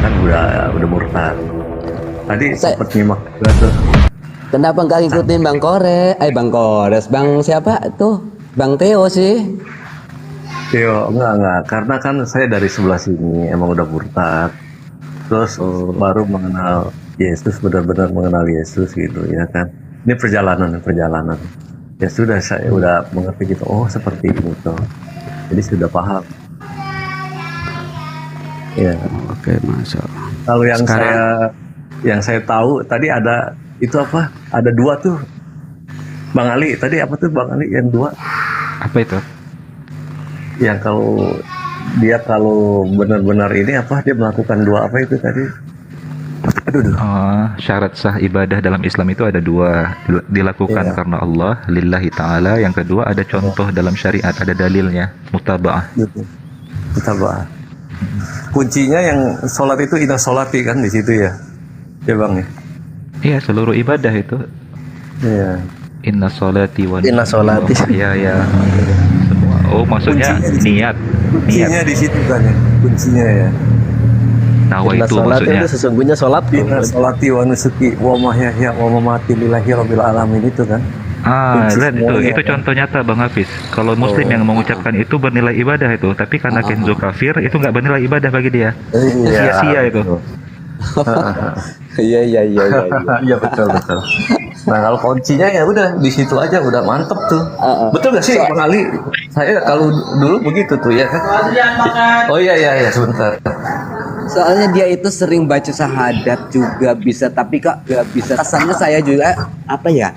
kan udah murtad. Tadi Saya- sempat nyimak juga tuh. Kenapa nggak ngikutin Bang Kores, Bang siapa tuh? Bang Theo sih. Yo, enggak, karena kan saya dari sebelah sini emang udah murtad, terus baru mengenal Yesus, benar-benar mengenal Yesus gitu ya kan. Ini perjalanan. Ya sudah, saya udah mengerti gitu, oh seperti ini tuh. Jadi sudah paham. Ya, Oke, Masya Allah. kalau yang Sekarang- saya tahu tadi ada itu apa? Ada dua tuh, Bang Ali. Tadi apa tuh Bang Ali yang dua? Apa itu? Yang kalau benar-benar ini apa, dia melakukan dua apa itu tadi? Aduh. Oh, syarat sah ibadah dalam Islam itu ada dua, dilakukan Iya. karena Allah, lillahi ta'ala. Yang kedua ada contoh dalam syariat, ada dalilnya, mutaba'ah. Gitu. Kita bahas. Kuncinya yang sholat itu inna sholati kan di situ ya, ya Bang ya. Iya, seluruh ibadah itu Iya. inna sholati wa Inna sholati. ya semua. Oh, maksudnya Kuncinya di situ. niat Kuncinya di situ kan ya, kuncinya ya. nawa Inna itu sholat maksudnya. itu sesungguhnya sholat. Inna sholati wa nusuki wa mahyaya wa mamati lillahi rabbil alamin itu kan. Kunci Lihat semuanya, itu kan? contoh nyata Bang Hafiz. Kalau Muslim yang mengucapkan itu bernilai ibadah itu, tapi karena Kenzo kafir itu nggak bernilai ibadah bagi dia. Sia-sia itu. betul. Iya. Iya betul. Nah kalau kuncinya ya udah di situ aja, udah mantep tuh. Betul gak sih Bang Ali? Saya kalau dulu begitu tuh ya kan. Oh iya sebentar. Soalnya dia itu sering baca syahadat juga bisa, tapi kak nggak bisa. Kesannya saya juga apa ya?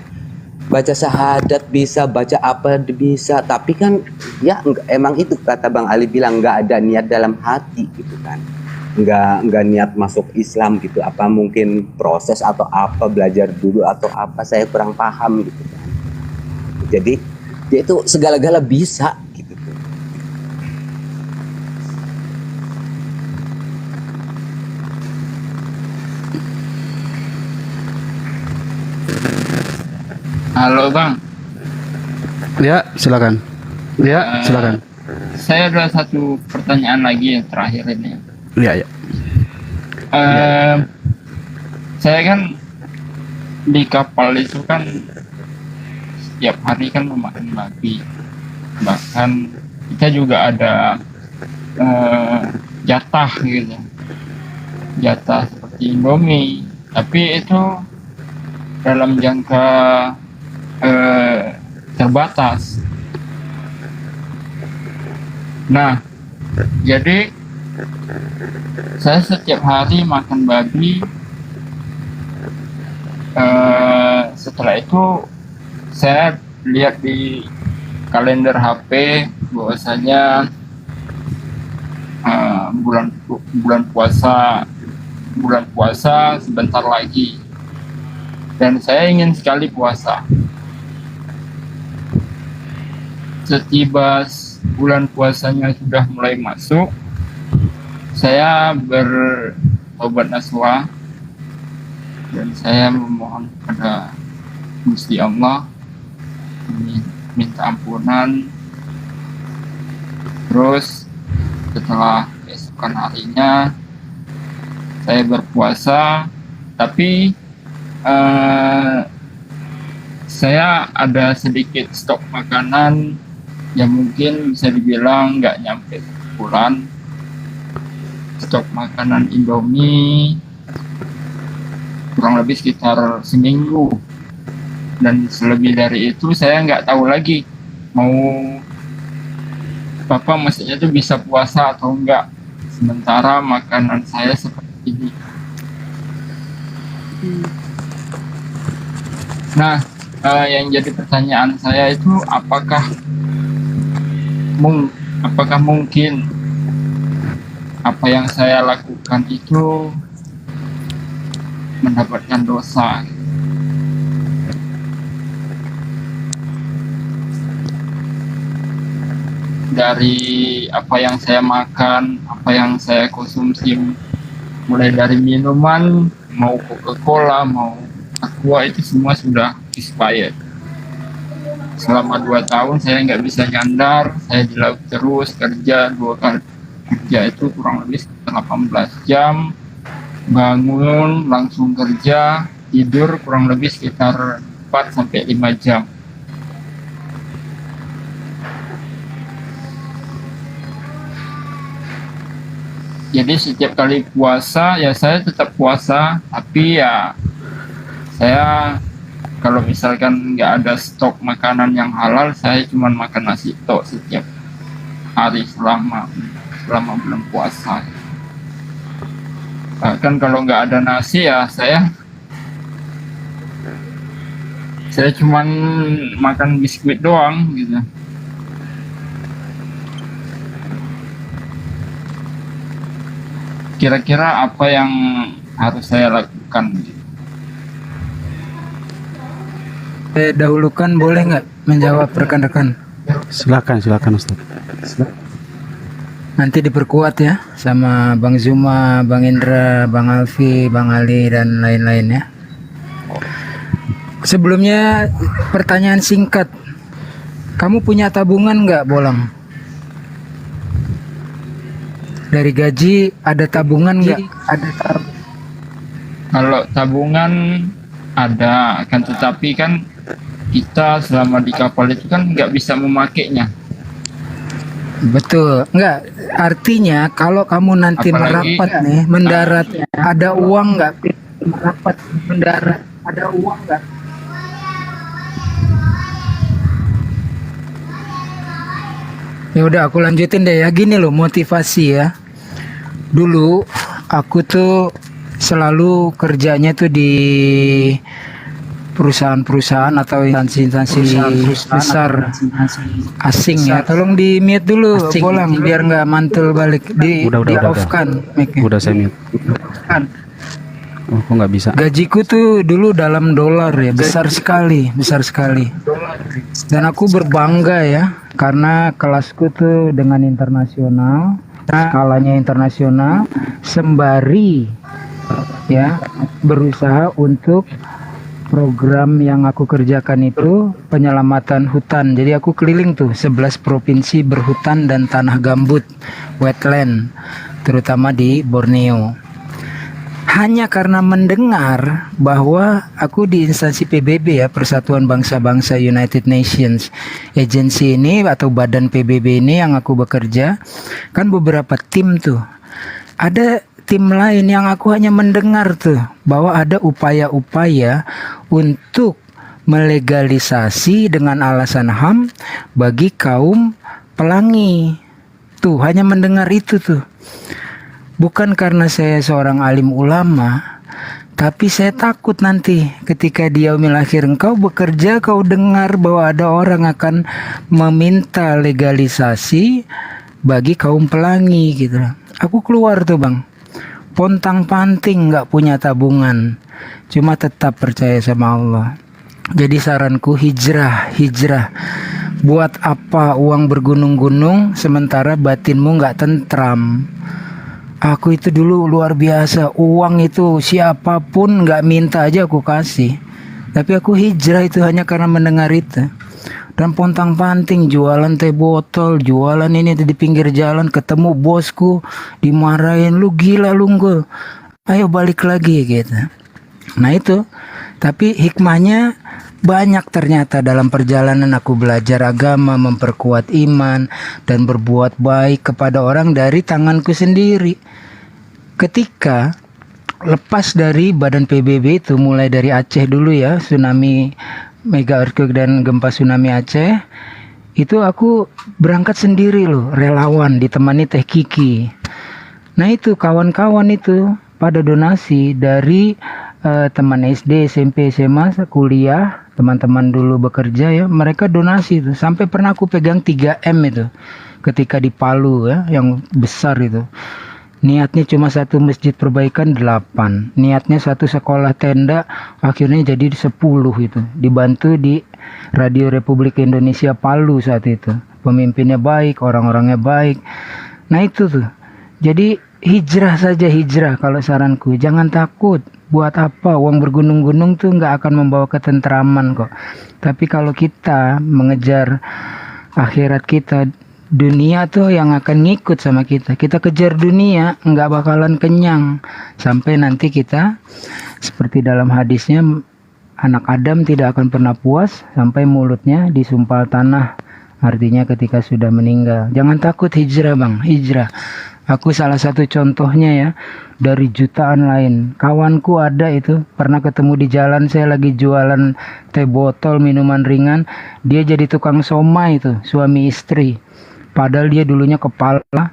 Baca syahadat bisa, baca apa bisa, tapi kan ya emang itu kata Bang Ali bilang nggak ada niat dalam hati gitu kan. Nggak niat masuk Islam gitu. Apa mungkin proses atau apa, belajar dulu atau apa, saya kurang paham gitu kan. Jadi dia itu segala-gala bisa gitu tuh. Halo Bang, Ya, silakan. Ya, silakan. saya ada satu pertanyaan lagi yang terakhir ini. Ya. Saya kan di kapal itu kan setiap hari kan memakan babi, bahkan kita juga ada jatah gitu, jatah seperti Indomie, tapi itu dalam jangka terbatas. Nah, jadi saya setiap hari makan babi. Setelah itu saya lihat di kalender HP bahwasanya bulan puasa sebentar lagi, dan saya ingin sekali puasa. Setiba bulan puasanya sudah mulai masuk, saya bertobat nasuha dan saya memohon kepada Gusti Allah, minta ampunan. Terus setelah keesokan harinya saya berpuasa, tapi saya ada sedikit stok makanan yang mungkin bisa dibilang nggak nyampe sebulan. Stok makanan Indomie kurang lebih sekitar seminggu, dan selebih dari itu saya nggak tahu lagi mau Bapak maksudnya itu bisa puasa atau enggak sementara makanan saya seperti ini. Nah, yang jadi pertanyaan saya itu apakah mungkin apa yang saya lakukan itu mendapatkan dosa? Dari apa yang saya makan, apa yang saya konsumsi, mulai dari minuman, mau Coca-Cola, mau Aqua, itu semua sudah expired. Selama 2 tahun saya nggak bisa nyandar, saya di laut terus kerja 2 kali kerja itu kurang lebih 18 jam, bangun langsung kerja, tidur kurang lebih sekitar 4 sampai 5 jam. Jadi setiap kali puasa ya saya tetap puasa, tapi ya saya kalau misalkan nggak ada stok makanan yang halal, saya cuma makan nasi tok setiap hari selama bulan puasa. Bahkan kalau nggak ada nasi ya saya cuma makan biskuit doang gitu. Kira-kira apa yang harus saya lakukan gitu. Saya dahulukan boleh nggak menjawab rekan-rekan? Silakan Ustaz. Nanti diperkuat ya sama Bang Zuma, Bang Indra, Bang Alfi, Bang Ali dan lain-lain ya. Sebelumnya pertanyaan singkat. Kamu punya tabungan nggak, Bolang? Dari gaji ada tabungan nggak? Kalau tabungan ada, akan tetapi kan kita selama di kapal itu kan nggak bisa memakainya. Betul, enggak. Artinya kalau kamu nanti Apalagi- merapat nih, mendarat, ada uang nggak? Merapat, mendarat, ada uang nggak? Ya udah, aku lanjutin deh ya. Gini loh motivasi ya. Dulu aku tuh selalu kerjanya tuh di perusahaan-perusahaan atau instansi besar asing ya. Tolong di mute dulu, Bolang, biar nggak mantul balik. Di off kan mic-nya. Udah saya mute. Oh, kok nggak bisa? Gajiku tuh dulu dalam dolar ya, besar sekali. Dan aku berbangga ya, karena kelasku tuh dengan internasional, skalanya internasional, sembari ya berusaha untuk program yang aku kerjakan itu penyelamatan hutan. Jadi aku keliling tuh 11 provinsi berhutan dan tanah gambut, wetland, terutama di Borneo. Hanya karena mendengar bahwa aku di instansi PBB ya, Persatuan Bangsa-Bangsa United Nations Agency ini atau badan PBB ini yang aku bekerja, kan beberapa tim tuh. Ada tim lain yang aku hanya mendengar tuh bahwa ada upaya-upaya untuk melegalisasi dengan alasan HAM bagi kaum pelangi. Tuh, hanya mendengar itu tuh. Bukan karena saya seorang alim ulama, tapi saya takut nanti ketika dia akhir engkau bekerja, kau dengar bahwa ada orang akan meminta legalisasi bagi kaum pelangi gitu. Aku keluar tuh Bang, pontang-panting nggak punya tabungan, cuma tetap percaya sama Allah. Jadi saranku hijrah. Buat apa uang bergunung-gunung sementara batinmu nggak tentram? Aku itu dulu luar biasa, uang itu siapapun nggak minta aja aku kasih. Tapi aku hijrah itu hanya karena mendengar itu. Dan pontang-panting jualan teh botol, jualan ini di pinggir jalan, ketemu bosku dimarahin, lu gila lu enggak. Ayo balik lagi gitu. Nah itu, tapi hikmahnya banyak ternyata dalam perjalanan aku belajar agama, memperkuat iman, dan berbuat baik kepada orang dari tanganku sendiri. Ketika lepas dari badan PBB itu, mulai dari Aceh dulu ya, tsunami mega earthquake dan gempa tsunami Aceh, itu aku berangkat sendiri loh, relawan ditemani Teh Kiki. Nah itu kawan-kawan itu pada donasi dari teman SD, SMP, SMA, kuliah, teman-teman dulu bekerja ya, mereka donasi itu. Sampai pernah aku pegang 3M itu ketika di Palu ya, yang besar itu. Niatnya cuma satu masjid perbaikan 8. Niatnya satu sekolah tenda, akhirnya jadi 10 itu. Dibantu di Radio Republik Indonesia Palu saat itu. Pemimpinnya baik, orang-orangnya baik. Nah itu tuh. Jadi hijrah saja hijrah kalau saranku. Jangan takut. Buat apa? Uang bergunung-gunung tuh nggak akan membawa ketentraman kok. Tapi kalau kita mengejar akhirat kita dunia tuh yang akan ngikut sama kita. Kita kejar dunia, nggak bakalan kenyang. Sampai nanti kita, seperti dalam hadisnya, anak Adam tidak akan pernah puas sampai mulutnya disumpal tanah. Artinya ketika sudah meninggal. Jangan takut hijrah bang, hijrah. Aku salah satu contohnya ya, dari jutaan lain. Kawanku ada itu, pernah ketemu di jalan, saya lagi jualan teh botol, minuman ringan. Dia jadi tukang somai itu, suami istri. Padahal dia dulunya kepala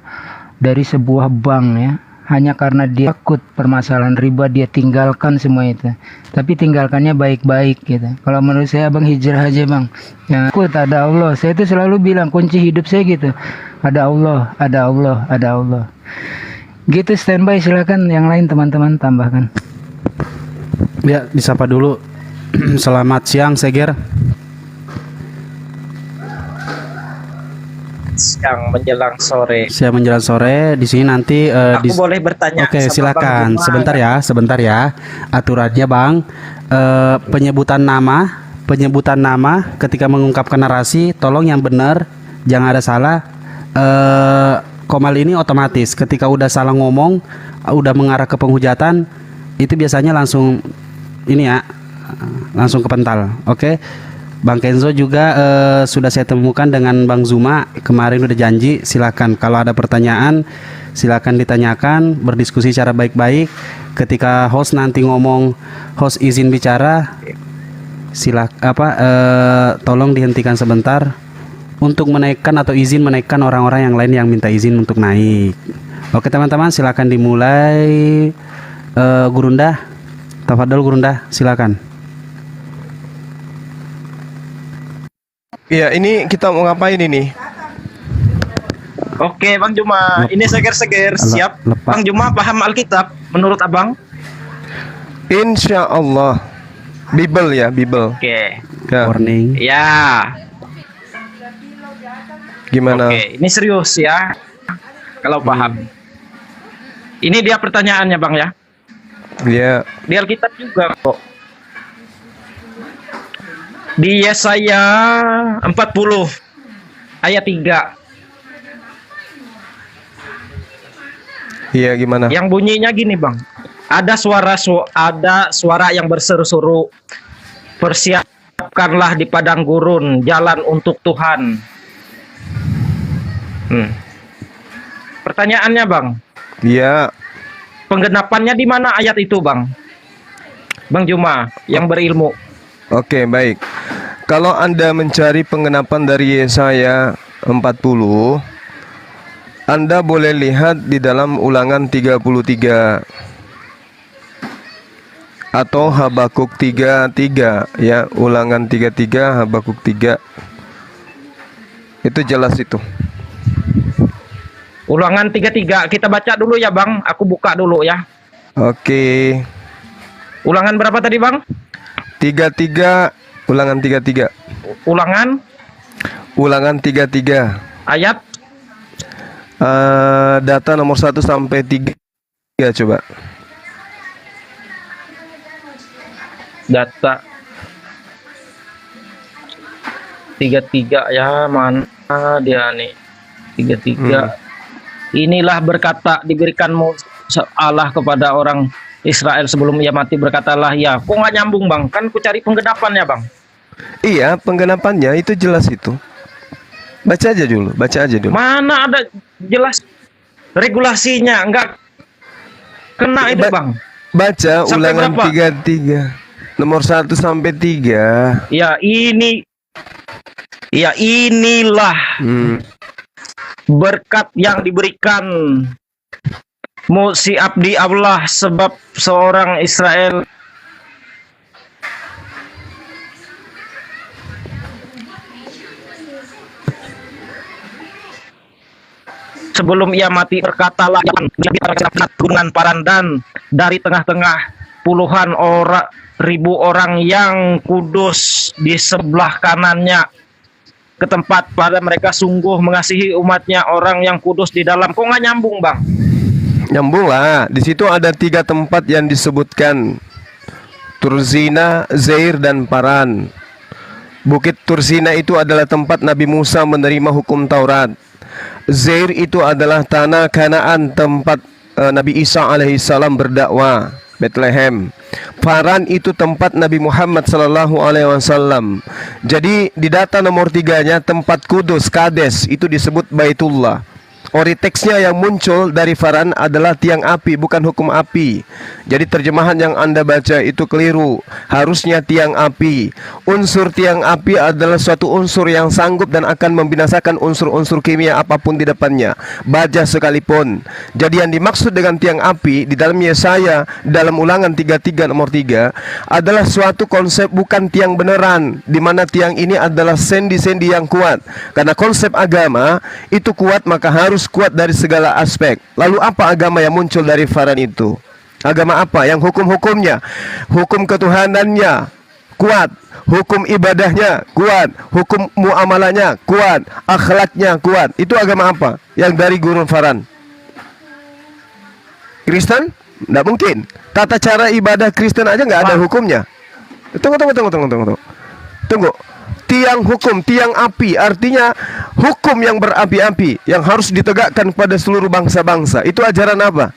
dari sebuah bank ya. Hanya karena dia takut permasalahan riba, dia tinggalkan semua itu. Tapi tinggalkannya baik-baik gitu. Kalau menurut saya bang, hijrah aja bang. Jangan takut, ada Allah. Saya itu selalu bilang kunci hidup saya gitu. Ada Allah, ada Allah, ada Allah. Gitu, standby, silakan yang lain teman-teman tambahkan. Ya, disapa dulu. Selamat siang, Seger. Siang menjelang sore. Siang menjelang sore. Di sini nanti Aku boleh bertanya? Oke, sama silakan. Bang Juma? Sebentar ya. Aturannya, Bang, penyebutan nama ketika mengungkapkan narasi, tolong yang benar, jangan ada salah. Komal ini otomatis ketika udah salah ngomong, udah mengarah ke penghujatan, itu biasanya langsung ini ya, langsung kepental. Oke. Bang Kenzo juga sudah saya temukan dengan Bang Zuma, kemarin udah janji. Silakan kalau ada pertanyaan silakan ditanyakan, berdiskusi secara baik-baik. Ketika host nanti ngomong, host izin bicara, tolong dihentikan sebentar untuk menaikkan atau izin menaikkan orang-orang yang lain yang minta izin untuk naik. Oke teman-teman, silakan dimulai. Gurunda, tafadhol Gurunda, silakan. Iya, ini kita mau ngapain ini? Oke, Bang Juma. Ini seger-seger. Siap. Lepas. Bang Juma paham Alkitab menurut Abang? Insya Allah. Bible ya, Bible. Oke. Ya. Warning. Ya. Gimana? Oke, ini serius ya. Kalau paham. Ini dia pertanyaannya, Bang ya. Ya. Di Alkitab juga kok. Di Yesaya 40 ayat 3. Iya, gimana? Yang bunyinya gini, Bang. Ada suara yang berseru-seru. Persiapkanlah di padang gurun jalan untuk Tuhan. Pertanyaannya, Bang. Iya. Penggenapannya di mana ayat itu, Bang? Bang Juma yang berilmu. Oke, baik. Kalau Anda mencari penggenapan dari Yesaya 40, Anda boleh lihat di dalam Ulangan 33 atau Habakuk 3:3 ya, Ulangan 33, Habakuk 3. Itu jelas itu. Ulangan 33 kita baca dulu ya, Bang. Aku buka dulu ya. Oke. Ulangan berapa tadi, Bang? 33, Ulangan 33. Ulangan 33. Ayat Data nomor 1 sampai 3 coba. data 33 ya, mana dia nih? 33. Inilah berkata diberikanmu Allah kepada orang Israel sebelum ia mati, berkatalah ya. Kok nggak nyambung, Bang? Kan ku cari penggenapannya, Bang. Iya, penggenapannya itu jelas itu. Baca aja dulu. Mana ada jelas regulasinya? Enggak kena itu, Bang. Baca Sampai Ulangan berapa? 33 nomor 1 sampai 3. Ya inilah berkat yang diberikan si abdi Allah, sebab seorang Israel sebelum ia mati berkatalah gunungan Parandan dari tengah-tengah puluhan ribu orang yang kudus di sebelah kanannya ke tempat pada mereka sungguh mengasihi umatnya, orang yang kudus di dalam. Kok nggak nyambung, Bang? Nyambung lah. Di situ ada 3 tempat yang disebutkan: Turzina, Zair, dan Paran. Bukit Turzina itu adalah tempat Nabi Musa menerima hukum Taurat. Zair itu adalah tanah Kanaan tempat Nabi Isa alaihissalam berdakwah, Bethlehem. Faran itu tempat Nabi Muhammad sallallahu alaihi wasallam. Jadi di data nomor 3-nya tempat kudus, Kades, itu disebut Baitullah. Ori teksnya yang muncul dari Faran adalah tiang api, bukan hukum api. Jadi terjemahan yang Anda baca itu keliru. Harusnya tiang api. Unsur tiang api adalah suatu unsur yang sanggup dan akan membinasakan unsur-unsur kimia apapun di depannya, baja sekalipun. Jadi yang dimaksud dengan tiang api di dalam Yesaya dalam Ulangan 33 nomor 3 adalah suatu konsep, bukan tiang beneran, di mana tiang ini adalah sendi-sendi yang kuat. Karena konsep agama itu kuat, maka harus kuat dari segala aspek. Lalu apa agama yang muncul dari Faran itu? Agama apa? Yang hukum-hukumnya, hukum ketuhanannya kuat, hukum ibadahnya kuat, hukum muamalahnya kuat, akhlaknya kuat. Itu agama apa? Yang dari gurun Faran. Kristen? Tidak mungkin. Tata cara ibadah Kristen aja nggak ada hukumnya. Tunggu. Tiang hukum, tiang api, artinya hukum yang berapi-api yang harus ditegakkan pada seluruh bangsa-bangsa. Itu ajaran apa?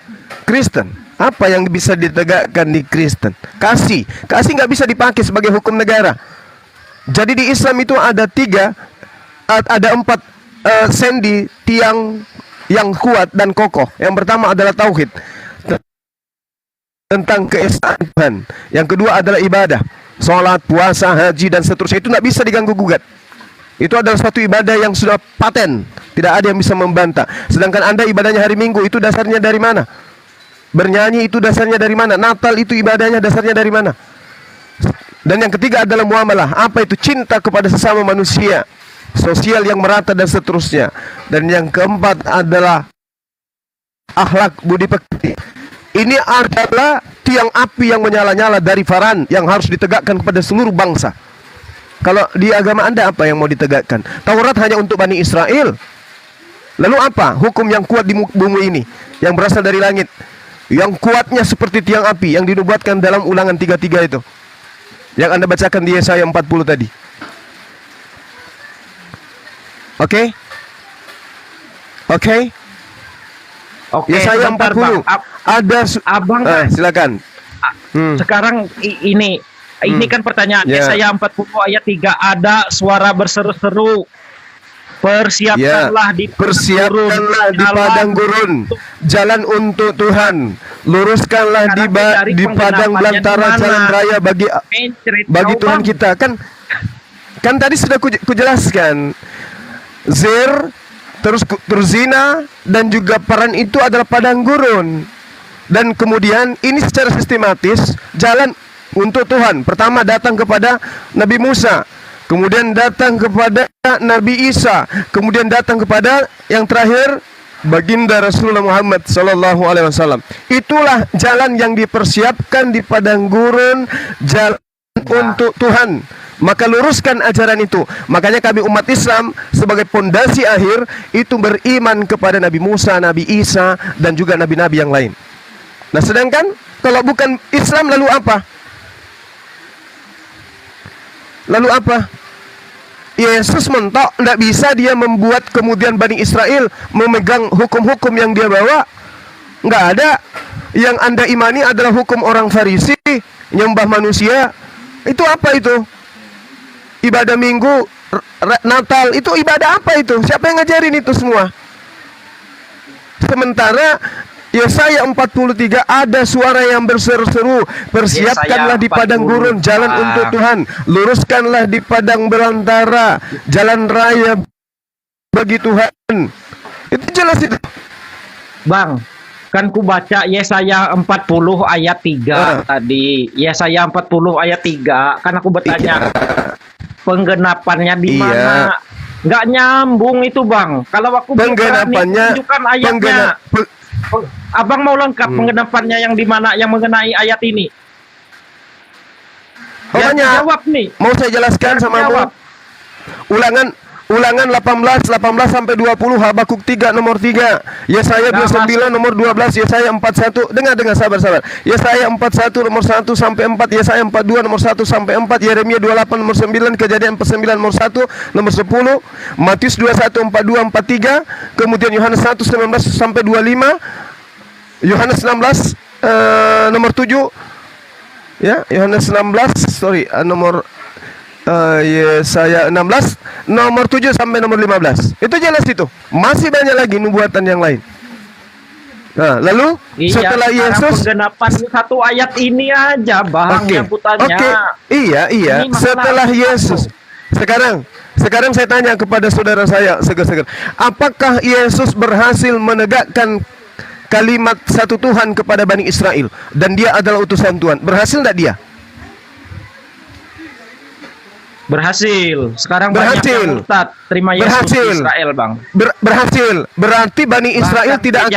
Kristen. Apa yang bisa ditegakkan di Kristen? Kasih nggak bisa dipakai sebagai hukum negara. Jadi di Islam itu ada 4 sendi tiang yang kuat dan kokoh. Yang pertama adalah tauhid, tentang keesaan Tuhan. Yang kedua adalah ibadah, sholat, puasa, haji, dan seterusnya. Itu tidak bisa diganggu gugat. Itu adalah suatu ibadah yang sudah paten, tidak ada yang bisa membantah. Sedangkan Anda ibadahnya hari Minggu, itu dasarnya dari mana? Bernyanyi itu dasarnya dari mana? Natal itu ibadahnya dasarnya dari mana? Dan yang ketiga adalah muamalah. Apa itu? Cinta kepada sesama manusia, sosial yang merata, dan seterusnya. Dan yang keempat adalah akhlak, budi pekerti. Ini adalah tiang api yang menyala-nyala dari Faran yang harus ditegakkan kepada seluruh bangsa. Kalau di agama Anda apa yang mau ditegakkan? Taurat hanya untuk Bani Israel. Lalu apa hukum yang kuat di bumi ini yang berasal dari langit, yang kuatnya seperti tiang api yang dinubuatkan dalam Ulangan 33 itu, yang Anda bacakan di Yesaya 40 tadi? Oke? Yesaya 40. Ada Abang silakan. sekarang ini kan pertanyaan Yesaya 40 ayat 3, ada suara berseru-seru, persiapkanlah di padang gurun jalan untuk Tuhan, luruskanlah di padang belantara jalan raya bagi Tuhan kita. Kan tadi sudah kujelaskan, Zer, terus Turzina, dan juga Paran itu adalah padang gurun. Dan kemudian ini secara sistematis jalan untuk Tuhan. Pertama datang kepada Nabi Musa, kemudian datang kepada Nabi Isa, kemudian datang kepada yang terakhir baginda Rasulullah Muhammad sallallahu alaihi wasallam. Itulah jalan yang dipersiapkan di padang gurun, jalan untuk Tuhan. Maka luruskan ajaran itu. Makanya kami umat Islam sebagai pondasi akhir itu beriman kepada Nabi Musa, Nabi Isa, dan juga nabi-nabi yang lain. Nah, sedangkan kalau bukan Islam lalu apa? Yesus mentok, tidak bisa dia membuat kemudian Bani Israel memegang hukum-hukum yang dia bawa. Nggak ada. Yang Anda imani adalah hukum orang Farisi, nyembah manusia. Itu apa itu? Ibadah Minggu, Natal, itu ibadah apa itu? Siapa yang ngajarin itu semua? Sementara Yesaya 43 ada suara yang berseru-seru, persiapkanlah di padang gurun jalan untuk Tuhan, luruskanlah di padang belantara jalan raya bagi Tuhan. Itu jelas itu. Bang, kan ku baca Yesaya 40 ayat 3 tadi. Yesaya 40 ayat 3, kan aku bertanya penggenapannya di mana? Nggak nyambung itu, Bang. Kalau aku penggenapannya tunjukkan ayatnya. Abang mau lengkap penggenapannya yang di mana, yang mengenai ayat ini? Jawab nih. Mau saya jelaskan sama Ulangan Ulangan 18 sampai 20, Habakuk 3 nomor 3, Yesaya 29 nomor 12, Yesaya 41. Dengar sabar. Yesaya 41 nomor 1 sampai 4, Yesaya 42 nomor 1 sampai 4, Yeremia 28 nomor 9, Kejadian 49 nomor 1 nomor 10, Matius 21 42 43, kemudian Yohanes 1 19 sampai 25, Yohanes 16 nomor 7, ya, Yohanes 16 nomor Yesaya 16 nomor 7 sampai nomor 15. Itu jelas itu. Masih banyak lagi nubuatan yang lain. Nah, lalu setelah Yesus penggenapan satu ayat ini aja bang penyebutannya. Iya. Setelah Yesus. Sekarang saya tanya kepada saudara saya seger-seger. Apakah Yesus berhasil menegakkan kalimat satu Tuhan kepada Bani Israel dan dia adalah utusan Tuhan? Berhasil tidak dia? Berhasil. Sekarang banyak yang murtad terima Yesus di Israel, Bang. Berhasil. Berarti Bani Israel tidak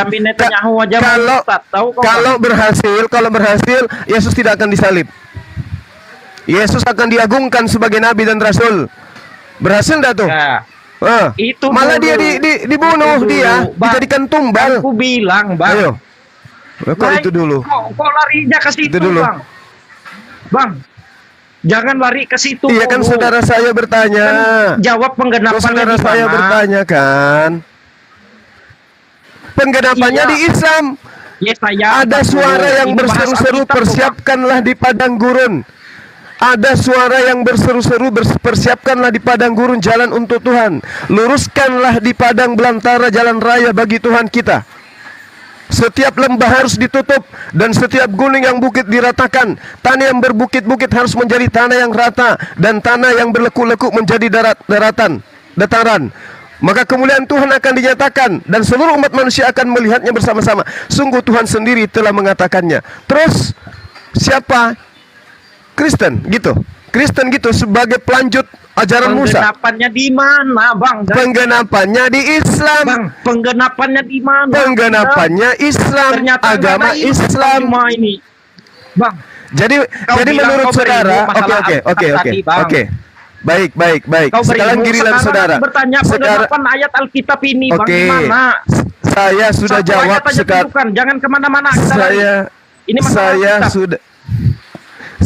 kalau berhasil Yesus tidak akan disalib. Yesus akan diagungkan sebagai nabi dan rasul. Berhasil enggak tuh? Ya. Itu malah dulu. dia dibunuh, dia dijadikan tumbal. Aku bilang, Bang. Ayo. Kok itu dulu? Kok larinya ke situ, Bang? Bang. Jangan lari ke situ. Iya kan saudara saya bertanya. Kan jawab penggenapannya saudara di mana? saya bertanya kan. Penggenapannya di Islam. Ada suara yang berseru-seru, persiapkanlah di padang gurun. Ada suara yang berseru-seru, persiapkanlah di padang gurun jalan untuk Tuhan. Luruskanlah di padang belantara jalan raya bagi Tuhan kita. Setiap lembah harus ditutup dan setiap gunung yang bukit diratakan. Tanah yang berbukit-bukit harus menjadi tanah yang rata dan tanah yang berlekuk-lekuk menjadi dataran. Maka kemuliaan Tuhan akan dinyatakan dan seluruh umat manusia akan melihatnya bersama-sama. Sungguh Tuhan sendiri telah mengatakannya. Terus siapa? Kristen gitu sebagai pelanjut ajaran Musa. Penggenapannya di mana, Bang? Penggenapannya di Islam. Bang, penggenapannya di mana? Penggenapannya Islam, ternyata agama Islam. Ini. Bang. Jadi menurut saudara, oke. Baik. Sekarang giliran saudara. Bertanya penggenapan ayat Alkitab ini, Bang, di mana? Saya sudah jawab sekarang. Jangan kemana-mana.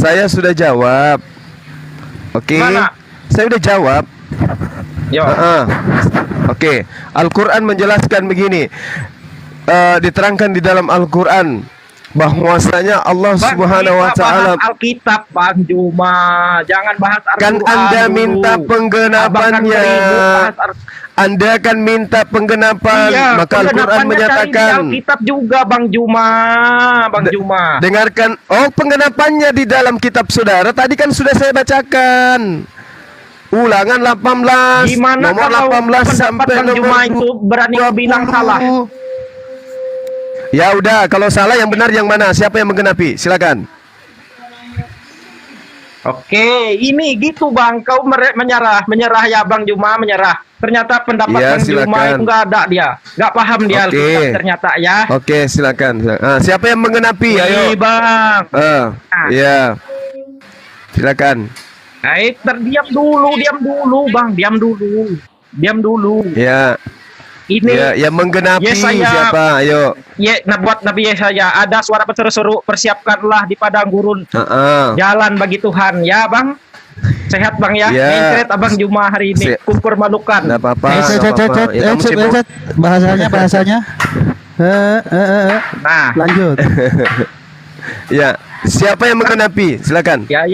Saya sudah jawab. Oke. Saya udah jawab. Oke. Al-Quran menjelaskan begini. Diterangkan di dalam Al-Quran bahwasanya Allah Subhanahu wa taala Alkitab, Bang Juma. Jangan bahas Al-Quran. Kan Anda minta penggenapannya. Anda kan minta penggenapan, maka Al-Quran menyatakan. Alkitab juga, Bang Juma. Juma. Dengarkan. Oh, penggenapannya di dalam kitab saudara tadi kan sudah saya bacakan. Ulangan 18. Gimana nomor kalau 18 sampai Bang Juma itu berani bilang salah? Ya udah, kalau salah yang benar yang mana? Siapa yang menggenapi? Silakan. Oke, ini gitu Bang, kau menyerah ya Bang Juma, menyerah. Ternyata pendapat Ya, Bang Juma silakan. itu nggak ada dia, nggak paham dia Alkitab ternyata ya. Oke, silakan. Siapa yang menggenapi? Ayo. Bang. Ya. Silakan. Diam dulu Bang, diam dulu. Ya. Ini ya, yang menggenapi Yesaya, siapa? Ayo. Buat Nabi Yesaya ada suara berseru-seru, persiapkanlah di padang gurun jalan bagi Tuhan ya Bang. Sehat Bang ya. Mencret Abang Juma hari ini kumpul malukan. Enggak apa-apa. Bahasanya. Nah, lanjut. Ya, siapa yang menggenapi? Silakan. Ya.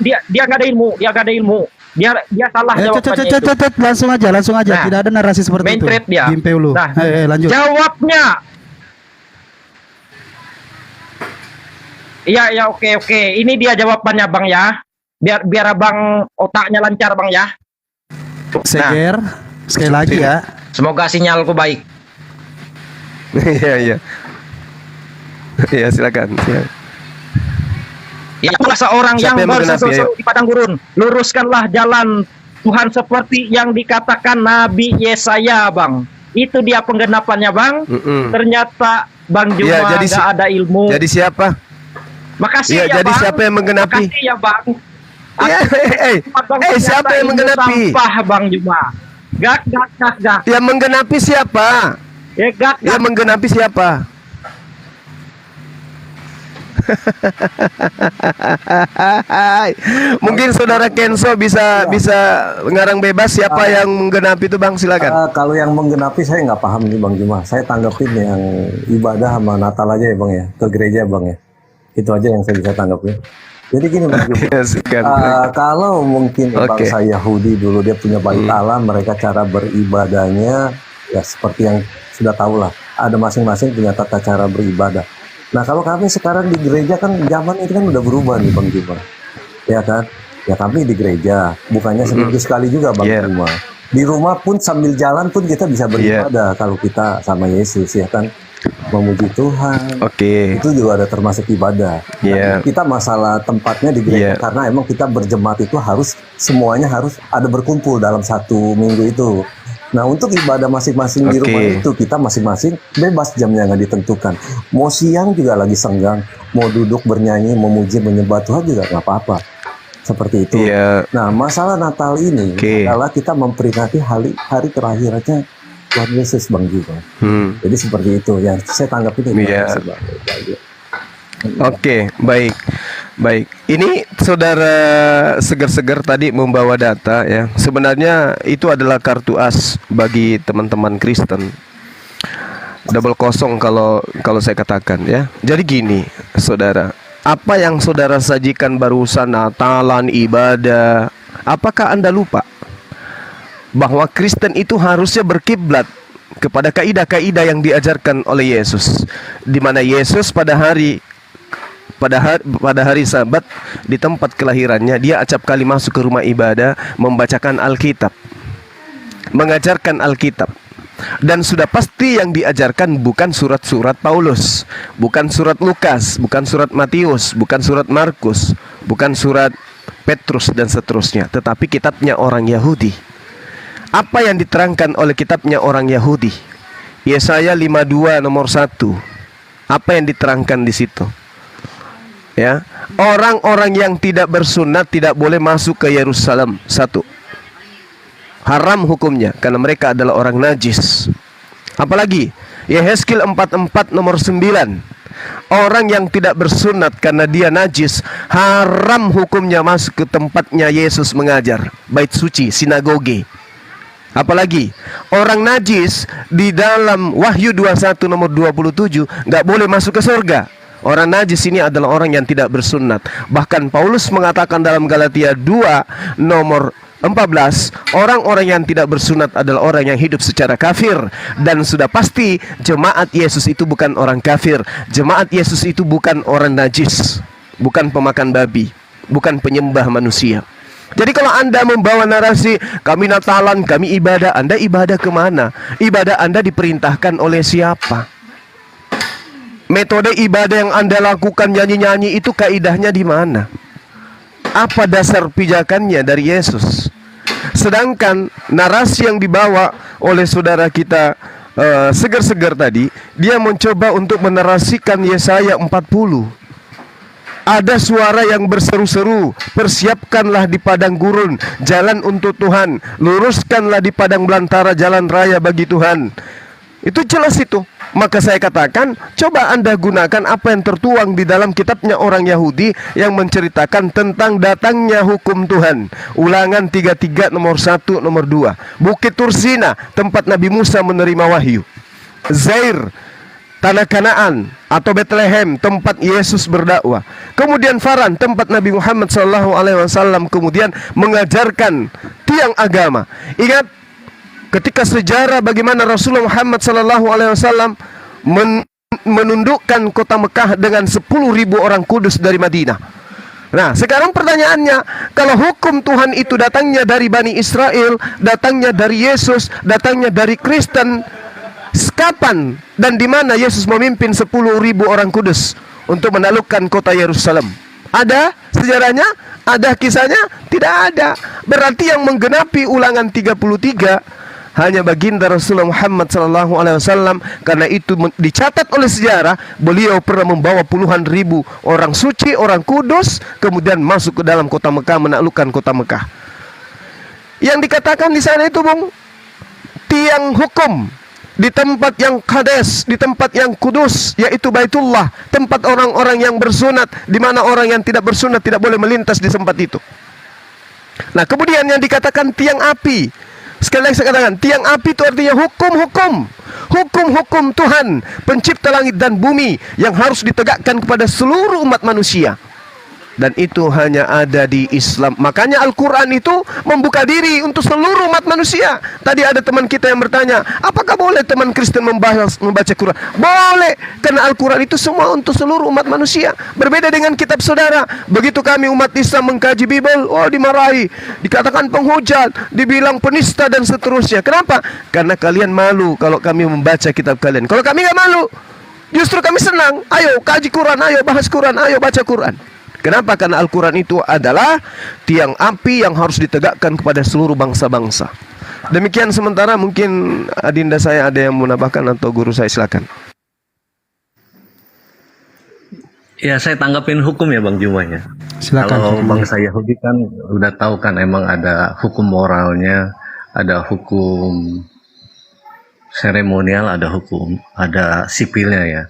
Dia nggak ada ilmu. Dia salah jawabannya itu. Langsung aja. Nah, tidak ada narasi seperti itu. Dia. Nah, lanjut. Jawabnya. Iya, oke. Ini dia jawabannya Bang ya. Biar Abang otaknya lancar Bang ya. Seger. Sekali lagi ya. Semoga sinyalku baik. Iya. Ya, silakan. Ya, seorang yang berseru-seru di padang gurun, luruskanlah jalan Tuhan seperti yang dikatakan Nabi Yesaya, Bang. Itu dia penggenapannya, Bang. Ternyata Bang Juma nggak ada ilmu. Jadi siapa? Makasih ya, jadi Bang. siapa yang menggenapi? Makasih ya, Bang. Siapa yang menggenapi? Sampah, Bang Juma. Gak. Yang menggenapi siapa? Ya gak. Yang menggenapi siapa? Mungkin saudara Kenso bisa ngarang bebas siapa yang menggenapi itu, Bang, silakan. Kalau yang menggenapi saya nggak paham nih Bang Juma. Saya tanggapin yang ibadah sama Natal aja ya Bang ya, ke gereja Bang ya. Itu aja yang saya bisa tanggapin. Jadi gini Bang Juma, kalau mungkin bangsa Yahudi dulu dia punya bait Allah, mereka cara beribadahnya ya seperti yang sudah tahu lah. Ada masing-masing punya tata cara beribadah. Nah kalau kami sekarang di gereja kan zaman itu kan udah berubah nih Bang Juma, ya kan? Ya kami di gereja, bukannya seminggu sekali juga Bang Juma. Di rumah pun sambil jalan pun kita bisa beribadah kalau kita sama Yesus ya kan, memuji Tuhan. Itu juga ada termasuk ibadah. Nah, kita masalah tempatnya di gereja karena emang kita berjemaat itu harus semuanya harus ada berkumpul dalam satu minggu itu. Nah untuk ibadah masing-masing di rumah itu kita masing-masing bebas jamnya nggak ditentukan. Mau siang juga lagi senggang, mau duduk bernyanyi, memuji, menyembah Tuhan juga nggak apa-apa. Seperti itu. Nah masalah Natal ini adalah kita memperingati hari terakhirnya Tuhan Yesus Bang Juma. Jadi seperti itu yang saya tanggapi itu. Baik. Ini saudara seger-seger tadi membawa data ya. Sebenarnya itu adalah kartu as bagi teman-teman Kristen. Double kosong kalau saya katakan ya. Jadi gini, saudara, apa yang saudara sajikan barusan Natalan, ibadah, apakah Anda lupa bahwa Kristen itu harusnya berkiblat kepada kaidah-kaidah yang diajarkan oleh Yesus, di mana Yesus pada hari Sabat di tempat kelahirannya dia acap kali masuk ke rumah ibadah, membacakan Alkitab, mengajarkan Alkitab. Dan sudah pasti yang diajarkan bukan surat-surat Paulus, bukan surat Lukas, bukan surat Matius, bukan surat Markus, bukan surat Petrus dan seterusnya, tetapi kitabnya orang Yahudi. Apa yang diterangkan oleh kitabnya orang Yahudi? Yesaya 52 nomor 1. Apa yang diterangkan di situ? Ya, orang-orang yang tidak bersunat tidak boleh masuk ke Yerusalem. 1. Haram hukumnya karena mereka adalah orang najis. Apalagi Yehezkiel 44 nomor 9. Orang yang tidak bersunat karena dia najis, haram hukumnya masuk ke tempatnya Yesus mengajar, bait suci, sinagoge. Apalagi orang najis di dalam Wahyu 21 nomor 27 nggak boleh masuk ke surga. Orang najis ini adalah orang yang tidak bersunat. Bahkan Paulus mengatakan dalam Galatia 2 nomor 14, orang-orang yang tidak bersunat adalah orang yang hidup secara kafir. Dan sudah pasti jemaat Yesus itu bukan orang kafir. Jemaat Yesus itu bukan orang najis, bukan pemakan babi, bukan penyembah manusia. Jadi kalau Anda membawa narasi kami Natalan, kami ibadah, Anda ibadah kemana? Ibadah Anda diperintahkan oleh siapa? Metode ibadah yang Anda lakukan nyanyi-nyanyi itu kaidahnya di mana? Apa dasar pijakannya dari Yesus? Sedangkan narasi yang dibawa oleh saudara kita seger-seger tadi, dia mencoba untuk menarasikan Yesaya 40. Ada suara yang berseru-seru, persiapkanlah di padang gurun jalan untuk Tuhan, luruskanlah di padang belantara jalan raya bagi Tuhan. Itu jelas itu. Maka saya katakan, coba Anda gunakan apa yang tertuang di dalam kitabnya orang Yahudi yang menceritakan tentang datangnya hukum Tuhan. Ulangan 33 nomor 1 nomor 2. Bukit Tursina, tempat Nabi Musa menerima wahyu. Zair, tanah Kanaan atau Bethlehem, tempat Yesus berdakwah. Kemudian Faran, tempat Nabi Muhammad SAW kemudian mengajarkan tiang agama. Ingat ketika sejarah bagaimana Rasulullah Muhammad SAW menundukkan kota Mekah dengan 10.000 orang kudus dari Madinah. Nah sekarang pertanyaannya, kalau hukum Tuhan itu datangnya dari Bani Israel, datangnya dari Yesus, datangnya dari Kristen, kapan dan di mana Yesus memimpin 10.000 orang kudus untuk menaklukkan kota Yerusalem? Ada sejarahnya? Ada kisahnya? Tidak ada. Berarti yang menggenapi Ulangan 33 hanya baginda Rasulullah Muhammad SAW, karena itu dicatat oleh sejarah beliau pernah membawa puluhan ribu orang suci, orang kudus, kemudian masuk ke dalam kota Mekah, menaklukkan kota Mekah. Yang dikatakan di sana itu, Bung, tiang hukum di tempat yang kades, di tempat yang kudus, yaitu Baitullah, tempat orang-orang yang bersunat, di mana orang yang tidak bersunat tidak boleh melintas di tempat itu. Nah, kemudian yang dikatakan tiang api, sekali lagi saya katakan, tiang api itu artinya hukum-hukum Tuhan, pencipta langit dan bumi, yang harus ditegakkan kepada seluruh umat manusia. Dan itu hanya ada di Islam. Makanya Al-Quran itu membuka diri untuk seluruh umat manusia. Tadi ada teman kita yang bertanya, apakah boleh teman Kristen membaca Quran? Boleh, karena Al-Quran itu semua untuk seluruh umat manusia. Berbeda dengan kitab saudara. Begitu kami umat Islam mengkaji Bible, oh dimarahi, dikatakan penghujat, dibilang penista dan seterusnya. Kenapa? Karena kalian malu kalau kami membaca kitab kalian. Kalau kami nggak malu, justru kami senang. Ayo kaji Quran, ayo bahas Quran, ayo baca Quran. Kenapa? Karena Al-Quran itu adalah tiang api yang harus ditegakkan kepada seluruh bangsa-bangsa. Demikian sementara, mungkin adinda saya ada yang mau menambahkan atau guru saya, silakan. Ya, saya tanggapin hukum ya Bang Jumanya. Silakan. Kalau bangsa Yahudi kan udah tahu kan emang ada hukum moralnya, ada hukum seremonial, ada sipilnya ya.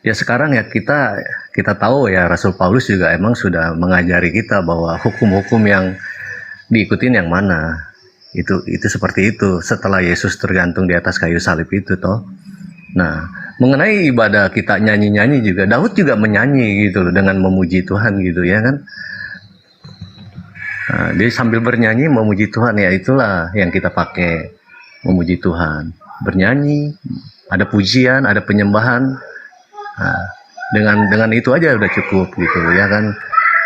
Ya sekarang ya kita tahu ya, Rasul Paulus juga emang sudah mengajari kita bahwa hukum-hukum yang diikutin yang mana. Itu seperti itu setelah Yesus tergantung di atas kayu salib itu toh. Nah, mengenai ibadah kita nyanyi-nyanyi juga, Daud juga menyanyi gitu loh, dengan memuji Tuhan gitu ya kan. Nah, dia sambil bernyanyi memuji Tuhan, ya itulah yang kita pakai, memuji Tuhan. Bernyanyi, ada pujian, ada penyembahan. Nah, dengan itu aja udah cukup gitu ya kan.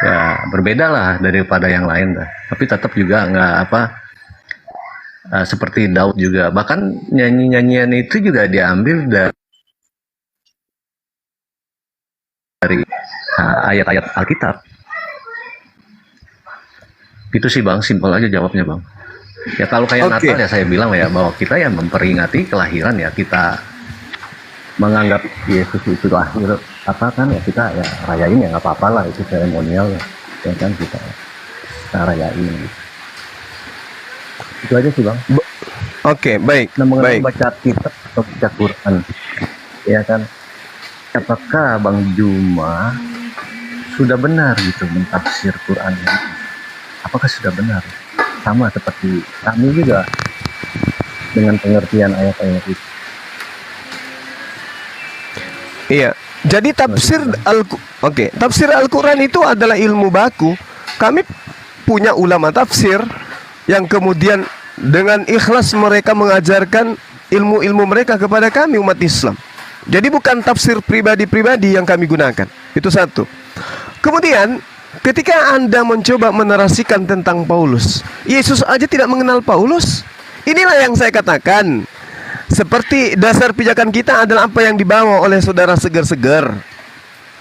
Ya berbeda lah daripada yang lain lah. Tapi tetap juga nggak seperti Daud juga. Bahkan nyanyian itu juga diambil dari ayat-ayat Alkitab. Itu sih Bang, simpel aja jawabnya Bang. Ya kalau kayak Natal ya saya bilang ya bahwa kita ya memperingati kelahiran ya, kita menganggap Yesus itu lahir kan ya, kita ya rayain ya nggak apa-apa lah, itu seremonial ya kan, kita rayain gitu. Itu aja sih Bang. Oke, baik. Nah, mengenai baik. baca kitab atau baca Quran ya kan, apakah Bang Juma sudah benar gitu mentafsir Quran itu? Apakah sudah benar sama seperti kami juga dengan pengertian ayat-ayat itu? Iya. Jadi tafsir Al-Quran itu adalah ilmu baku. Kami punya ulama tafsir yang kemudian dengan ikhlas mereka mengajarkan ilmu-ilmu mereka kepada kami umat Islam. Jadi bukan tafsir pribadi-pribadi yang kami gunakan. Itu satu. Kemudian ketika Anda mencoba menarasikan tentang Paulus, Yesus aja tidak mengenal Paulus. Inilah yang saya katakan, seperti dasar pijakan kita adalah apa yang dibawa oleh saudara seger-seger,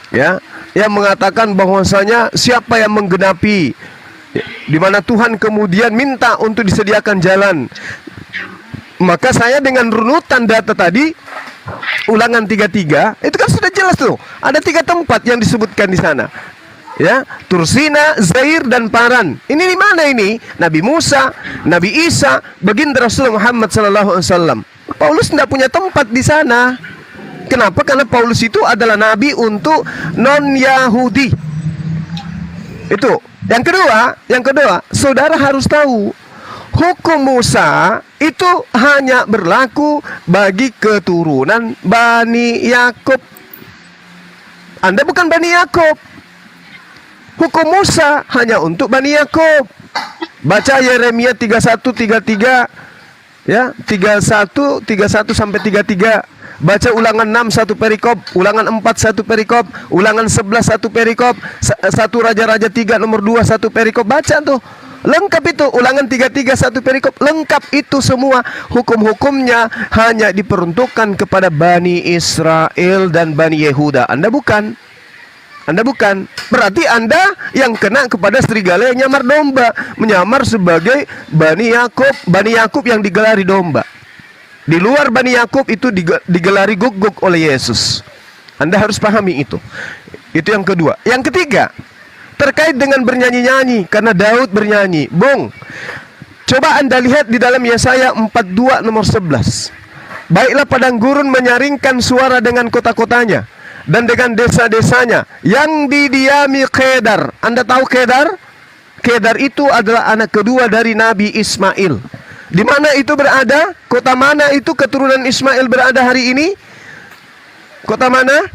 ya, yang mengatakan bahwasanya siapa yang menggenapi, di mana Tuhan kemudian minta untuk disediakan jalan. Maka saya dengan runutan data tadi, Ulangan 33, itu kan sudah jelas tuh, ada 3 tempat yang disebutkan di sana. Ya, Tursina, Zair dan Paran. Ini di mana ini? Nabi Musa, Nabi Isa, baginda Rasul Muhammad SAW. Paulus tidak punya tempat di sana. Kenapa? Karena Paulus itu adalah nabi untuk non-Yahudi. Itu. Yang kedua, saudara harus tahu, hukum Musa itu hanya berlaku bagi keturunan Bani Yakub. Anda bukan Bani Yakub. Hukum Musa hanya untuk Bani Yakub. Baca Yeremia 31-33, ya, 31 sampai 33. Baca Ulangan 6 1 perikop, Ulangan 4 1 perikop, Ulangan 11 1 perikop, 1 Raja-Raja 3 nomor 2 1 perikop. Baca tuh. Lengkap itu, Ulangan 33 1 perikop, lengkap itu semua. Hukum-hukumnya hanya diperuntukkan kepada Bani Israel dan Bani Yehuda. Anda bukan. Berarti Anda yang kena kepada serigala yang nyamar domba, menyamar sebagai Bani Yakub yang digelari domba. Di luar Bani Yakub itu digelari Gog oleh Yesus. Anda harus pahami itu. Itu yang kedua. Yang ketiga, terkait dengan bernyanyi-nyanyi, karena Daud bernyanyi. Bung, Coba Anda lihat di dalam Yesaya 42 nomor 11. Baiklah padang gurun menyaringkan suara dengan kota-kotanya dan dengan desa-desanya yang didiami Kedar. Anda tahu Kedar? Kedar itu adalah anak kedua dari Nabi Ismail. Di mana itu berada? Kota mana itu keturunan Ismail berada hari ini? Kota mana?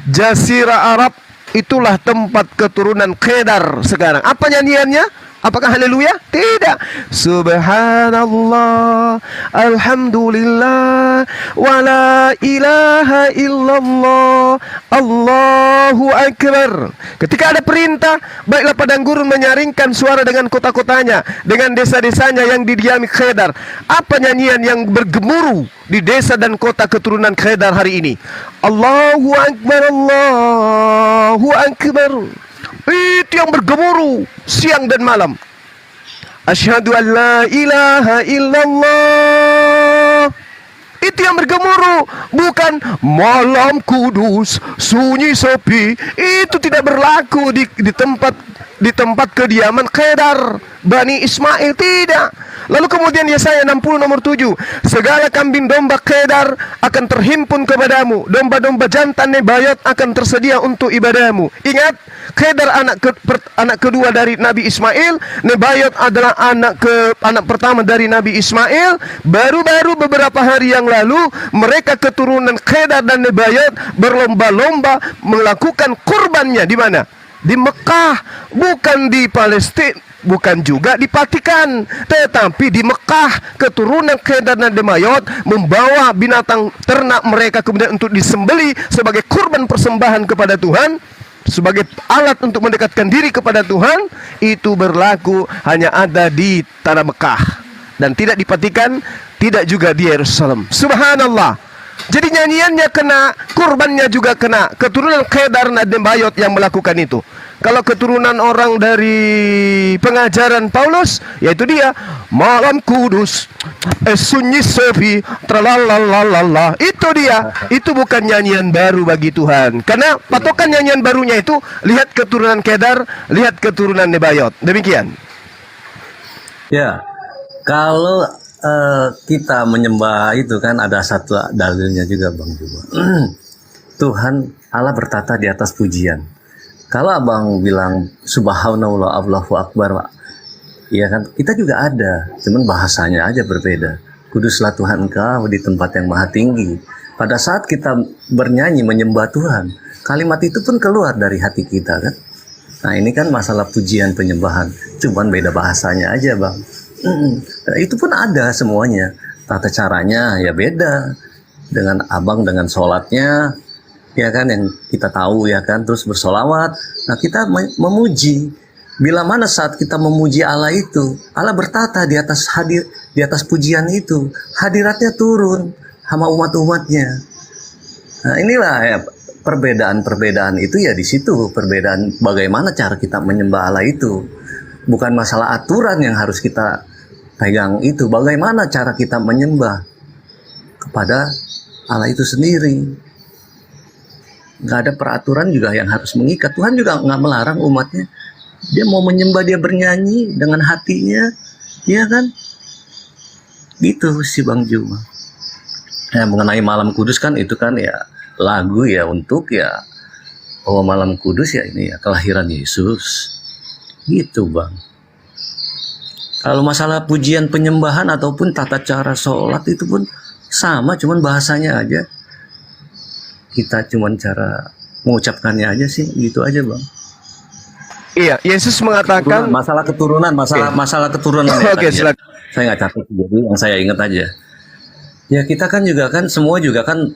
Jazirah Arab. Itulah tempat keturunan Kedar sekarang. Apa nyanyiannya? Apakah haleluya? Tidak. Subhanallah, alhamdulillah, wa la ilaha illallah, Allahu akbar. Ketika ada perintah, baiklah padang gurun menyaringkan suara dengan kota-kotanya, dengan desa-desanya yang didiami Kedar. Apa nyanyian yang bergemuruh di desa dan kota keturunan Kedar hari ini? Allahu akbar, Allahu akbar. Itu yang bergemuruh siang dan malam. Asyhadu an la ilaha illallah. Itu yang bergemuruh, bukan malam kudus sunyi sepi. Itu tidak berlaku di tempat kediaman Kedar Bani Ismail, tidak. Lalu kemudian Yesaya 60 nomor 7, segala kambing domba Kedar akan terhimpun kepadamu, domba-domba jantan Nebayot akan tersedia untuk ibadahmu. Ingat, Kedar anak kedua dari Nabi Ismail, Nebayot adalah anak pertama dari Nabi Ismail. Baru-baru beberapa hari yang lalu, mereka keturunan Kedar dan Nebayot berlomba-lomba melakukan kurbannya di mana? Di Mekah, bukan di Palestina, bukan juga di Vatikan, tetapi di Mekah. Keturunan Kedar dan Nebayot membawa binatang ternak mereka kemudian untuk disembeli sebagai kurban persembahan kepada Tuhan, sebagai alat untuk mendekatkan diri kepada Tuhan. Itu berlaku hanya ada di tanah Mekah dan tidak di Vatikan, tidak juga di Yerusalem. Subhanallah. Jadi nyanyiannya kena, kurbannya juga kena. Keturunan Kedar dan Nebayot yang melakukan itu. Kalau keturunan orang dari pengajaran Paulus, yaitu dia malam kudus, sunyi sepi, tralalalala. Itu dia. Itu bukan nyanyian baru bagi Tuhan. Karena patokan nyanyian barunya itu, lihat keturunan Kedar, lihat keturunan Nebayot. Demikian. Ya, kalau kita menyembah itu kan ada satu dalilnya juga Bang Juma. Tuhan Allah bertata di atas pujian. Kalau Abang bilang subhanallah Allahu akbar, ya kan kita juga ada, cuman bahasanya aja berbeda. Kuduslah Tuhan Engkau di tempat yang maha tinggi. Pada saat kita bernyanyi menyembah Tuhan, kalimat itu pun keluar dari hati kita kan. Nah ini kan masalah pujian penyembahan, cuman beda bahasanya aja Bang. Itu pun ada semuanya. Tata caranya ya beda. Dengan Abang dengan sholatnya, ya kan yang kita tahu ya kan, terus bersolawat. Nah kita memuji. Bila mana saat kita memuji Allah itu, Allah bertata di atas di atas pujian itu, hadiratnya turun sama umat-umatnya. Nah inilah ya, perbedaan-perbedaan itu ya di situ, perbedaan bagaimana cara kita menyembah Allah itu. Bukan masalah aturan yang harus kita pegang itu, bagaimana cara kita menyembah kepada Allah itu sendiri. Nggak ada peraturan juga yang harus mengikat. Tuhan juga nggak melarang umatnya. Dia mau menyembah, dia bernyanyi dengan hatinya, ya kan? Gitu sih Bang Juma. Ya, mengenai malam kudus kan itu kan ya lagu ya untuk ya bahwa malam kudus ya ini ya kelahiran Yesus. Gitu Bang. Kalau masalah pujian penyembahan ataupun tata cara sholat itu pun sama, cuman bahasanya aja. Kita cuman cara mengucapkannya aja sih, gitu aja Bang. Iya, Yesus mengatakan masalah keturunan, masalah keturunan. Oke, silakan. Saya nggak catat, jadi yang saya ingat aja. Ya kita kan juga kan semua juga kan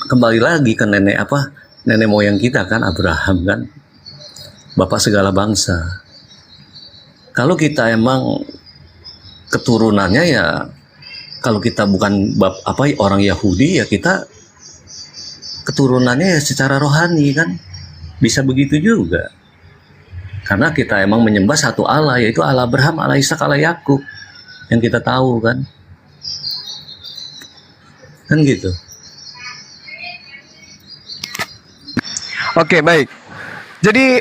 kembali lagi ke nenek moyang kita kan, Abraham kan, bapak segala bangsa. Kalau kita emang keturunannya ya, kalau kita bukan orang Yahudi ya kita keturunannya ya secara rohani kan, bisa begitu juga. Karena kita emang menyembah satu Allah, yaitu Allah Abraham, Allah Ishak, Allah Yakub, yang kita tahu kan. Kan gitu. Oke, baik. Jadi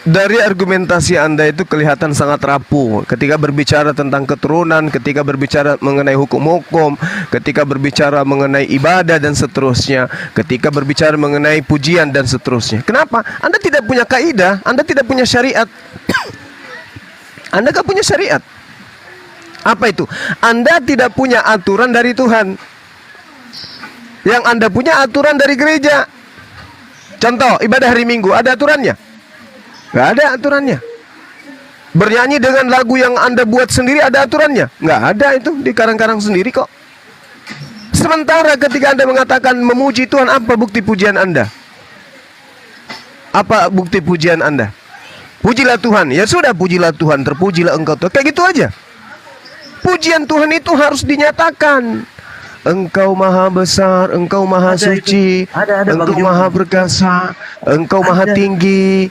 dari argumentasi Anda itu kelihatan sangat rapuh ketika berbicara tentang keturunan, ketika berbicara mengenai hukum-hukum, ketika berbicara mengenai ibadah dan seterusnya, ketika berbicara mengenai pujian dan seterusnya. Kenapa? Anda tidak punya kaidah, Anda tidak punya syariat. Anda gak punya syariat. Apa itu? Anda tidak punya aturan dari Tuhan. Yang Anda punya aturan dari gereja. Contoh, ibadah hari Minggu, ada aturannya? Nggak ada aturannya. Bernyanyi dengan lagu yang Anda buat sendiri, ada aturannya? Nggak ada, itu dikarang-karang sendiri kok. Sementara ketika Anda mengatakan memuji Tuhan, apa bukti pujian Anda? Apa bukti pujian Anda? Pujilah Tuhan. Ya sudah, pujilah Tuhan, terpujilah Engkau Tuhan. Kayak gitu aja. Pujian Tuhan itu harus dinyatakan. Engkau maha besar, Engkau maha suci, Engkau maha perkasa, Engkau maha tinggi.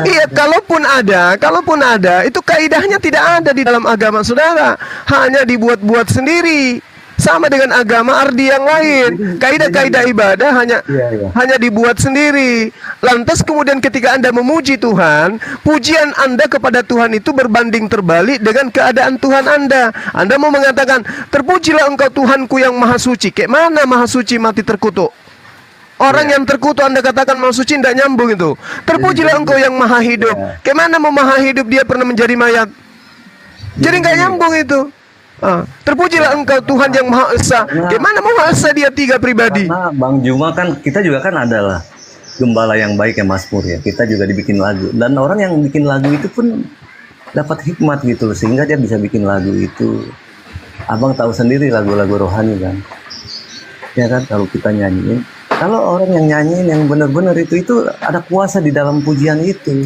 Iya, kalaupun ada, itu kaidahnya tidak ada di dalam agama saudara. Hanya dibuat-buat sendiri. Sama dengan agama ardi yang lain. Kaidah-kaidah ibadah hanya dibuat sendiri. Lantas kemudian ketika Anda memuji Tuhan, pujian Anda kepada Tuhan itu berbanding terbalik dengan keadaan Tuhan Anda. Anda mau mengatakan, terpujilah Engkau Tuhanku yang maha suci. Kayak mana maha suci mati terkutuk? Orang yang terkutuk Anda katakan maha suci, tidak nyambung itu. Terpujilah Engkau yang maha hidup. Kayak mana mau maha hidup dia pernah menjadi mayat? Jadi nggak nyambung itu. Terpujilah Engkau Tuhan yang Maha Esa. Gimana Maha Esa dia tiga pribadi? Karena Bang Juma kan, kita juga kan adalah gembala yang baik ya, Mazmur ya. Kita juga dibikin lagu, dan orang yang bikin lagu itu pun dapat hikmat gitu loh, sehingga dia bisa bikin lagu itu. Abang tahu sendiri lagu-lagu rohani kan, ya kan, kalau kita nyanyiin, kalau orang yang nyanyiin yang benar-benar itu ada kuasa di dalam pujian itu,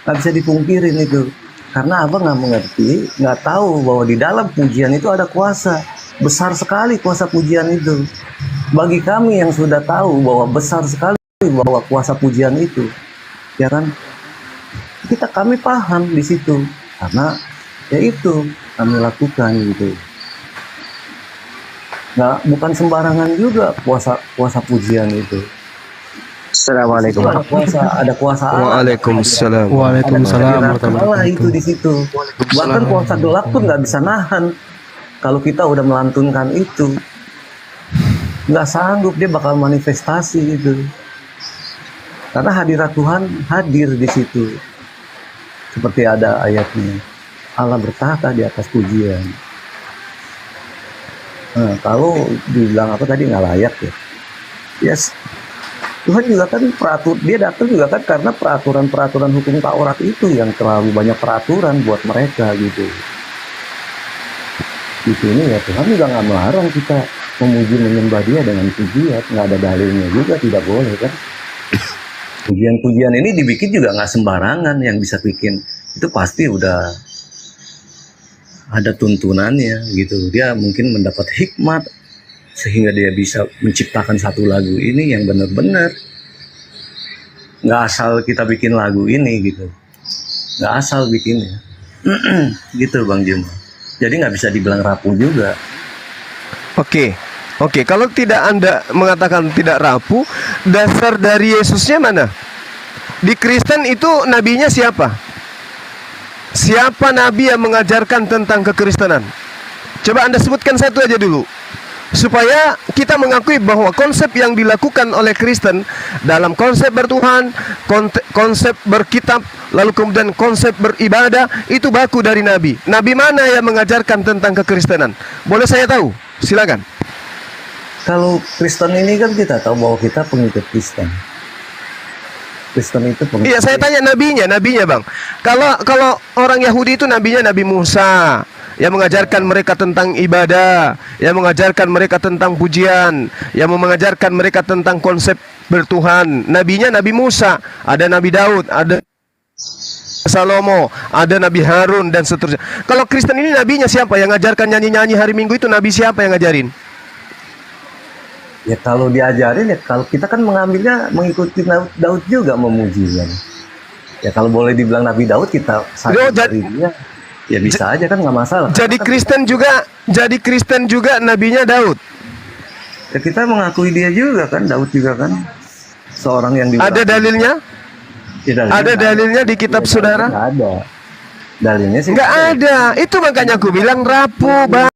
nggak bisa dipungkirin itu. Karena abang nggak mengerti, nggak tahu bahwa di dalam pujian itu ada kuasa. Besar sekali kuasa pujian itu. Bagi kami yang sudah tahu bahwa besar sekali bahwa kuasa pujian itu, ya kan, kami paham di situ. Karena ya itu kami lakukan gitu. Bukan sembarangan juga kuasa pujian itu. Assalamualaikum. Ada kuasa Allah. Waalaikumsalam. Waalaikumsalam. Allah itu di situ. Bahkan kuasa gelap pun nggak bisa nahan. Kalau kita udah melantunkan itu, nggak sanggup, dia bakal manifestasi itu. Karena hadirat Tuhan hadir di situ. Seperti ada ayatnya, Allah bertahta di atas pujian. Nah, kalau dibilang apa tadi nggak layak ya. Yes. Tuhan juga kan dia datang juga kan karena peraturan-peraturan hukum Taurat itu yang terlalu banyak peraturan buat mereka gitu. Di sini ya Tuhan juga nggak melarang kita memuji menyembah Dia dengan pujian, nggak ada dalilnya juga, tidak boleh kan. Pujian-pujian ini dibikin juga nggak sembarangan, yang bisa bikin itu pasti udah ada tuntunannya gitu. Dia mungkin mendapat hikmat sehingga dia bisa menciptakan satu lagu ini yang benar-benar nggak asal kita bikin lagu ini gitu, nggak asal bikinnya. Gitu Bang Jum. Jadi nggak bisa dibilang rapuh juga. Oke, kalau tidak Anda mengatakan tidak rapuh, dasar dari Yesusnya mana? Di Kristen itu nabinya siapa? Siapa nabi yang mengajarkan tentang kekristenan? Coba Anda sebutkan satu aja dulu, supaya kita mengakui bahwa konsep yang dilakukan oleh Kristen dalam konsep bertuhan, konsep berkitab, lalu kemudian konsep beribadah itu baku dari nabi. Nabi mana yang mengajarkan tentang kekristenan? Boleh saya tahu? Silakan. Kalau Kristen ini kan kita tahu bahwa kita pengikut Kristen. Kristen itu pengikut. Iya, saya tanya nabinya Bang. Kalau orang Yahudi itu nabinya Nabi Musa, yang mengajarkan mereka tentang ibadah, yang mengajarkan mereka tentang pujian, yang mengajarkan mereka tentang konsep bertuhan. Nabinya Nabi Musa, ada Nabi Daud, ada Salomo, ada Nabi Harun dan seterusnya. Kalau Kristen ini nabinya siapa? Yang ngajarkan nyanyi-nyanyi hari Minggu itu nabi siapa yang ngajarin? Ya kalau diajarin ya, kalau kita kan mengambilnya mengikuti Daud juga memuji kan. Ya kalau boleh dibilang Nabi Daud, kita dari dia. Ya bisa aja kan, nggak masalah. Jadi Kristen juga nabinya Daud. Ya kita mengakui dia juga kan, Daud juga kan seorang yang ada dalilnya? Ya, Ada dalilnya di kitab saudara? Nggak ada. Dalilnya sih Nggak ada. Itu makanya aku bilang rapuh, Bang.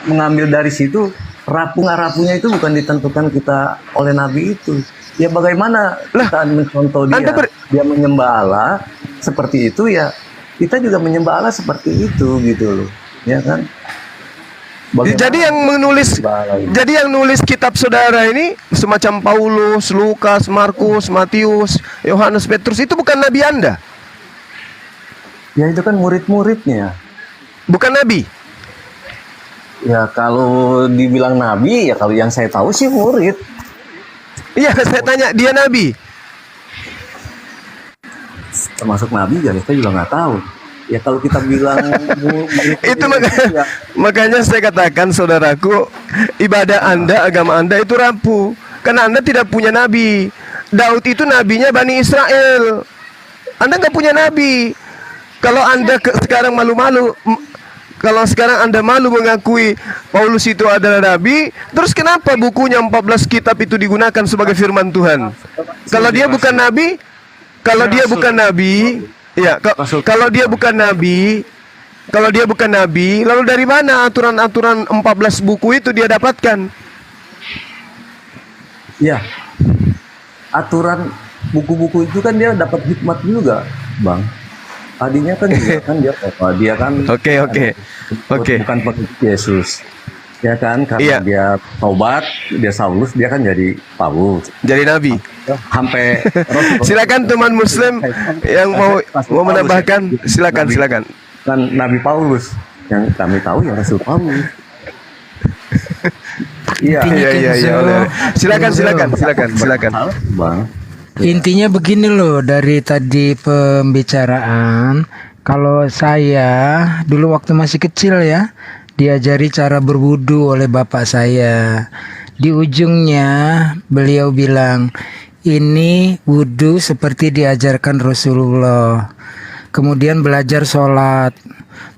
mengambil dari situ rapuh nggak rapuhnya itu bukan ditentukan kita oleh Nabi itu. Ya bagaimana kita mencontoh dia, dia menyembah Allah seperti itu ya kita juga menyembah Allah seperti itu gitu loh, ya kan? Bagaimana Jadi yang nulis kitab saudara ini semacam Paulus, Lukas, Markus, Matius, Yohanes, Petrus itu bukan nabi Anda? Ya itu kan murid-muridnya. Bukan nabi? Ya kalau dibilang nabi ya kalau yang saya tahu sih murid. Iya, saya tanya dia nabi. Termasuk nabi ya saya juga nggak tahu. Ya kalau kita bilang Itu makanya saya katakan saudaraku, ibadah Anda, agama Anda itu rapuh karena Anda tidak punya nabi. Daud itu nabinya Bani Israel. Anda nggak punya nabi. Kalau Anda sekarang malu-malu, kalau sekarang Anda malu mengakui Paulus itu adalah nabi, terus kenapa bukunya 14 kitab itu digunakan sebagai firman Tuhan? Kalau dia bukan nabi, ya, kalau dia bukan nabi, lalu dari mana aturan-aturan 14 buku itu dia dapatkan? Ya, aturan buku-buku itu kan dia dapat hikmat juga, Bang. Tadinya kan dia kan Oke. bukan pengikut Yesus. Ya kan, karena dia taubat, dia Saulus, dia kan jadi Paulus. Jadi nabi. Sampai Silakan teman muslim yang mau menambahkan, silakan. Kan Nabi Paulus yang kami tahu ya Rasul Paulus. Iya. Silakan. Bang. Intinya begini loh, dari tadi pembicaraan, kalau saya dulu waktu masih kecil ya, diajari cara berwudu oleh bapak saya. Di ujungnya beliau bilang, ini wudu seperti diajarkan Rasulullah. Kemudian belajar sholat.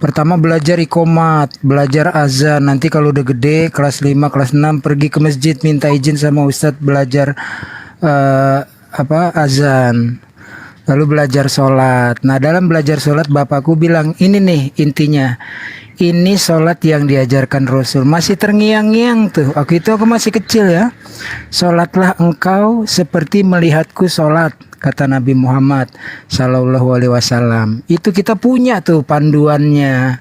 Pertama belajar iqomat, belajar azan. Nanti kalau udah gede, kelas 5, kelas 6, pergi ke masjid minta izin sama ustadz belajar azan. Lalu belajar sholat. Nah dalam belajar sholat bapakku bilang, ini nih intinya, ini sholat yang diajarkan Rasul. Masih terngiang-ngiang tuh, waktu itu aku masih kecil ya. Sholatlah engkau seperti melihatku sholat, kata Nabi Muhammad Sallallahu Alaihi Wasallam. Itu kita punya tuh panduannya.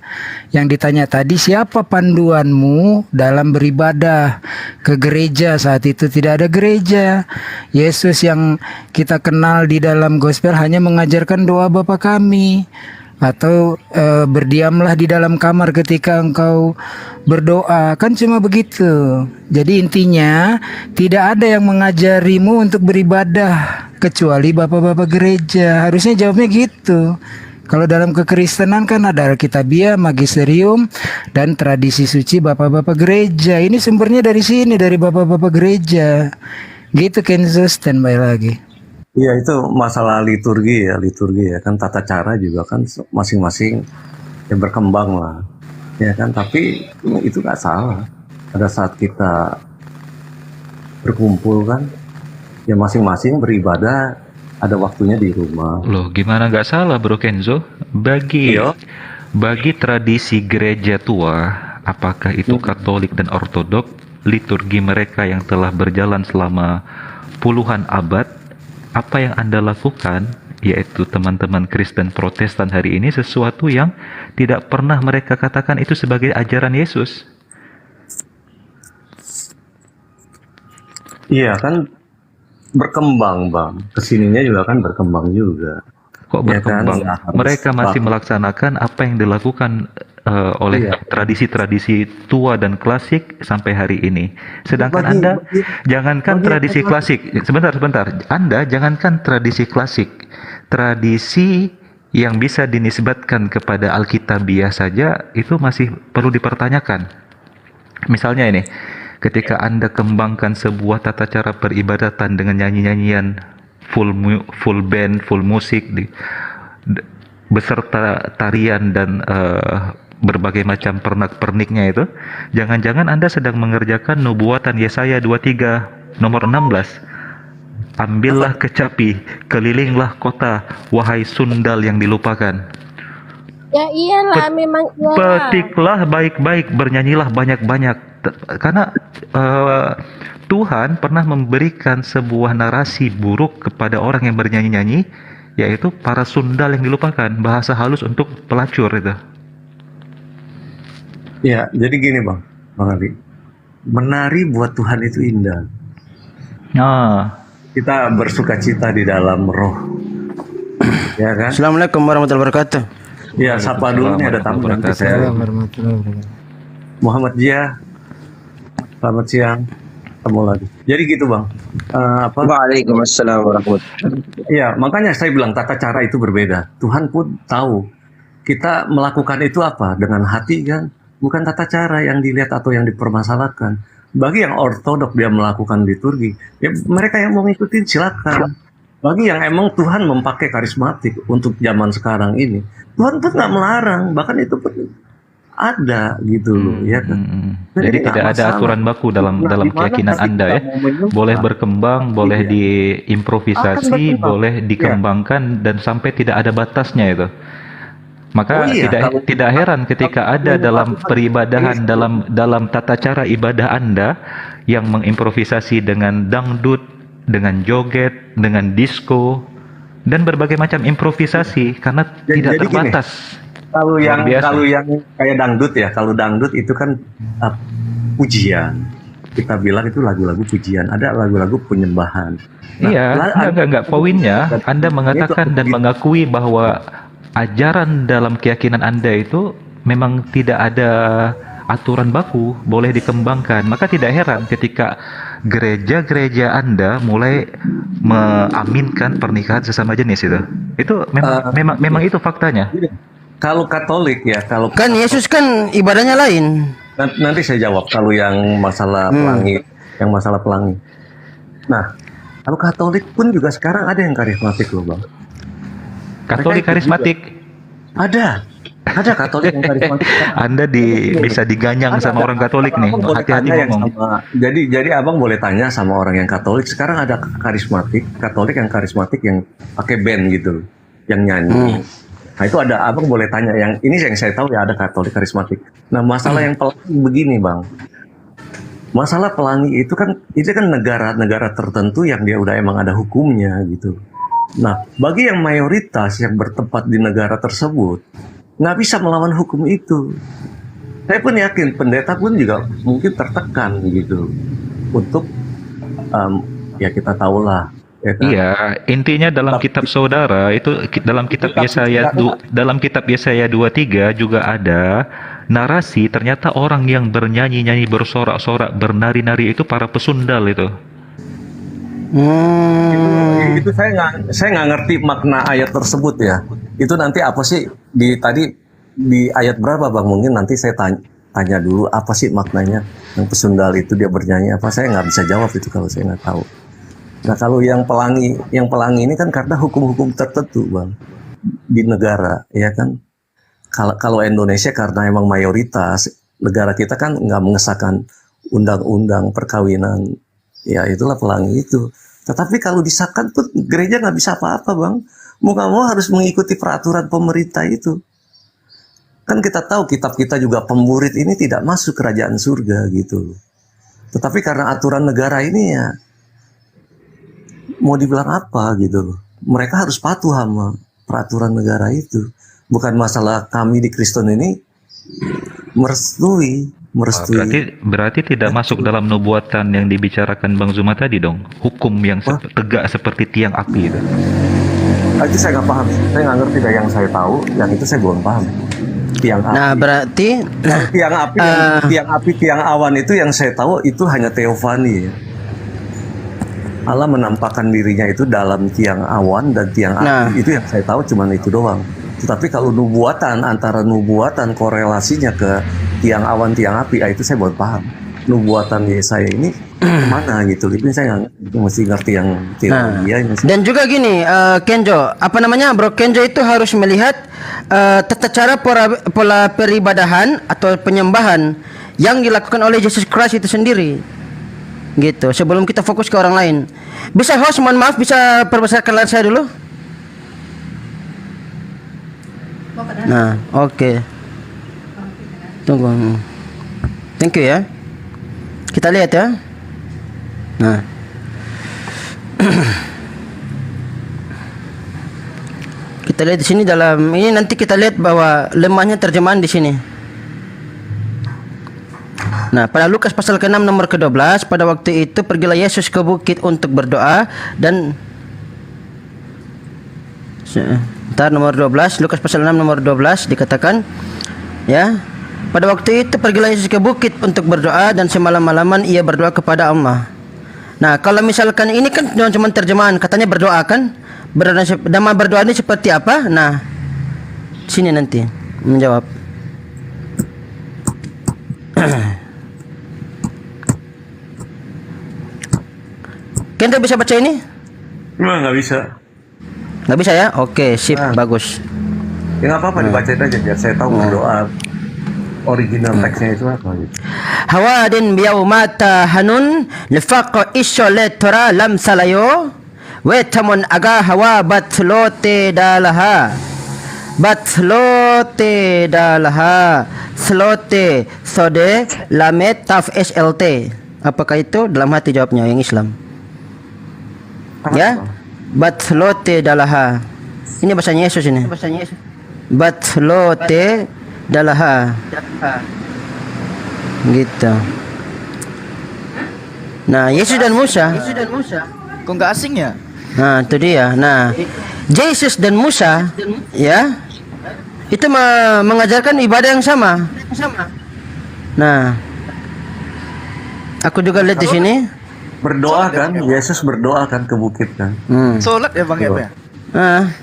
Yang ditanya tadi, siapa panduanmu dalam beribadah ke gereja? Saat itu tidak ada gereja. Yesus yang kita kenal di dalam gospel hanya mengajarkan doa Bapa kami, atau berdiamlah di dalam kamar ketika engkau berdoa, kan cuma begitu. Jadi intinya tidak ada yang mengajarimu untuk beribadah kecuali bapak-bapak gereja. Harusnya jawabnya gitu. Kalau dalam kekristenan kan ada Alkitabiah, Magisterium, dan tradisi suci bapak-bapak gereja. Ini sumbernya dari sini, dari bapak-bapak gereja. Gitu Kenzo, standby lagi. Iya itu masalah liturgi ya kan tata cara juga kan masing-masing yang berkembang lah ya kan, tapi itu nggak salah pada saat kita berkumpul kan ya masing-masing beribadah ada waktunya di rumah. Loh, gimana nggak salah Bro Kenzo? Bagi tradisi gereja tua, apakah itu Katolik dan Ortodok, liturgi mereka yang telah berjalan selama puluhan abad, apa yang Anda lakukan, yaitu teman-teman Kristen Protestan hari ini, sesuatu yang tidak pernah mereka katakan itu sebagai ajaran Yesus. Iya kan berkembang Bang, kesininya juga kan berkembang juga. Kok berkembang? Ya kan? Mereka masih melaksanakan apa yang dilakukan oleh tradisi-tradisi tua dan klasik sampai hari ini. Sedangkan Anda jangankan tradisi klasik, sebentar. Anda jangankan tradisi klasik, tradisi yang bisa dinisbatkan kepada Alkitabiah saja itu masih perlu dipertanyakan. Misalnya ini, ketika Anda kembangkan sebuah tata cara peribadatan dengan nyanyi-nyanyian full band, full musik beserta tarian dan berbagai macam pernak-perniknya itu, jangan-jangan Anda sedang mengerjakan nubuatan Yesaya 23 nomor 16. Ambillah kecapi, kelilinglah kota, wahai sundal yang dilupakan. Ya iyalah, memang iyalah. Petiklah baik-baik, bernyanyilah banyak-banyak. Karena Tuhan pernah memberikan sebuah narasi buruk kepada orang yang bernyanyi-nyanyi, yaitu para sundal yang dilupakan. Bahasa halus untuk pelacur itu. Ya, jadi gini Bang Ali. Menari buat Tuhan itu indah. Kita bersuka cita di dalam roh. Ya kan? Assalamualaikum warahmatullahi wabarakatuh. Ya, sapa dulu nih, ada tamu nanti saya. Muhammad Jia. Selamat siang. Ketemu lagi. Jadi gitu Bang. Waalaikumsalam warahmatullahi. Iya, makanya saya bilang tata cara itu berbeda. Tuhan pun tahu kita melakukan itu apa dengan hati kan, bukan tata cara yang dilihat atau yang dipermasalahkan. Bagi yang ortodok dia melakukan liturgi, ya mereka yang mau ngikutin silakan. Bagi yang emang Tuhan memakai karismatik untuk zaman sekarang ini, Tuhan pun nggak melarang, bahkan itu pun ada gitu loh, ya kan. Jadi tidak ada aturan baku dalam keyakinan Anda ya. Boleh berkembang, boleh diimprovisasi, boleh dikembangkan dan sampai tidak ada batasnya itu. Maka tidak heran ketika ada dalam peribadahan, dalam tata cara ibadah Anda yang mengimprovisasi dengan dangdut, dengan joget, dengan disco dan berbagai macam improvisasi karena tidak terbatas. Kalau yang kayak dangdut ya, kalau dangdut itu kan pujian. Kita bilang itu lagu-lagu pujian, ada lagu-lagu penyembahan. Enggak. Poinnya Anda mengatakan dan mengakui bahwa ajaran dalam keyakinan Anda itu memang tidak ada aturan baku, boleh dikembangkan. Maka tidak heran ketika gereja-gereja Anda mulai mengaminkan pernikahan sesama jenis itu. Itu memang itu faktanya. Kalau Katolik ya, Kan Yesus kan ibadahnya lain. Nanti saya jawab kalau yang masalah pelangi, Nah, kalau Katolik pun juga sekarang ada yang karismatik loh Bang. Katolik karismatik? Ada Katolik yang karismatik. Anda bisa diganyang sama orang Katolik nih. Hati-hati ngomong. Jadi abang boleh tanya sama orang yang Katolik. Sekarang ada Katolik yang karismatik yang pakai band gitu, yang nyanyi. Nah itu ada, abang boleh tanya. Yang ini yang saya tahu ya ada Katolik karismatik. Nah masalah yang pelangi begini Bang. Masalah pelangi itu kan negara-negara tertentu yang dia udah emang ada hukumnya gitu. Nah, bagi yang mayoritas yang bertempat di negara tersebut, nggak bisa melawan hukum itu. Saya pun yakin pendeta pun juga mungkin tertekan gitu untuk ya kita tahulah. Ya kan? Iya, intinya dalam kitab saudara itu dalam kitab Yesaya 23 juga ada narasi ternyata orang yang bernyanyi-nyanyi, bersorak-sorak, bernari-nari itu para pesundal itu. Itu saya nggak ngerti makna ayat tersebut ya. Itu nanti apa sih tadi di ayat berapa Bang? Mungkin nanti saya tanya dulu apa sih maknanya yang pesundal itu dia bernyanyi apa? Saya nggak bisa jawab itu kalau saya nggak tahu. Nah kalau yang pelangi ini kan karena hukum-hukum tertentu Bang di negara ya kan. Kalau Indonesia karena emang mayoritas negara kita kan nggak mengesahkan undang-undang perkawinan. Ya itulah pelangi itu. Tetapi kalau disahkan pun gereja nggak bisa apa-apa Bang. Mau nggak mau harus mengikuti peraturan pemerintah itu. Kan kita tahu kitab kita juga pemurid ini tidak masuk kerajaan surga gitu. Tetapi karena aturan negara ini ya mau dibilang apa gitu. Mereka harus patuh sama peraturan negara itu. Bukan masalah kami di Kristen ini merestui. Berarti tidak masuk dalam nubuatan yang dibicarakan Bang Zuma tadi dong. Hukum yang tegak seperti tiang api itu. Itu saya nggak paham. Saya nggak ngerti dari yang saya tahu. Yang itu saya belum paham. Tiang api. Nah berarti tiang awan itu yang saya tahu itu hanya teofani. Ya. Allah menampakkan dirinya itu dalam tiang awan dan tiang api. Itu yang saya tahu cuman itu doang. Tetapi kalau antara nubuatan korelasinya ke tiang awan, tiang api, itu saya baru paham. Nubuatan Yesaya ini kemana gitu. Ini saya mesti ngerti yang teologi. Dan juga gini, Kenjo, Bro Kenjo itu harus melihat tata cara pola peribadahan atau penyembahan yang dilakukan oleh Yesus Kristus itu sendiri. Gitu. Sebelum kita fokus ke orang lain. Bisa host, mohon maaf, bisa perbesarkan layar saya dulu. Nah, oke. Tunggu. Thank you ya. Kita lihat ya. Nah. Kita lihat di sini dalam ini, nanti kita lihat bahwa lemahnya terjemahan di sini. Nah, pada Lukas pasal ke-6 nomor ke-12, pada waktu itu pergilah Yesus ke bukit untuk berdoa dan nomor 12, Lukas pasal 6 nomor 12 dikatakan ya, pada waktu itu pergilah Yesus ke bukit untuk berdoa dan semalam-malaman ia berdoa kepada Allah. Nah, kalau misalkan ini kan cuma terjemahan, katanya berdoa kan? Nama berdoa ini seperti apa? Nah, sini nanti menjawab. Kenta bisa baca ini? Nggak bisa. Nggak bisa ya? Oke, sip, bagus. Ya nggak apa-apa, dibacain aja biar saya tahu berdoa original teksnya itu apa gitu. Hawadin biyaumata hanun lifaq isholetora lam salayo wetamun aga hawa batlote dalaha slote sode lamet taf slt. Apakah itu? Dalam hati jawabnya yang Islam. Ya, batlote dalaha. Ini bahasanya Yesus ini. Batlote dalaha. Gitu. Nah, Yesus dan Musa. Kok nggak asing ya? Nah, itu dia. Nah, Yesus dan Musa, ya, itu mengajarkan ibadah yang sama. Nah, aku juga lihat di sini. Berdoa kan, Yesus berdoa kan ke bukit kan. Sholat ya Bang ya?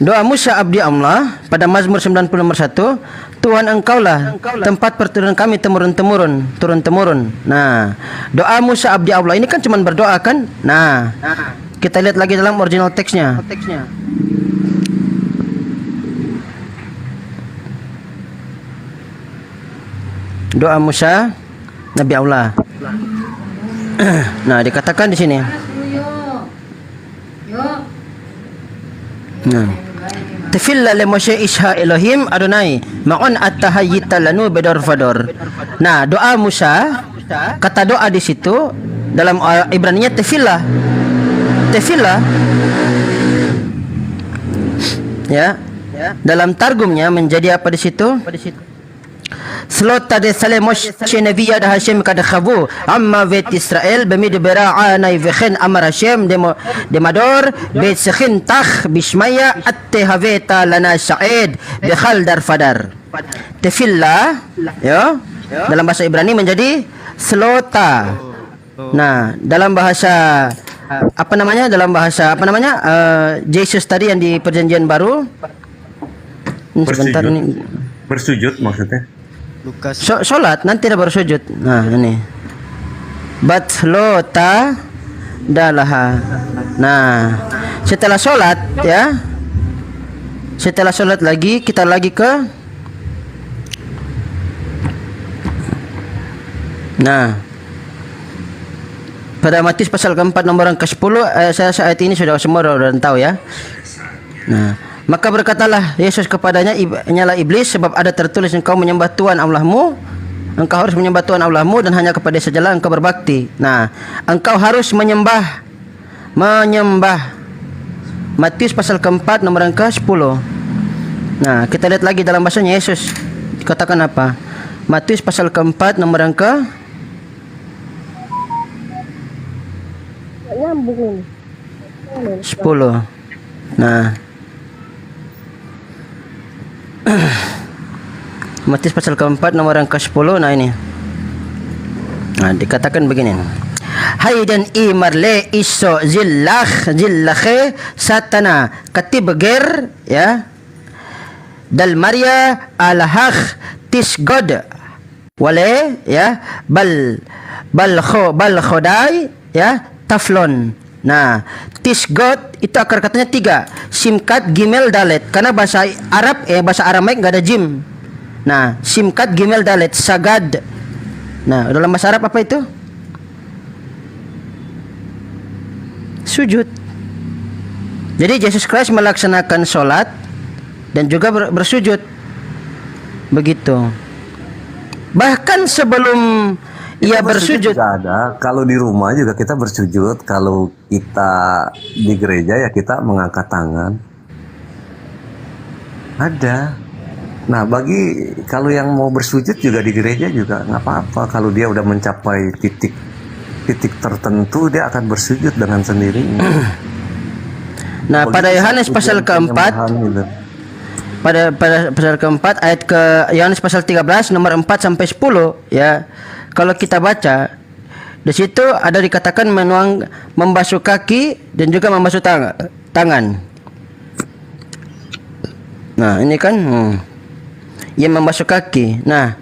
Doa Musa abdi Allah pada Mazmur 90 nomor 1, Tuhan engkaulah tempat perturunan kami turun-temurun. Nah, doa Musa abdi Allah ini kan cuma berdoa kan? Nah, kita lihat lagi dalam original teksnya. Doa Musa Nabi Allah. Nah, dikatakan di sini. Nah, tafilla li Moshe isha Elohim Adonai ma'un at-tahayyita lanu bedor fador. Nah, doa Musa, kata doa di situ dalam Ibraninya tefillah. Ya. Dalam targumnya menjadi apa di situ? Slota de Salemos Chenevia da Hashem kad khavu amma vet Israel bemid bera'a naivkhin amar Hashem demador bet sekhin takh bishmaya atte haveta lana sa'id bikhal dar fadar. Tefillah ya, dalam bahasa Ibrani menjadi slota. Nah, dalam bahasa apa namanya? Yesus tadi yang di perjanjian baru. Sebentar ini. Bersujud maksudnya. Sholat nanti ada baru sujud. Nah, ini batlota dalaha. Nah, setelah sholat ya, setelah sholat lagi kita lagi ke, nah, pada Matius pasal keempat nomor yang ke-10, saya saat ini sudah semua sudah tahu ya. Nah, maka berkatalah Yesus kepadanya, nyala iblis, sebab ada tertulis engkau menyembah Tuhan Allahmu, engkau harus menyembah Tuhan Allahmu dan hanya kepada sajalah engkau berbakti. Nah, engkau harus menyembah. Matius pasal keempat nomor yang ke-10. Nah, kita lihat lagi dalam bahasanya Yesus dikatakan apa? Matius pasal keempat nomor yang ke nyambung 10. Nah, Matius pasal keempat nomor yang ke-10. Nah, ini. Nah, dikatakan begini. Haydan imarle iso zillakhe satana katibger ya dal maria alahakh tisgod wale ya bal khodai ya taflon. Nah, tisgot itu akar katanya 3, simkat gimel dalet, karena bahasa Arab bahasa Aramaik nggak ada jim. Nah, simkat gimel dalet sagad. Nah, dalam bahasa Arab apa itu? sujud. Jadi Yesus Kristus melaksanakan sholat dan juga bersujud. Begitu. Bahkan sebelum ia bersujud juga ada. Kalau di rumah juga kita bersujud. Kalau kita di gereja ya kita mengangkat tangan. Ada. Nah, bagi kalau yang mau bersujud juga di gereja juga nggak apa-apa. Kalau dia udah mencapai titik tertentu, dia akan bersujud dengan sendirinya. Nah, pada Yohanes pasal keempat, pada pasal keempat ayat ke Yohanes pasal 13 nomor 4 sampai 10 ya. Kalau kita baca di situ ada dikatakan membasuh kaki dan juga membasuh tangan. Nah, ini kan ia membasuh kaki. Nah,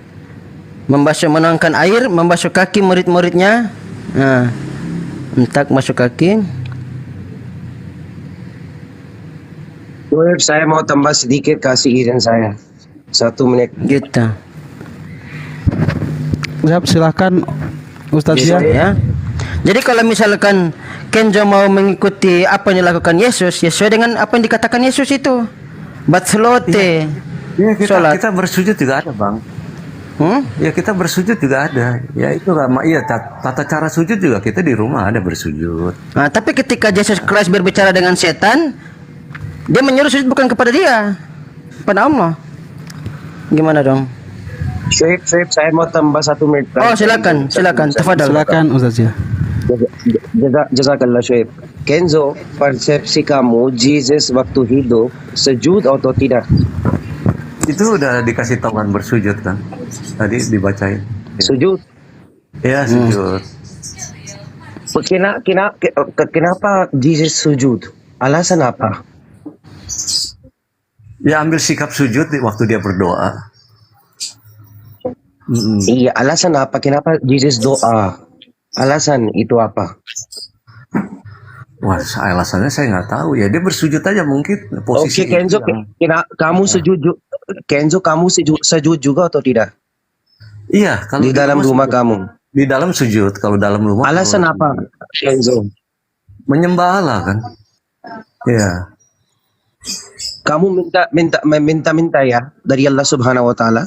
menuangkan air, membasuh kaki murid-muridnya. Nah, hentak masuk kaki. Saya mau tambah sedikit, kasih izin saya 1 menit. Gitu. Ya, silakan Ustadz ya. Jadi kalau misalkan Kenzo mau mengikuti apa yang dilakukan Yesus, ya sesuai dengan apa yang dikatakan Yesus itu. Batselote. Ya, kita bersujud juga ada, Bang. Ya, kita bersujud juga ada. Ya, itu iya, tata cara sujud juga kita di rumah ada bersujud. Nah, tapi ketika Yesus Kristus berbicara dengan setan, dia menyuruh sujud bukan kepada dia, kepada Allah. Gimana dong? Saya mau tambah 1 menit. Oh, silakan. Tafadhal. Silakan Ustaz ya. Jazakallah Syekh. Kenzo, persepsi kamu Jesus waktu hidup sujud atau tidak? Itu udah dikasih tahu kan bersujud kan. Tadi dibacain. Sujud. Ya, sujud. Kenapa Jesus sujud? Alasan apa? Ya, ambil sikap sujud waktu dia berdoa. Iya, alasan apa? Kenapa Jesus doa? Alasan itu apa? Wah, alasannya saya nggak tahu ya. Dia bersujud aja mungkin posisi. Oke, Kenzo, kamu sujud. Kenzo, kamu sujud juga atau tidak? Iya, kalau di dalam rumah kamu. Di dalam sujud, kalau dalam rumah. Alasan apa, Kenzo? Menyembah Allah kan? Iya. Kamu minta ya dari Allah Subhanahu wa taala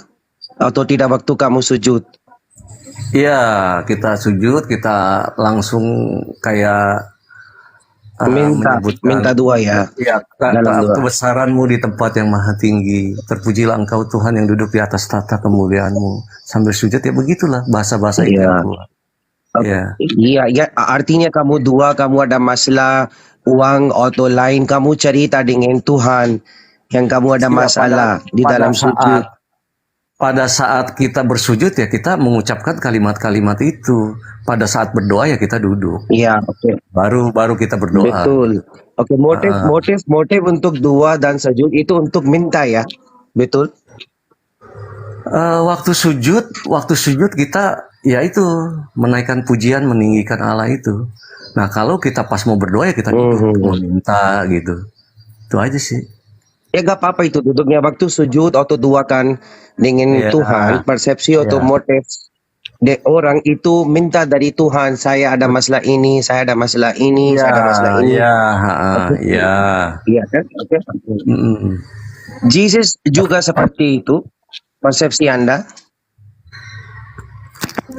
atau tidak waktu kamu sujud? Iya, kita sujud, kita langsung kayak minta doa ya. Iya, kebesaranmu di tempat yang maha tinggi. Terpujilah engkau Tuhan yang duduk di atas tahta kemuliaanmu. Sambil sujud ya begitulah bahasa-bahasa itu yang keluar. Iya, artinya kamu doa, kamu ada masalah uang atau lain, kamu cerita dengan Tuhan yang kamu ada masalah di dalam sujud. Pada saat kita bersujud ya kita mengucapkan kalimat-kalimat itu. Pada saat berdoa ya kita duduk. Iya, oke. Baru kita berdoa. Betul. Oke, motif untuk doa dan sujud itu untuk minta ya. Betul? Waktu sujud kita ya itu menaikkan pujian, meninggikan Allah itu. Nah, kalau kita pas mau berdoa ya kita duduk meminta gitu. Itu aja sih. Ya gak apa-apa itu duduknya waktu sujud atau doakan dengan Tuhan, persepsi atau motif orang itu minta dari Tuhan, saya ada masalah ini, saya ada masalah ini, saya ada masalah ini. Iya kan? Okay. Jesus juga seperti itu, persepsi Anda?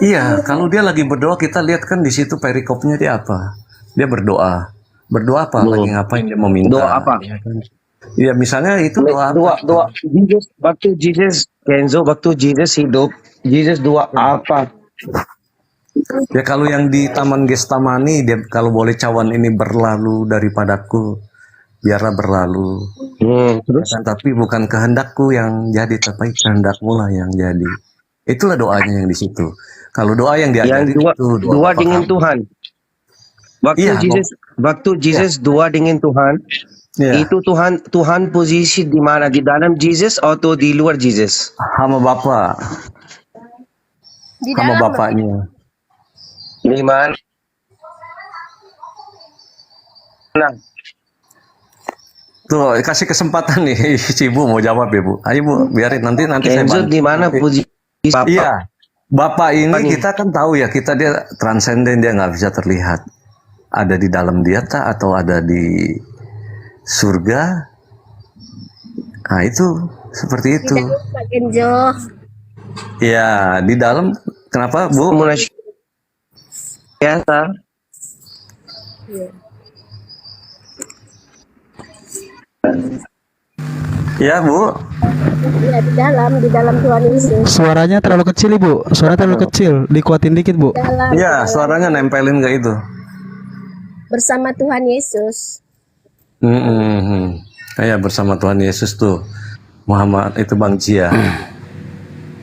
Iya, kalau dia lagi berdoa kita lihat kan di situ perikopnya dia apa? Dia berdoa. Berdoa apa? Lagi ngapain dia meminta? Doa apa? Ya misalnya itu doa Jesus, waktu Jesus hidup, Jesus doa apa? Ya kalau yang di Taman Getsemani dia kalau boleh cawan ini berlalu daripadaku, biarlah berlalu. Terus? Tapi bukan kehendakku yang jadi, tapi kehendakmu lah yang jadi. Itulah doanya yang di situ. Kalau doa yang diajari itu doa dengan Tuhan. Waktu Jesus doa dengan Tuhan. Itu Tuhan posisi di mana? Di dalam Jesus atau di luar Jesus? Sama Bapa. Sama Bapaknya. Di mana? Nah. Tuh, kasih kesempatan nih si Ibu mau jawab ya, Bu. Ayo Bu, biarin nanti saya bantu. Di mana posisi Bapak? Iya. Bapak ini kita kan tahu ya, dia transenden, dia nggak bisa terlihat. ada di dalam dia kah atau ada di surga? Nah itu seperti itu. Pak Genjo. Ya di dalam. Kenapa Bu? Biasa. Ya Bu. Iya, di dalam Tuhan Yesus. Suaranya terlalu kecil Ibu. Suara terlalu kecil. Dikuatin dikit Bu. Ya suaranya nempelin ke itu. Bersama Tuhan Yesus. Kayak bersama Tuhan Yesus tuh. Muhammad itu Bang Cia.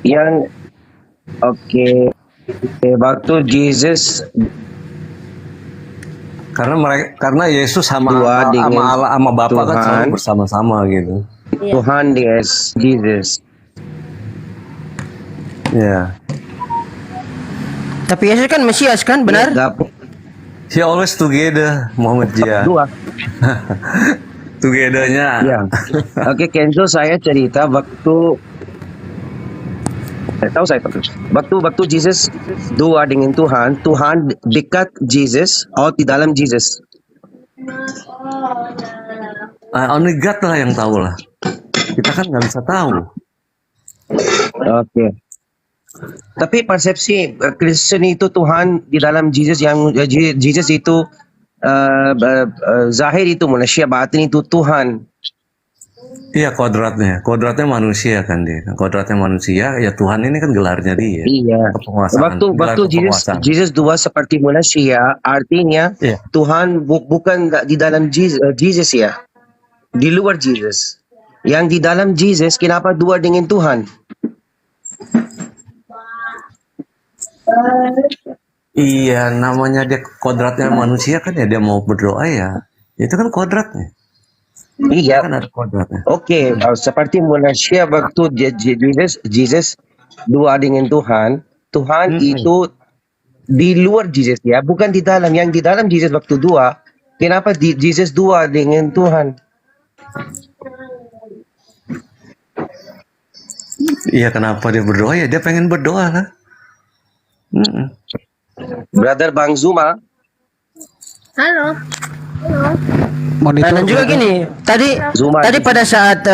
Yang oke. Waktu Jesus karena Yesus sama Allah sama Bapa kan selalu bersama-sama gitu. Tuhan Jesus. Ya. Tapi Yesus kan Mesias kan, benar? He always together, Muhammad Cia. Dua. Together-nya. Ya. Oke, Kenzo, saya cerita waktu waktu Jesus dua dengan Tuhan, Tuhan dekat Jesus atau di dalam Jesus. Only God lah yang tahu lah. Kita kan nggak bisa tahu. Oke. Tapi persepsi Kristen itu Tuhan di dalam Jesus, yang Jesus itu zahir itu manusia, batin itu Tuhan. Iya, kodratnya manusia kan dia. Kodratnya manusia, ya Tuhan ini kan gelarnya dia. Iya. Waktu Jesus dua seperti manusia, artinya Tuhan bukan di dalam Jesus ya, di luar Jesus. Yang di dalam Jesus, kenapa dua dengan Tuhan? Iya, namanya dia kodratnya manusia kan ya, dia mau berdoa ya. Itu kan kodratnya. Iya. Kan ada kodratnya. Oke, seperti manusia waktu Jesus dua dengan Tuhan, Tuhan itu di luar Jesus ya, bukan di dalam. Yang di dalam Jesus waktu dua, kenapa Jesus dua dengan Tuhan? Iya, kenapa dia berdoa ya? Dia pengen berdoa lah. Brother Bang Zuma. Halo. Dan juga gini, tadi pada saat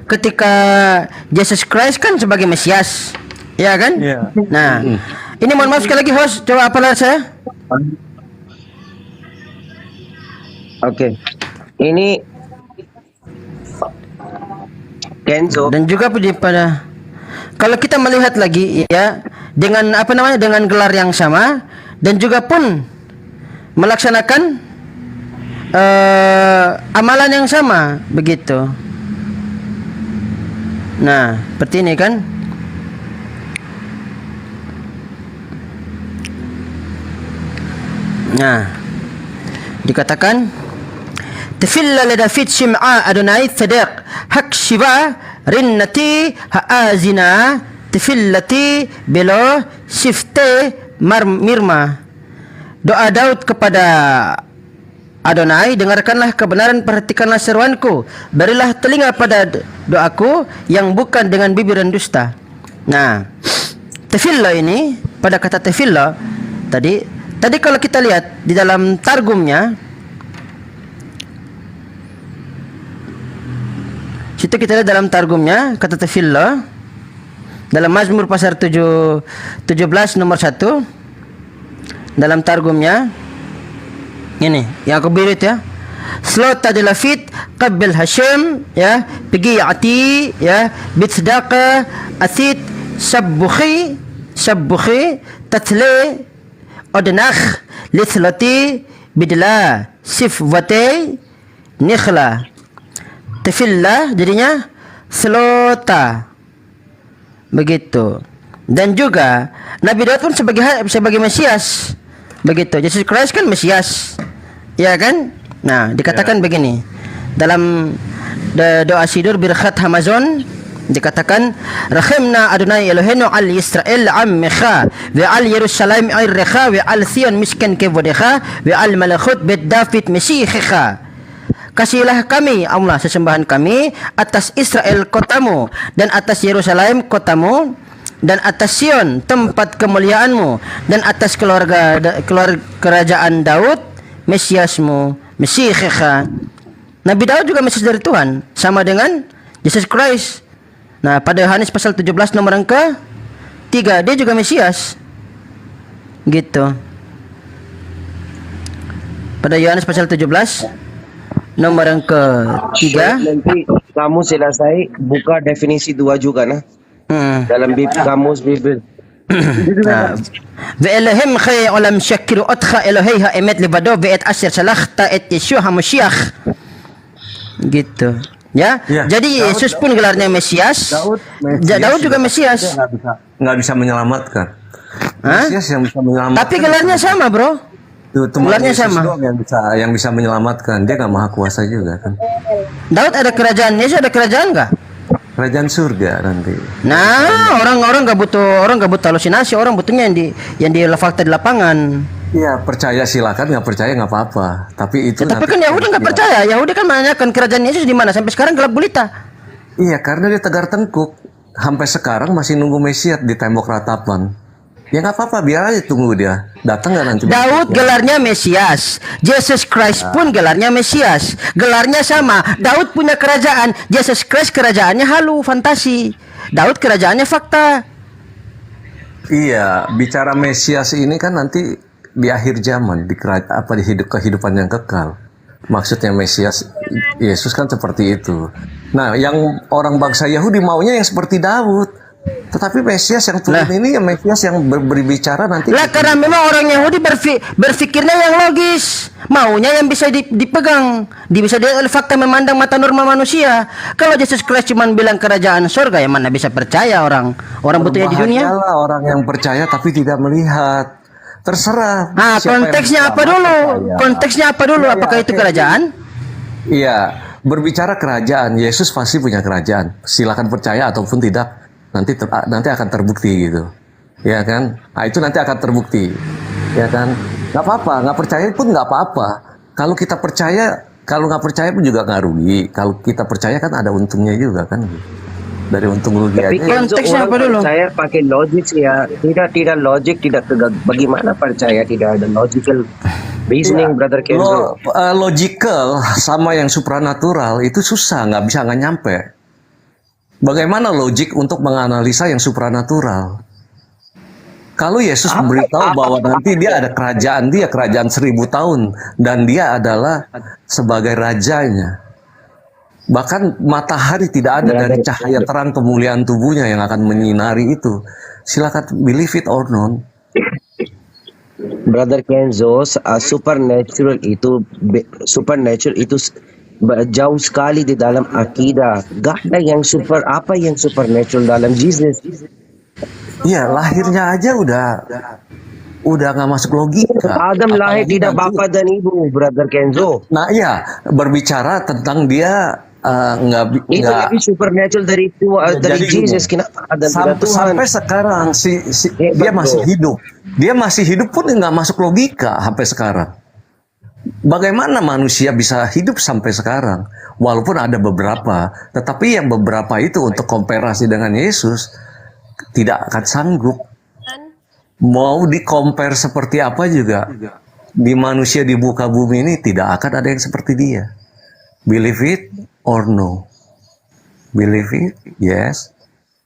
ketika Jesus Christ kan sebagai Mesias, ya kan? Nah, ini mohon maaf sekali lagi host, coba apalah saya. Oke, ini Kenzo. Dan juga pada kalau kita melihat lagi ya dengan dengan gelar yang sama dan juga pun melaksanakan amalan yang sama begitu. Nah, seperti ini kan. Nah, dikatakan tafilla lada fit shim'a adonai sadiq hak shiba rinnati haazina tafillati bilo shifte mirma. Doa Daud kepada Adonai, dengarkanlah kebenaran, perhatikanlah seruanku, berilah telinga pada doaku yang bukan dengan bibir dan dusta. Nah, tefillah ini, pada kata tefillah tadi kalau kita lihat di dalam targumnya, situ kita lihat dalam targumnya kata tefillah dalam Mazmur pasal 17 nomor 1 dalam targumnya. Ini yang aku birit ya. Slota de lafit qabil Hashim ya, pergi ati ya, bitsadaka asit sabukhi tatle odnakh lithlati bidla sifwate nikhla. Tefillah jadinya slota. Begitu. Dan juga Nabi Daud pun sebagai Mesias. Begitu. Yesus Kristus kan Mesias. Ya kan? Nah, dikatakan begini. Dalam doa Sidur Birkhat Hamazon dikatakan rahimna Adonai Eloheinu al Yisrael ammecha wa al Yerusalem irrecha wa al Sion misken kevodecha wa al malachut bet David Mesihecha. Kasihilah kami Allah sesembahan kami atas Israel kotamu dan atas Yerusalem kotamu dan atas Sion tempat kemuliaanmu, dan atas keluarga kerajaan Daud Mesiasmu, Mesihka. Nabi Daud juga Mesias dari Tuhan, sama dengan Yesus Christ. Nah, pada Yohanes pasal 17 nomor yang ke-3, dia juga Mesias. Gitu. Pada Yohanes pasal 17 nomor yang ke-3. Nanti kamu selesai buka definisi 2 juga nah. Dalam kamus Bible. Ve'elahim khay olam syakiru otcha Eloheiha emet libado ve'et asyir salakta et Yeshua HaMashiach. Gitu. Ya. Jadi Yesus pun gelarnya Mesias. Daud juga Mesias. Nggak bisa menyelamatkan. Mesias yang bisa menyelamatkan. Tapi gelarnya sama, bro. Gelarnya sama. Yang bisa menyelamatkan. Dia nggak maha kuasa juga kan. Daud ada kerajaan, Yesus ada kerajaan nggak? Kerajaan surga nanti. Nah, orang nggak butuh halusinasi, orang butuhnya yang di fakta di lapangan. Iya, percaya silakan, nggak percaya nggak apa-apa. Tapi itu. Ya, tapi kan Yahudi nggak percaya. Yahudi kan menanyakan kerajaan Yesus di mana, sampai sekarang gelap gulita. Iya, karena dia tegar tengkuk. Sampai sekarang masih nunggu Mesias di tembok ratapan. Ya nggak apa-apa, biar aja tunggu dia. Datang nggak nanti? Daud gelarnya Mesias, Jesus Christ pun gelarnya Mesias. Gelarnya sama. Daud punya kerajaan, Jesus Christ kerajaannya halu, fantasi. Daud kerajaannya fakta. Iya, bicara Mesias ini kan nanti di akhir zaman, di kehidupan yang kekal. Maksudnya Mesias Yesus kan seperti itu. Nah, yang orang bangsa Yahudi maunya yang seperti Daud. Tetapi Mesias yang turun ini, Mesias yang berbicara nanti. Lah, karena memang orang Yahudi berpikirnya yang logis, maunya yang bisa dipegang, bisa dilihat oleh fakta memandang mata normal manusia. Kalau Yesus Kristus cuma bilang kerajaan surga, yang mana bisa percaya orang butuhnya di dunia? Orang yang percaya tapi tidak melihat. Terserah. Nah, konteksnya apa dulu? Konteksnya apa dulu? Apakah itu kerajaan? Iya, berbicara kerajaan, Yesus pasti punya kerajaan. Silakan percaya ataupun tidak. Nanti akan terbukti gitu, ya kan? Nah, itu nanti akan terbukti, ya kan? Nggak apa-apa, nggak percaya pun nggak apa-apa. Kalau kita percaya, kalau nggak percaya pun juga nggak rugi. Kalau kita percaya kan ada untungnya juga kan? Dari untung rugi aja. Tapi konteksnya apa dulu? Percaya pakai logik ya, tidak logik, tidak tegak. Bagaimana percaya tidak ada logical reasoning, brother Kenzo? Logical sama yang supranatural itu susah, nggak nyampe. Bagaimana logik untuk menganalisa yang supranatural? Kalau Yesus memberitahu bahwa nanti dia ada kerajaan 1000 tahun dan dia adalah sebagai rajanya. Bahkan matahari tidak ada dari cahaya terang kemuliaan tubuhnya yang akan menyinari itu. Silakan believe it or not. Brother Kenzo, supernatural itu jauh sekali di dalam akidah. Gak ada yang apa yang supernatural dalam Jesus. Iya, lahirnya aja udah nggak masuk logika. Adam lahir tidak bapak dan ibu, brother Kenzo. Nah iya, berbicara tentang dia itu lebih supernatural dari Jesus. Kenapa Adam tidak Tuhan? Sampai sekarang dia masih hidup. Dia masih hidup pun nggak masuk logika sampai sekarang. Bagaimana manusia bisa hidup sampai sekarang? Walaupun ada beberapa, tetapi yang beberapa itu untuk komparasi dengan Yesus tidak akan sanggup. Mau di-compare seperti apa juga, di manusia di muka bumi ini tidak akan ada yang seperti dia. Believe it or no? Believe it, yes.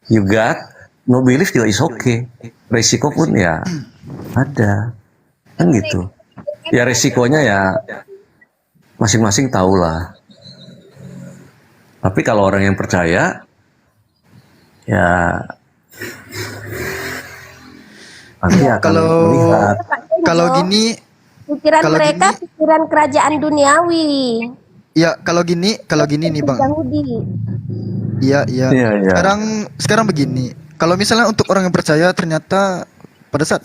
You got, no believe juga is okay. Resiko pun ya ada, kan gitu. Ya resikonya ya masing-masing tahulah. Tapi kalau orang yang percaya, ya nanti akan melihat. Kalau gini, pikiran mereka pikiran kerajaan duniawi. Ya kalau gini nih Bang. Yahudi. Iya. Iya. Sekarang begini. Kalau misalnya untuk orang yang percaya ternyata pada saat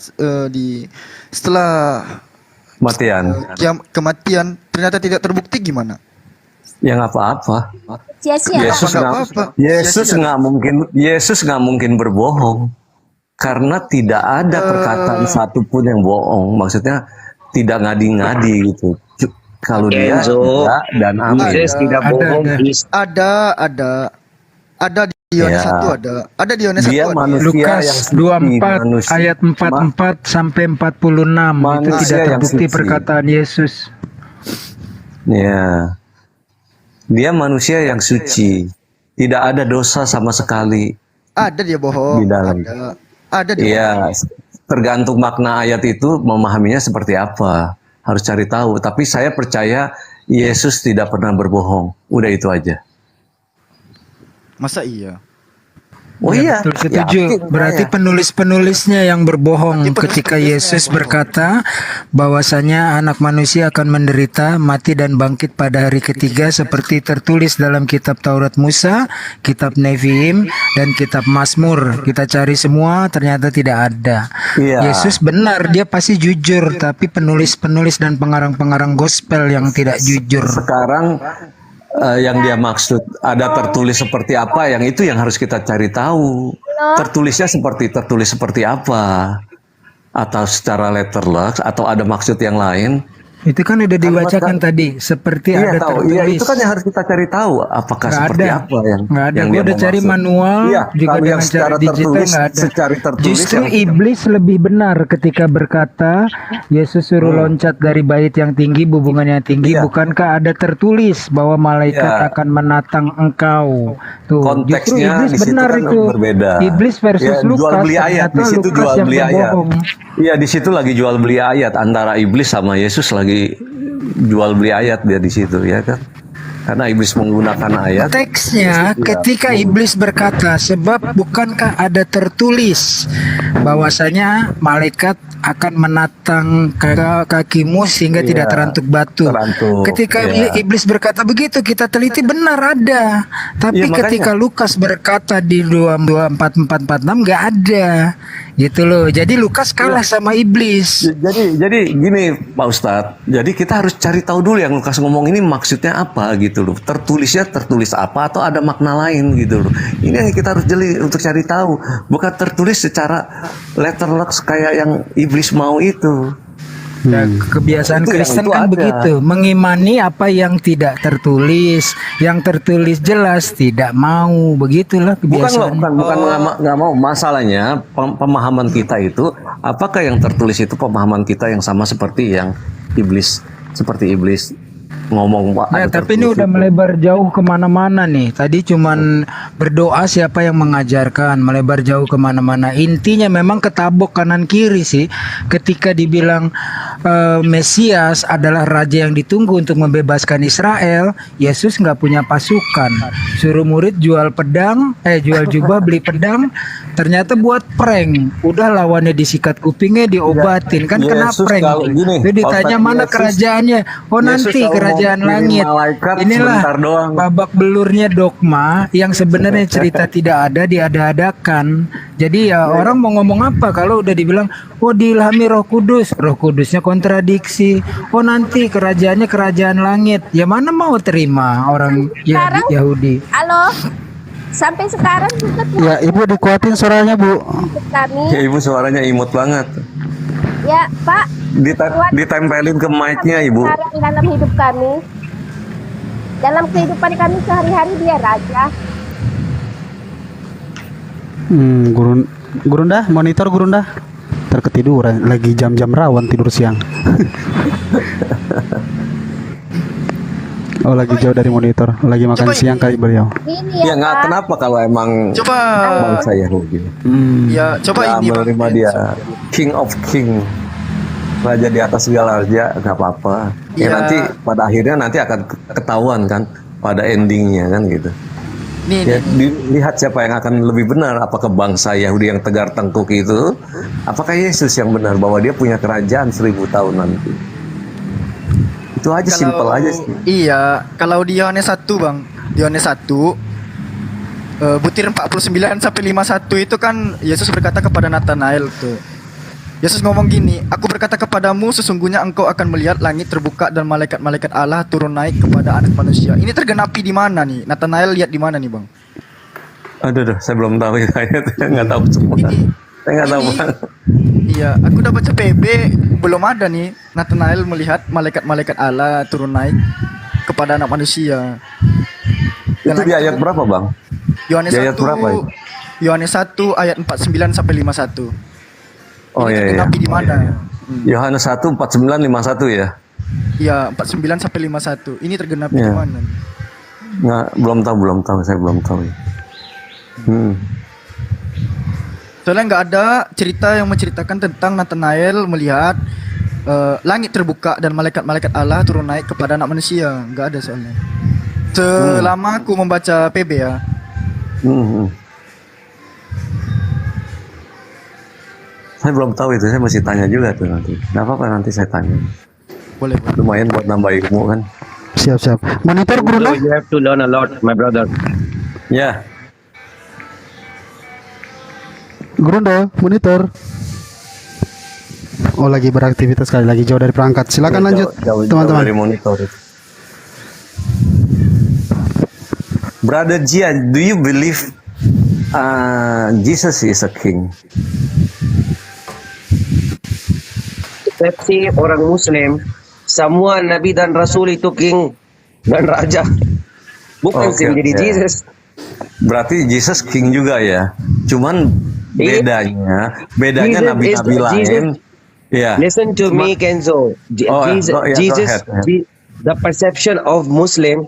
setelah kematian ternyata tidak terbukti gimana? Ya nggak apa-apa. Sia-sia. Yesus nggak mungkin berbohong karena tidak ada perkataan satupun yang bohong. Maksudnya tidak ngadi-ngadi gitu. Kalau dia tidak dan amin. Yesus tidak bohong. Ada Di Yohanes Ya. 1 ada di Yohanes 1 Dia ada. manusia Lukas yang suci, 24 manusia- ayat 44 sampai 46 itu Manusia tidak yang terbukti suci. perkataan Yesus. Ya. Dia manusia yang suci. Tidak ada dosa sama sekali Ada dia bohong. di dalam. Ada dia. Iya, tergantung makna ayat itu memahaminya seperti apa. Harus cari tahu. Tapi saya percaya Yesus tidak pernah berbohong. Udah itu aja. Masa iya? Oh iya, Betul, setuju. yakin Berarti saya. penulis-penulisnya yang berbohong Berarti ketika penulis-penulisnya Yesus yang bohong. berkata bahwasanya anak manusia akan menderita, mati dan bangkit pada hari ketiga seperti tertulis dalam kitab Taurat Musa, kitab Neviim, dan kitab Mazmur. Kita cari semua, ternyata tidak ada. Iya. Yesus benar, dia pasti jujur, tapi penulis-penulis dan pengarang-pengarang gospel yang tidak jujur. Sekarang yang dia maksud ada tertulis seperti apa, yang itu yang harus kita cari tahu. Tertulis seperti apa? Atau secara letterless atau ada maksud yang lain? Itu kan udah dibacakan tadi, seperti Iya ada tahu, tertulis. iya itu kan yang harus kita cari tahu. Apakah Nggak seperti ada. apa yang Nggak ada. yang Gue dia udah mau cari maksud. manual Iya, juga kalau yang dengan cara secara digital tertulis, nggak ada. secara tertulis Justru yang- iblis lebih benar ketika berkata Yesus suruh loncat dari bait yang tinggi, bubungan yang tinggi. Iya. Bukankah ada tertulis bahwa malaikat Iya. akan menatang engkau? Tuh, justru konteksnya iblis di situ benar kan itu. berbeda. Iblis versus Ya, Lukas. jual beli ayat Ternyata di situ, Lukas jual yang beli ayat. berbohong. Iya di situ lagi jual beli ayat antara iblis sama Yesus, lagi jual beli ayat dia di situ ya kan. Karena iblis menggunakan ayat. Teksnya ketika iblis berkata, sebab bukankah ada tertulis bahwasanya malaikat akan menatang kakimu sehingga Iya, tidak terantuk batu. terantuk, Ketika iya. iblis berkata begitu, kita teliti benar ada. Tapi Iya, makanya. ketika Lukas berkata di 24446 nggak ada. Gitu loh. Jadi Lukas kalah sama iblis. Jadi gini Pak Ustadz. Jadi kita harus cari tahu dulu yang Lukas ngomong ini maksudnya apa gitu loh. Tertulisnya tertulis apa atau ada makna lain gitu loh. Ini yang kita harus jeli untuk cari tahu. Bukan tertulis secara letterless kayak yang iblis mau itu. Ya, kebiasaan Itu yang Kristen itu kan ada. begitu, mengimani apa yang tidak tertulis, yang tertulis jelas tidak mau, begitulah Bukan loh, kebiasaan. bukan nggak mau. Masalahnya pemahaman kita itu, apakah yang tertulis itu pemahaman kita yang sama seperti yang iblis, seperti iblis ngomong Pak. Nah, ada tapi ini tertulis udah itu. melebar jauh kemana-mana nih. Tadi cuman berdoa siapa yang mengajarkan, melebar jauh kemana-mana. Intinya memang ketabok kanan kiri sih. Ketika dibilang Mesias adalah raja yang ditunggu untuk membebaskan Israel, Yesus nggak punya pasukan. Suruh murid jual pedang, jual jubah beli pedang. Ternyata buat prank. Udah lawannya disikat kupingnya diobatin. Kan kena Yesus prank. kalau gini, Itu ditanya Pak, mana Yesus- kerajaannya? Oh Yesus nanti kalau mau kerajaan kirim langit. malaikat Inilah sebentar doang. babak belurnya dogma yang sebenarnya cerita tidak ada diada-adakan. Jadi ya orang mau ngomong apa kalau udah dibilang oh diilhami Roh Kudus, Roh Kudusnya kontradiksi. Oh nanti kerajaannya kerajaan langit. Ya mana mau terima orang Sekarang- Yahudi? Halo, sampai sekarang juga Ya, Ibu dikuatin suaranya, Bu. hidup kami. Ya ibu suaranya imut banget. Ya Pak, Ditempelin ke mic-nya ibu. sekarang dalam hidup kami, dalam kehidupan kami sehari-hari dia raja. Gurunda, monitor Gurunda. Terketiduran, lagi jam-jam rawan tidur siang. Oh, lagi jauh dari monitor, lagi makan siang kali beliau. Ini Ya nggak kenapa kalau emang Coba bangsa Yahudi. ya coba Nggak ini Bang. menerima dia King of King, raja di atas segala raja, nggak apa-apa. Ya Ya. nanti pada akhirnya nanti akan ketahuan kan pada endingnya kan gitu. Nih, Ya, dilihat siapa yang akan lebih benar, apakah bangsa Yahudi yang tegar tengkuk itu, apakah Yesus yang benar bahwa dia punya kerajaan 1000 tahun nanti. Itu aja, simpel aja sih. Iya, kalau di Yohanes 1 Bang, di Yohanes 1 butir 49 sampai 51 itu kan Yesus berkata kepada Nathanael tuh. Yesus ngomong gini, aku berkata kepadamu sesungguhnya engkau akan melihat langit terbuka dan malaikat-malaikat Allah turun naik kepada anak manusia. Ini tergenapi di mana nih? Nathanael lihat di mana nih Bang? Aduh, saya belum tahu itu, nggak tahu semua. Saya nggak tahu Bang. Iya, aku udah baca PB, belum ada nih Nathanael melihat malaikat-malaikat Allah turun naik kepada anak manusia. Itu di ayat berapa Bang? Yohanes Di ayat 1 berapa ya? Yohanes 1 ayat 49 sampai 51. Oh Ini iya, iya. tergenapi di mana? Yohanes 1 49 51 ya. Iya, 49 sampai 51. Ini tergenapi Iya. di mana? Nggak, belum tahu, saya belum tahu. Soalnya nggak ada cerita yang menceritakan tentang Nathanael melihat langit terbuka dan malaikat-malaikat Allah turun naik kepada anak manusia. Nggak ada soalnya. Selama aku membaca PB ya. Saya belum tahu itu, saya masih tanya juga tuh nanti. Nggak apa-apa, nanti saya tanya. Boleh. Lumayan buat nambah ilmu kan. Siap. Monitor Bruno. You have to learn a lot, my brother. Ya, Grundo, monitor. Oh, lagi beraktivitas sekali lagi jauh dari perangkat. Silakan lanjut, jauh teman-teman. dari monitor. Brother Jian, do you believe Jesus is a king? Persepsi orang Muslim, semua Nabi dan Rasul itu king dan raja. Bukan Oke, sendiri oke. Jesus. Berarti Jesus king juga ya. Cuman bedanya Jesus nabi-nabi is- lain. Jesus- Ya. Listen to me, Kenzo. go ahead. The perception of Muslim,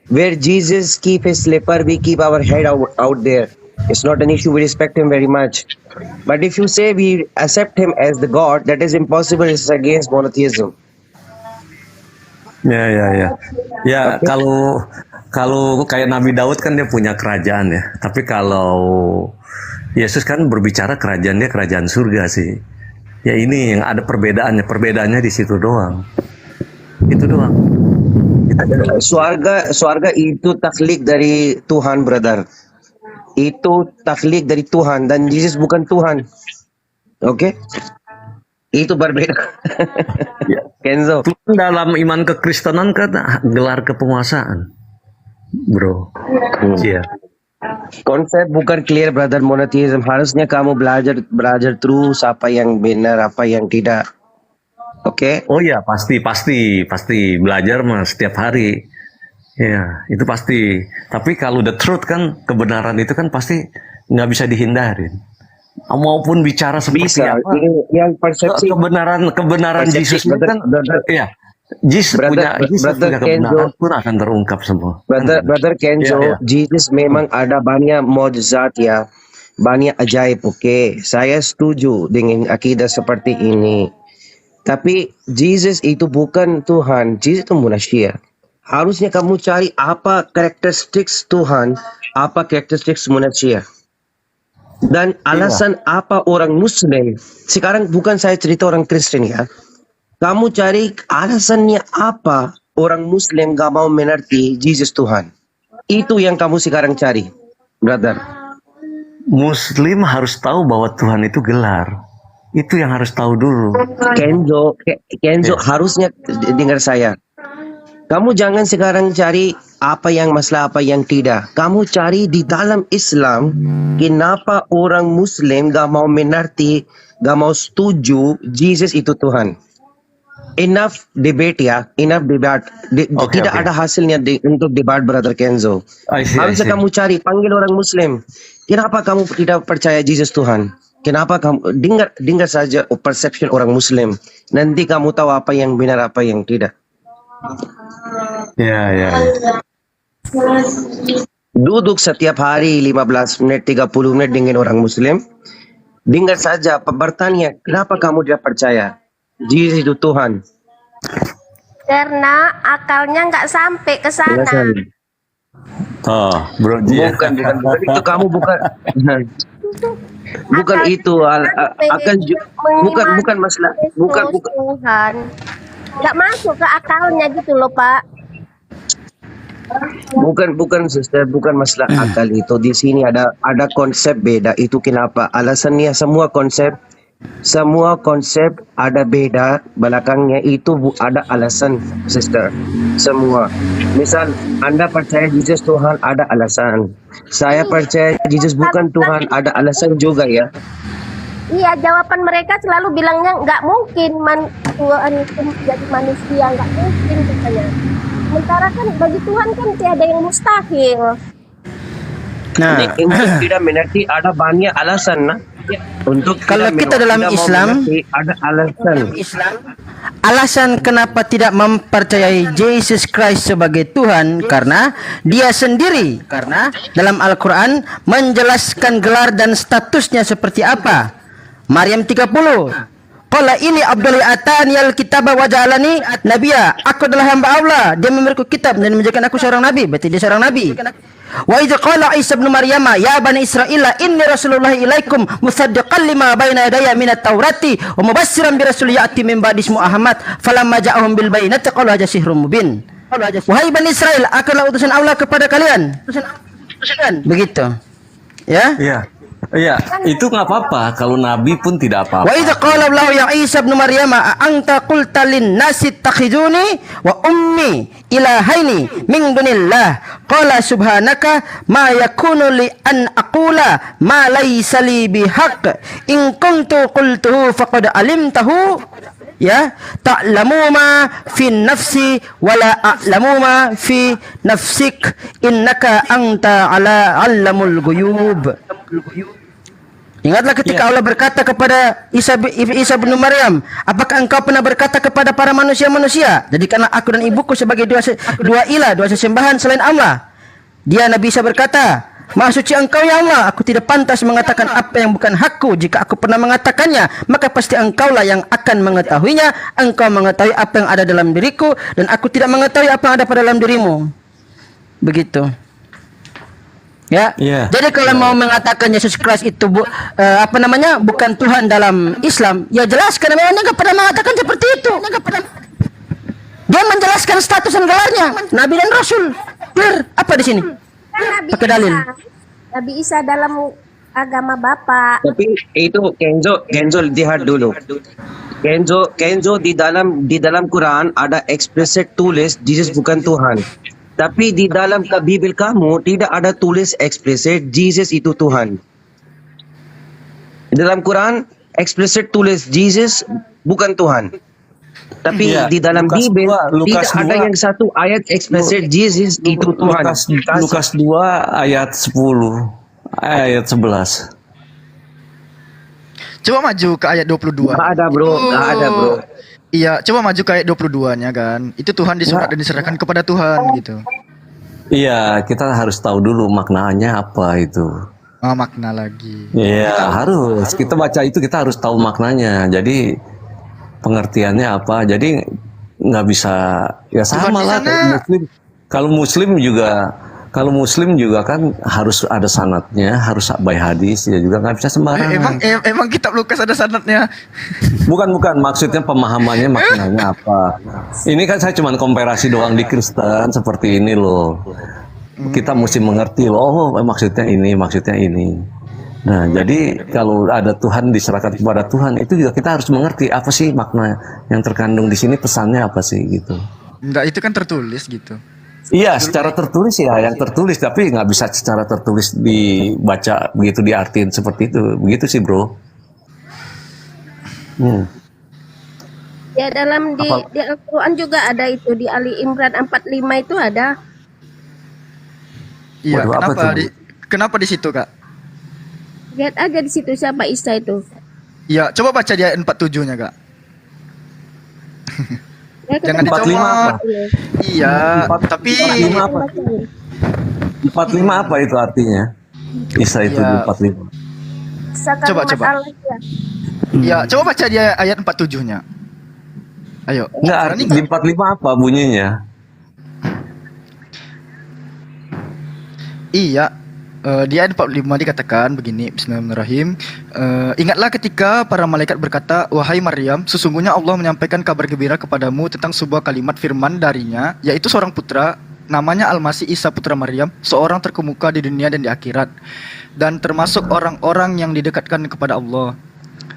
where Jesus keep his slipper, we keep our head out there. It's not an issue. We respect him very much. But if you say we accept him as the God, that is impossible. It's against monotheism. Ya, kalau kayak Nabi Daud kan dia punya kerajaan ya. Tapi kalau Yesus kan berbicara kerajaan dia kerajaan surga sih. Ya ini yang ada perbedaannya. Perbedaannya di situ doang. Itu doang. Swarga itu taklid dari Tuhan, brother. Itu taklid dari Tuhan dan Jesus bukan Tuhan. Oke? Itu berbeda. Kenzo. Tuhan dalam iman kekristenan kan gelar kepenguasaan, bro. Iya. Konsep bukan clear, brother. Monotheism harusnya kamu belajar terus apa yang benar, apa yang tidak. Oke? Oh ya, pasti belajar mah setiap hari. Ya, itu pasti. Tapi kalau the truth kan, kebenaran itu kan pasti nggak bisa dihindarin. Maupun bicara seperti Bisa. apa, Ini yang persepsi kebenaran persepsi, Yesus itu kan, ya, Jesus punya brother kebenaran Kenzo. pun akan terungkap semua. Brother Kenzo, Iya, iya. Jesus memang ada banyak mukjizat ya, banyak ajaib. Oke, saya setuju dengan akidah seperti ini. Tapi Jesus itu bukan Tuhan, Jesus itu manusia. Harusnya kamu cari apa karakteristik Tuhan, apa karakteristik manusia. Dan alasan apa orang Muslim. Sekarang bukan saya cerita orang Kristen ya. Kamu cari alasannya apa orang Muslim gak mau mengerti Jesus Tuhan. Itu yang kamu sekarang cari, brother. Muslim harus tahu bahwa Tuhan itu gelar. Itu yang harus tahu dulu. Kenzo harusnya dengar saya. Kamu jangan sekarang cari apa yang masalah, apa yang tidak. Kamu cari di dalam Islam, kenapa orang Muslim gak mau mengerti, gak mau setuju Jesus itu Tuhan. Enough debate ya, enough debate. Tidak ada hasilnya untuk debat, brother Kenzo. I see. Harusnya kamu cari, panggil orang Muslim. Kenapa kamu tidak percaya Jesus Tuhan? Kenapa kamu dengar saja perception orang Muslim. Nanti kamu tahu apa yang benar, apa yang tidak. Ya. Duduk setiap hari 15 menit, 30 menit dengan orang Muslim. Dengar saja, bertanya, kenapa kamu tidak percaya? Jesus itu Tuhan. Karena akalnya nggak sampai ke sana. Oh, bro. Bukan itu kamu bukan. Bukan itu bukan masalah, bukan Tuhan. Nggak masuk ke akalnya gitu loh, Pak. bukan sister, bukan masalah akal itu. Di sini ada konsep beda. Itu kenapa? Alasannya semua konsep ada beda belakangnya itu ada alasan, sister. Semua. Misal Anda percaya Jesus Tuhan, ada alasan. Saya percaya Jesus bukan Tuhan, ada alasan juga ya. Iya, jawaban mereka selalu bilangnya nggak mungkin Tuhan itu jadi manusia, nggak mungkin katanya. Sementara kan bagi Tuhan kan tiada yang mustahil. Nah, untuk tidak mengerti ada banyak alasan nah. Untuk kalau tidak kita dalam tidak mau Islam, mengerti, ada alasan. alasan kenapa tidak mempercayai Yesus Christ sebagai Tuhan karena dia sendiri, karena dalam Al-Quran menjelaskan gelar dan statusnya seperti apa. Maryam 30, qala ini abdul atani al-kitaba wa ja'alani nabiyya, aku adalah hamba Allah, dia memberiku kitab dan menjadikan aku seorang nabi, berarti dia seorang nabi. Wa idz qala Isa ibn Maryam ya bani Israila inni rasulullah ilaikum musaddiqan lima baina yadayya minat taurati wa mubassiran bi rasul ya'ti min ba'di ismu Ahmad falamma ja'ahum bil bayyinati qalu hadza sihrun mubin. Wahai bani Israel, akulah utusan Allah kepada kalian. Begitu. Ya? Iya, itu nggak apa-apa. Kalau nabi pun tidak apa-apa. Wa idza qala Allah ya Isa ibn Maryam a anta qulta lin nasi takhizuni wa ummi ilahaini min dunillah qala subhanaka ma yakunu li an aqula ma laysa li bihaq in kuntu qultuhu faqad alimtahu ya ta'lamu ma fi nafsi wala a'lamu ma fi nafsik innaka anta ala 'allamul ghuyub. Ingatlah ketika Allah berkata kepada Isa bin Maryam, apakah engkau pernah berkata kepada para manusia-manusia, jadikanlah aku dan ibuku sebagai dua ilah, dua sesembahan selain Allah. Dia Nabi Isa berkata, Maha suci engkau ya Allah, aku tidak pantas mengatakan apa yang bukan hakku. Jika aku pernah mengatakannya, maka pasti engkaulah yang akan mengetahuinya. Engkau mengetahui apa yang ada dalam diriku, dan aku tidak mengetahui apa yang ada pada dalam dirimu. Begitu. Ya. Jadi kalau mau mengatakan Yesus Kristus itu bukan Tuhan dalam Islam, ya jelas karena memang dia nggak pernah mengatakan seperti itu. Dia menjelaskan status dan gelarnya, Nabi dan Rasul. Clear. Apa di sini? Pakai dalil. Nabi Isa dalam agama Bapak. Tapi itu Kenzo lihat dulu. Kenzo di dalam Quran ada explicit tulis Jesus bukan Tuhan. Tapi di dalam Bibel kamu tidak ada tulis eksplisit Jesus itu Tuhan. Di dalam Quran eksplisit tulis Jesus bukan Tuhan. Tapi di dalam Bibel tidak ada yang satu ayat eksplisit Jesus itu Tuhan. Lukas 2 ayat 10 ayat 11. Coba maju ke ayat 22. Nggak ada bro. Iya, coba maju ke ayat 22-nya kan. Itu Tuhan disunat dan diserahkan kepada Tuhan gitu. Iya, kita harus tahu dulu maknanya apa itu. Oh, makna lagi. Iya, harus. Kita baca itu kita harus tahu maknanya. Jadi pengertiannya apa. Jadi nggak bisa ya sama lah kayak Muslim. Kalau Muslim juga kan harus ada sanadnya, harus by hadis, ya juga nggak bisa sembarangan. Emang kitab Lukas ada sanadnya? Bukan, maksudnya pemahamannya maknanya apa. Ini kan saya cuma komparasi doang di Kristen seperti ini loh. Kita mesti mengerti loh, maksudnya ini. Nah, jadi kalau ada Tuhan diserahkan kepada Tuhan, itu juga kita harus mengerti apa sih makna yang terkandung di sini, pesannya apa sih gitu. Enggak, itu kan tertulis gitu. Iya, secara tertulis ya, yang tertulis, tapi nggak bisa secara tertulis dibaca begitu, diartiin seperti itu, begitu sih bro. Ya dalam di Al-Quran juga ada itu, di Ali Imran 45 itu ada. Iya, kenapa di situ kak? Lihat aja di situ siapa Isa itu. Iya, coba baca di ayat 47-nya kak. Jangan 45 apa? Iya, tapi 45 apa? 45 apa itu artinya? Isa itu di 45. Coba. Ya, coba baca di ayat 47-nya. Ayo. Enggak, di 45 apa bunyinya? Iya. Di ayat 45 dikatakan begini, bismillahirrahmanirrahim. Ingatlah ketika para malaikat berkata, wahai Maryam, sesungguhnya Allah menyampaikan kabar gembira kepadamu tentang sebuah kalimat firman darinya, yaitu seorang putra, namanya Al-Masih Isa putra Maryam, seorang terkemuka di dunia dan di akhirat, dan termasuk orang-orang yang didekatkan kepada Allah.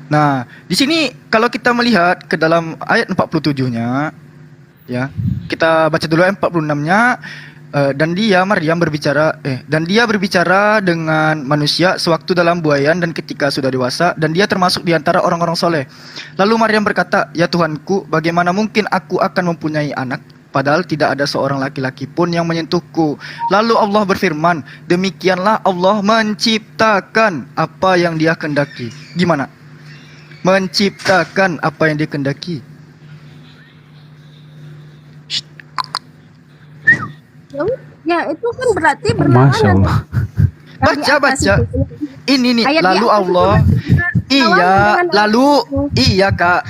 Nah, di sini kalau kita melihat ke dalam ayat 47-nya, ya, kita baca dulu ayat 46-nya. Dan dia Maryam berbicara dengan manusia sewaktu dalam buayan dan ketika sudah dewasa, dan dia termasuk di antara orang-orang soleh. Lalu Maryam berkata, ya Tuhanku, bagaimana mungkin aku akan mempunyai anak padahal tidak ada seorang laki-laki pun yang menyentuhku. Lalu Allah berfirman, demikianlah Allah menciptakan apa yang Dia kehendaki. Gimana? Menciptakan apa yang Dia kehendaki. Ya itu kan berarti Masya berlawanan. Allah. Baca. Ini nih, Ayat lalu di atas Allah itu Iya kak,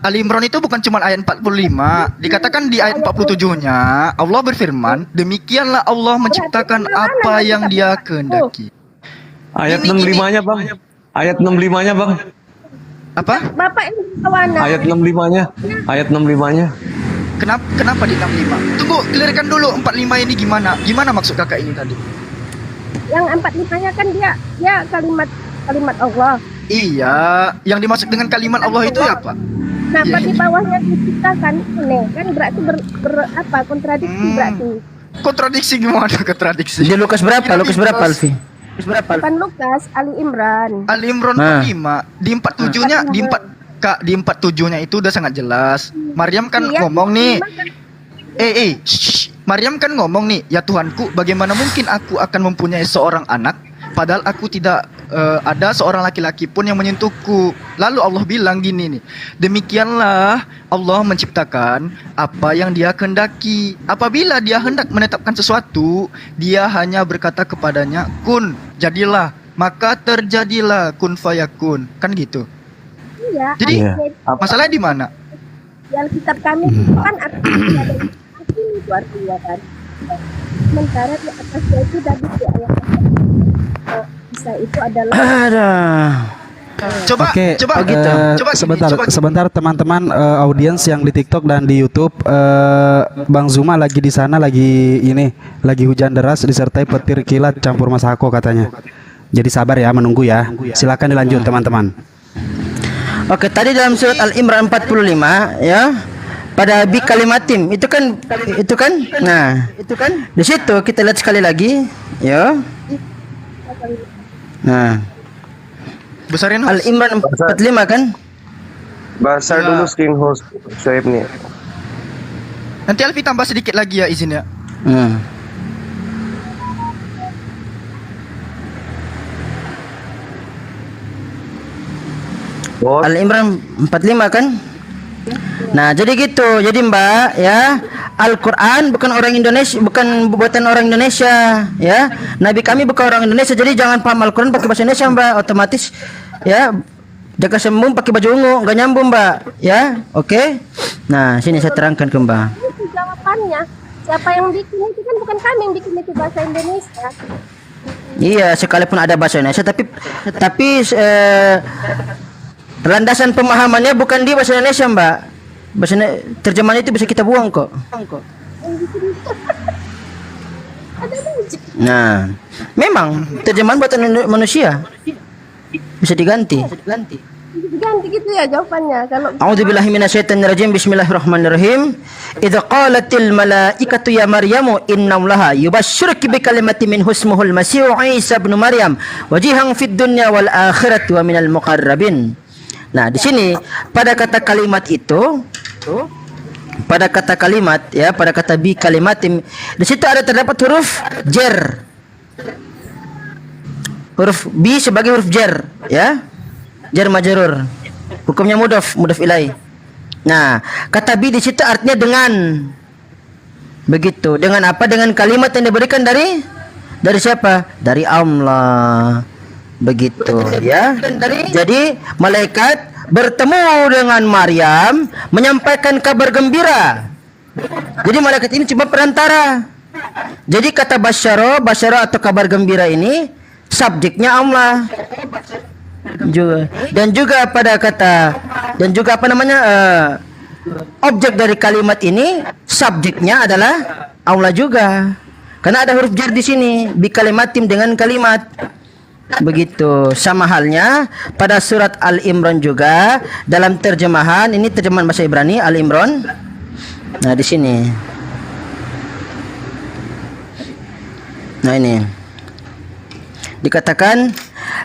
Ali Imran itu bukan cuma ayat 45. Dikatakan di ayat 47-nya Allah berfirman, demikianlah Allah menciptakan apa yang Dia kehendaki. Ayat 65-nya bang. Ayat 65-nya bang. Apa? Bapak ini berlawanan. Ayat 65-nya. Ayat 65-nya. Kenapa di 65? Tunggu, clearkan dulu 45 ini gimana? Gimana maksud kakak ini tadi? Yang 45-nya kan dia kalimat Allah. Iya, yang dimaksud dengan kalimat Allah itu apa? Kenapa di bawahnya diciptakan ini? Kan berarti apa? Kontradiksi berarti. Kontradiksi gimana kontradiksi? Di Lukas berapa? Lukas berapa, Alfi? Bukan Lukas, Ali Imran. Ali Imran 45. Di 47-nya di 47-nya itu udah sangat jelas. Maryam kan Iya, ngomong nih. iya, Maryam kan ngomong nih, ya Tuhanku, bagaimana mungkin aku akan mempunyai seorang anak padahal aku tidak ada seorang laki-laki pun yang menyentuhku. Lalu Allah bilang gini nih, demikianlah Allah menciptakan apa yang Dia kehendaki. Apabila Dia hendak menetapkan sesuatu, Dia hanya berkata kepadanya, kun, jadilah, maka terjadilah, kun fayakun. Kan gitu. Iya. Jadi masalahnya di mana? Di Alkitab kami itu kan artinya ada itu artinya kan. Sementara di atasnya itu tadi di ayat bisa itu adalah Coba, Oke, coba, gitu. coba gini, Sebentar, coba gini. sebentar teman-teman audiens yang di TikTok dan di YouTube, Bang Zuma lagi di sana lagi hujan deras disertai petir kilat campur masako katanya. Jadi sabar ya, menunggu ya. Silakan dilanjut teman-teman. Oke, tadi dalam surat Al-Imran 45 ya. Pada bi kalimatim itu kan nah, di situ kita lihat sekali lagi ya. Nah, besarin host. Al-Imran 45 kan? Besar dulu screen host Shoaib nih. Nanti Alfi tambah sedikit lagi ya izin ya. Al-Imran 45 kan? Nah, jadi gitu. Jadi Mbak ya, Al-Qur'an bukan orang Indonesia, bukan buatan orang Indonesia ya. Nabi kami bukan orang Indonesia. Jadi jangan paham Al-Qur'an pakai bahasa Indonesia Mbak, otomatis ya. Jaga sembung pakai baju ungu, enggak nyambung Mbak ya. Oke. Nah, sini saya terangkan ke Mbak. itu jawabannya. Siapa yang bikin itu kan bukan kami yang bikin itu bahasa Indonesia. Iya, sekalipun ada bahasa Indonesia tapi landasan pemahamannya bukan di bahasa Indonesia, Mbak. Terjemahannya itu bisa kita buang kok. Nah, memang terjemahan buatan manusia bisa diganti. Diganti gitu ya jawabannya. Kalau A'udzubillahi minasyaitonirrajim. Bismillahirrahmanirrahim. Idza qalatil malaikatu ya Maryamu innallaha yubashshiruki bikalimatin min ismuhul Masih Isa ibn Maryam wajihan fid dunya wal akhirati wa minal muqarrabin. Nah, di sini pada kata kalimat itu, pada kata kalimat ya, pada kata bi kalimatim, di situ ada terdapat huruf jar. Huruf bi sebagai huruf jar ya. Jar majrur. Hukumnya mudhaf ilaih. Nah, kata bi di situ artinya dengan. Begitu. Dengan apa? Dengan kalimat yang diberikan dari siapa? Dari Allah. Begitu ya. Jadi malaikat bertemu dengan Maryam menyampaikan kabar gembira. Jadi malaikat ini cuma perantara. Jadi kata basyara atau kabar gembira ini subjeknya Allah. Dan juga objek dari kalimat ini subjeknya adalah Allah juga. Karena ada huruf jar di sini, bi kalimatim dengan kalimat. Begitu. Sama halnya pada surat Al-Imran juga dalam terjemahan, ini terjemahan bahasa Ibrani Al-Imran. Nah, di sini. Nah, ini. Dikatakan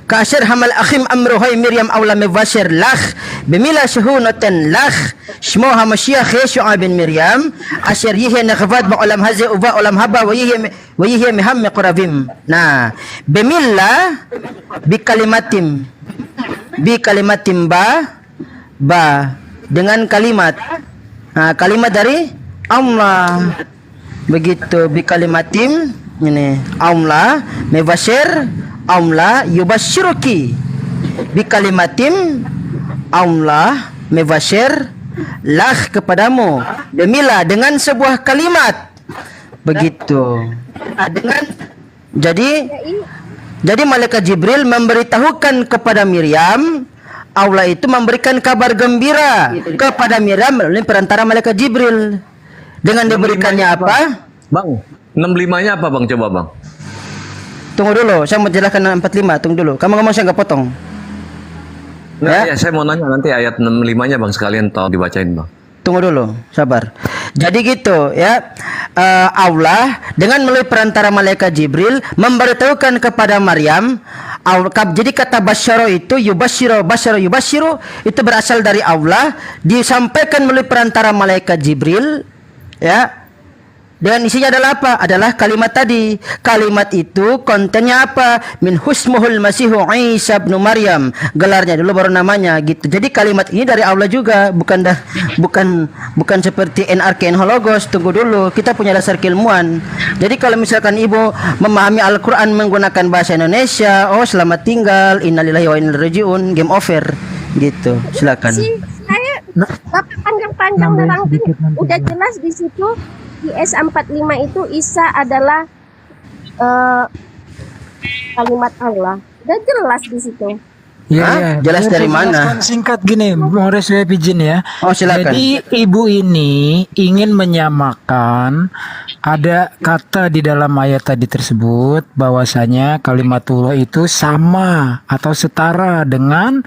Kasir hamal akhim amruhai Miriam awla mubashir lakh بملا شهونة لخ شموها مشيخ يشوع بن مريم أشر يهي نخفات بعلم هزي وبا علم هبا ويهي مهم قرابيم. Nah, bemilla bikalimatim ba dengan kalimat. Nah, kalimat dari Allah. Begitu bikalimatim ini Allah mebashir Allah yubashiruki bikalimatim Allah mebashir lah kepadamu demilah dengan sebuah kalimat. Begitu. Jadi malaikat Jibril memberitahukan kepada Miriam, Allah itu memberikan kabar gembira kepada Miriam melalui perantara malaikat Jibril. Dengan diberikannya apa? Bang, 65-nya apa Bang? Coba Bang. Tunggu dulu, saya mau jelaskan 45. Tunggu dulu. Kamu ngomong saya nggak potong. Ya, saya mau nanya nanti ayat 65-nya Bang sekalian tolong dibacain Bang. Tunggu dulu, sabar. Jadi gitu ya, Allah dengan melalui perantara malaikat Jibril memberitahukan kepada Maryam. Jadi kata basyaro itu yubashiro, basyaro yubashiro itu berasal dari Allah, disampaikan melalui perantara malaikat Jibril, ya. Dan isinya adalah apa? Adalah kalimat tadi. Kalimat itu kontennya apa? Min husmuhul masihu Isa bin Maryam. Gelarnya dulu baru namanya gitu. Jadi kalimat ini dari Allah juga, bukan seperti NRK Hologos. Tunggu dulu, kita punya dasar keilmuan. Jadi kalau misalkan ibu memahami Al-Qur'an menggunakan bahasa Indonesia, oh selamat tinggal, innalillahi wa inna ilaihi raji'un, game over. Gitu. Silakan. Saya panjang-panjang nerangin udah jelas di situ. Di S45 itu Isa adalah kalimat Allah. Udah jelas di situ. Ya, jelas dari mana? Singkat gini, Mores Pijin ya. Oh, silakan. Jadi ibu ini ingin menyamakan ada kata di dalam ayat tadi tersebut bahwasanya kalimatullah itu sama atau setara dengan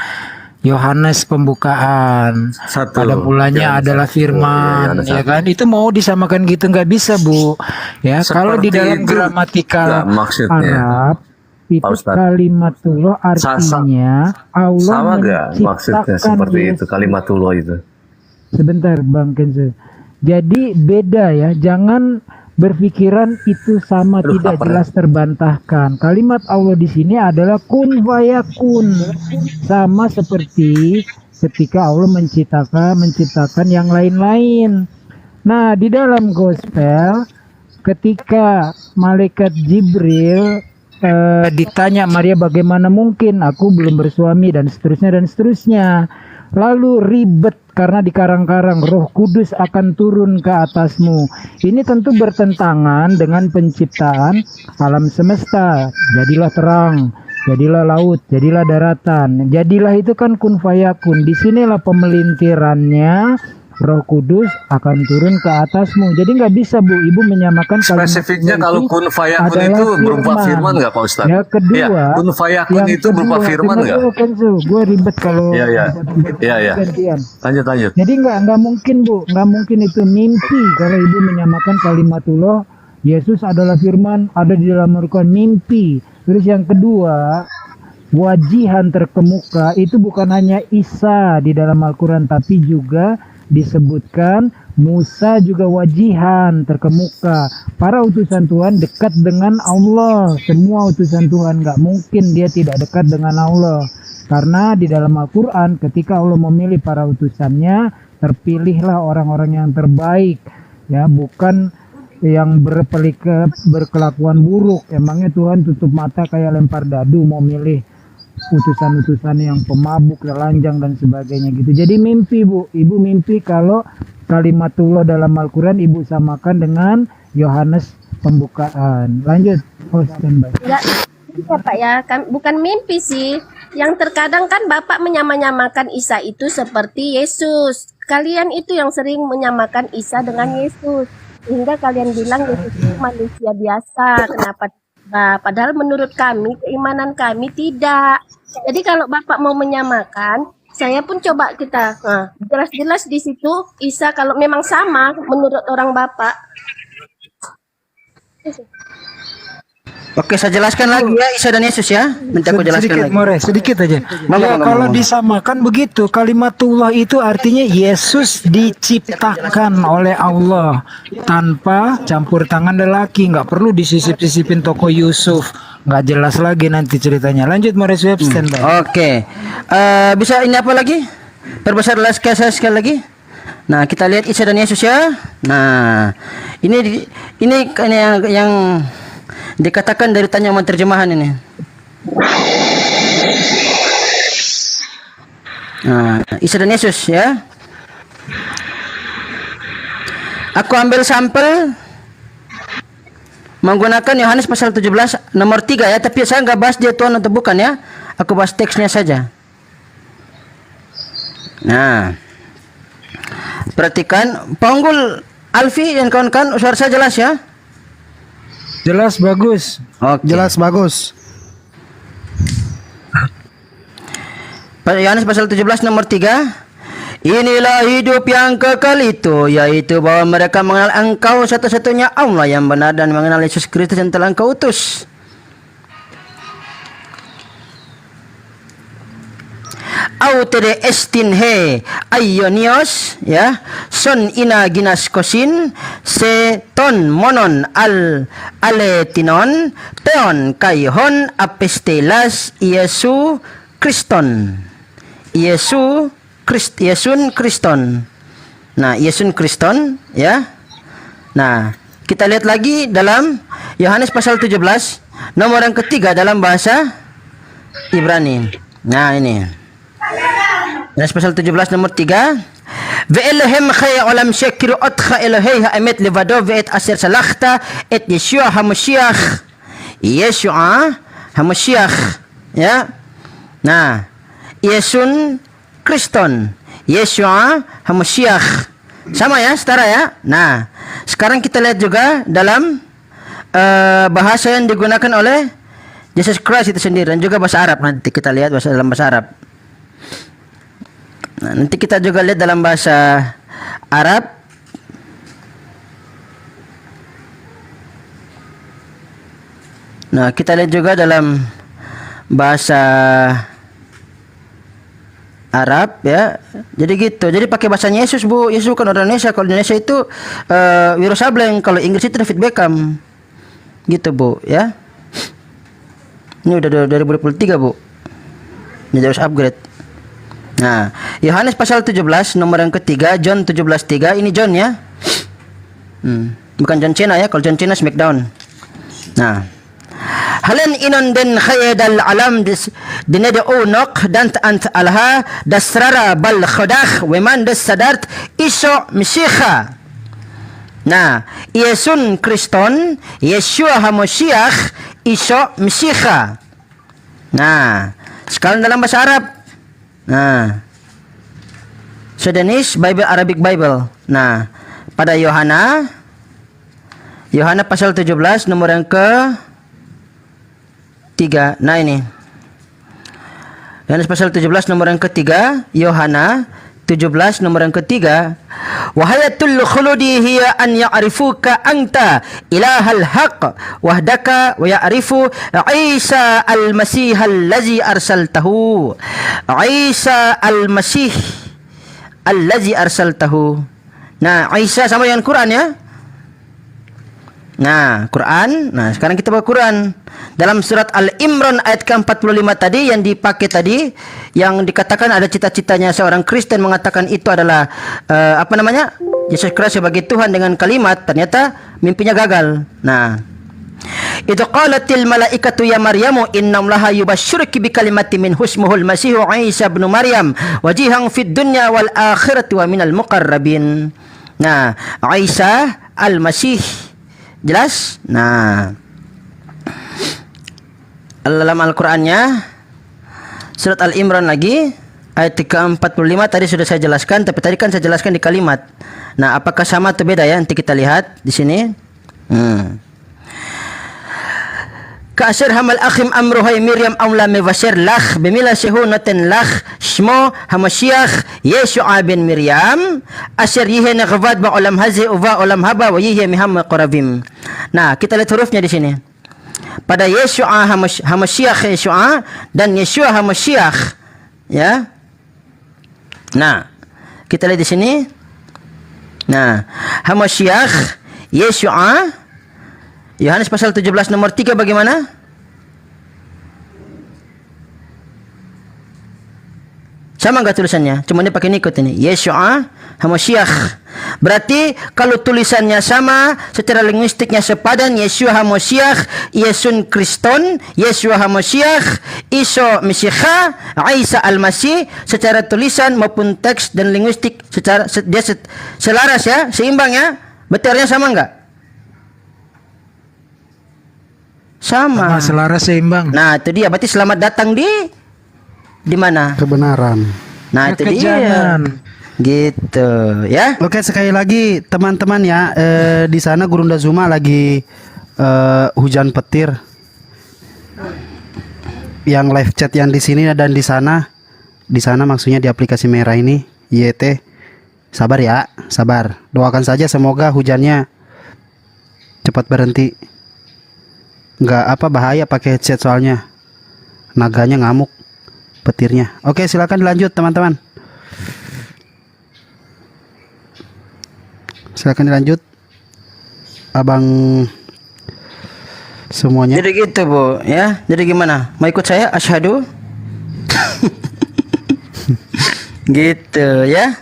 Yohanes pembukaan. Pada mulanya adalah firman, ya kan? Itu mau disamakan gitu nggak bisa, Bu. Ya, kalau di dalam gramatikal Arab itu kalimatullah artinya Allah sama gak maksudnya seperti itu kalimatullah itu? Sebentar Bang Kenzo. Jadi beda ya, jangan berpikiran itu sama, tidak jelas terbantahkan. Kalimat Allah di sini adalah kun fayakun, sama seperti ketika Allah menciptakan yang lain-lain. Nah, di dalam gospel ketika malaikat Jibril ditanya Maria, bagaimana mungkin aku belum bersuami dan seterusnya. Lalu ribet karena di karang-karang Roh Kudus akan turun ke atasmu. Ini tentu bertentangan dengan penciptaan alam semesta. Jadilah terang, jadilah laut, jadilah daratan. Jadilah itu kan kun fayakun. Disinilah pemelintirannya. Roh Kudus akan turun ke atasmu. Jadi nggak bisa Bu, Ibu menyamakan spesifiknya kalau kun fayakun itu berupa firman nggak Pak Ustadz? Ya kedua, ya, kun fayakun itu berupa firman nggak? Gue ribet kalau ya. Lanjut. Jadi nggak mungkin Bu, nggak mungkin itu mimpi kalau Ibu menyamakan kalimatullah. Yesus adalah firman, ada di dalam Al-Quran, mimpi. Terus yang kedua, wajihan terkemuka itu bukan hanya Isa di dalam Al-Quran, tapi juga disebutkan Musa juga wajihan terkemuka. Para utusan Tuhan dekat dengan Allah. Semua utusan Tuhan, nggak mungkin dia tidak dekat dengan Allah. Karena di dalam Al-Quran ketika Allah memilih para utusannya, terpilihlah orang-orang yang terbaik, ya, bukan yang berkelakuan buruk. Emangnya Tuhan tutup mata kayak lempar dadu mau milih utusan-utusan yang pemabuk, telanjang dan sebagainya gitu. Jadi mimpi Bu, Ibu mimpi kalau kalimatullah dalam Al-Quran Ibu samakan dengan Yohanes pembukaan. Lanjut, standby. Enggak, ya Pak ya, kan bukan mimpi sih. Yang terkadang kan Bapak menyamakan Isa itu seperti Yesus. Kalian itu yang sering menyamakan Isa dengan Yesus. Sehingga kalian bilang Yesus itu manusia biasa. Kenapa? Nah, padahal menurut kami, keimanan kami tidak. Jadi kalau Bapak mau menyamakan, saya pun coba kita. Nah, jelas-jelas di situ Isa kalau memang sama menurut orang Bapak. Oke, saya jelaskan lagi ya Isa dan Yesus ya. Minta aku jelaskan Sedikit, lagi. More, sedikit aja. Monggo, monggo, Kalau monggo. disamakan begitu, kalimatullah itu artinya Yesus diciptakan oleh Allah tanpa campur tangan lelaki, nggak perlu disisip-sisipin toko Yusuf, nggak jelas lagi nanti ceritanya. Lanjut, More Web standby. Oke. Bisa ini apa lagi? Perbesar saya sekali lagi. Nah, kita lihat Isa dan Yesus ya. Nah, ini yang dikatakan dari Tanya Terjemahan ini. Nah, Isa dan Yesus ya. Aku ambil sampel menggunakan Yohanes pasal 17 nomor 3 ya, tapi saya nggak bahas dia Tuhan atau bukan ya. Aku bahas teksnya saja. Nah, perhatikan Panggul Alfi dan kawan-kawan, suara saya jelas ya? Jelas, bagus. Oke. Jelas, bagus. Yohanes pasal 17 nomor 3. Inilah hidup yang kekal itu, yaitu bahwa mereka mengenal Engkau satu-satunya Allah yang benar dan mengenal Yesus Kristus yang telah Engkau utus. Autere estin he aionios ya son ina ginas kosin se ton monon al aletinon teon kaihon apestelas Yesu Kriston Yesun Kriston. Nah, Yesun Kriston ya. Nah, kita lihat lagi dalam Yohanes pasal 17 nomor yang ketiga dalam bahasa Ibrani. Nah, ini Yohanes pasal 17 nomor 3. Ve'elohem khaya olam syakiru otcha Elohei ha'emet levado ve'et asir salachta et Yeshua HaMashiach. Yeshua HaMashiach ya. Nah, Yesun Kriston, Yeshua HaMashiach. Sama ya, setara ya. Nah, sekarang kita lihat juga dalam bahasa yang digunakan oleh Yesus Christ itu sendiri dan juga bahasa Arab. Nanti kita lihat dalam bahasa Arab. Nah, nanti kita juga lihat dalam bahasa Arab. Nah, kita lihat juga dalam bahasa Arab ya. Jadi gitu. Jadi pakai bahasanya Yesus, Bu. Yesus bukan orang Indonesia. Kalau Indonesia itu Wiro Sableng, kalau Inggris itu David Beckham. Gitu, Bu, ya. Ini udah 2023, Bu. Ini harus upgrade. Nah, Yohanes pasal 17 nomor yang ketiga, John 17:3. Ini John ya. Bukan John Cena ya. Kalau John Cena Smackdown. Nah, Halen inon den khayedal alam dinede unok dant ant alha dasrara bal khodah weman des sadart iso mishicha. Nah, Yesun Kriston, Yeshua HaMashiach, iso mishicha. Nah, sekarang dalam bahasa Arab. Nah, Sudanese Bible, Arabic Bible. Nah, pada Yohana pasal 17 nomor yang ke 3. Nah, ini Yohanes pasal 17 nomor yang ketiga, Yohana 17 nomor yang ketiga. Wahayatul khuludi hiya an ya'rifuka anta ilahal haq wahdaka wa ya'rifu Isa al-Masih allazi arsaltahu. Isa al-Masih allazi arsaltahu. Nah, Isa sama dengan Quran ya. Nah, Quran. Nah, sekarang kita baca Quran. Dalam surat Al-Imran ayat ke-45 tadi yang dipakai tadi, yang dikatakan ada cita-citanya seorang Kristen mengatakan itu adalah Yesus Kristus sebagai Tuhan dengan kalimat, ternyata mimpinya gagal. Nah, itu qalatil malaikatu ya Maryamu innallaha yubasysyirki bi kalimatin min husmuhul Masihu Isa ibn Maryam wajihan fid dunya wal akhirati wa minal muqarrabin. Nah, Isa al-Masih. Jelas? Nah, dalam Al-Qur'annya surat Al-Imran lagi ayat ke-45 tadi sudah saya jelaskan, tapi tadi kan saya jelaskan di kalimat. Nah, apakah sama atau beda ya? Nanti kita lihat di sini. Ka'asir hamal akhim amruhay Miriam awla mevasir lakh bimila sehunatin lakh shmo hamashiach Yeshua bin Miriam asir yihe nagavad ba olam hazi uva olam haba wa yihe miham qaravim. Nah, kita lihat hurufnya di sini. pada Yeshua Hamashiach Yeshua dan Yeshua Hamashiach, ya. Nah, kita lihat di sini. Nah, Hamashiach Yeshua, Yohanes pasal 17 nomor 3 bagaimana? Sama enggak tulisannya? Cuma dia pakai nikut ini. Yeshua Hamashiach. Berarti kalau tulisannya sama, secara linguistiknya sepadan, Yeshua Hamashiach, Yesun Kriston, Yeshua Hamashiach, Iso Meshicha, Isa Al-Masih, secara tulisan maupun teks dan linguistik secara dia selaras ya, seimbang ya. Betulnya sama enggak? Sama. Selaras seimbang. Nah, itu dia. Berarti selamat datang di mana? Kebenaran. Nah, itu dia. Gitu, ya. Oke, sekali lagi teman-teman ya, di sana Gurunda Zuma lagi hujan petir. Yang live chat yang di sini dan di sana maksudnya di aplikasi merah ini, YT. Sabar ya, sabar. Doakan saja semoga hujannya cepat berhenti. Nggak bahaya pakai headset soalnya. Naganya ngamuk. Petirnya. Oke, silakan dilanjut teman-teman. Silakan dilanjut. Abang semuanya. Jadi gitu, Bu, ya. Jadi gimana? Mau ikut saya? Asyhadu. Gitu, ya.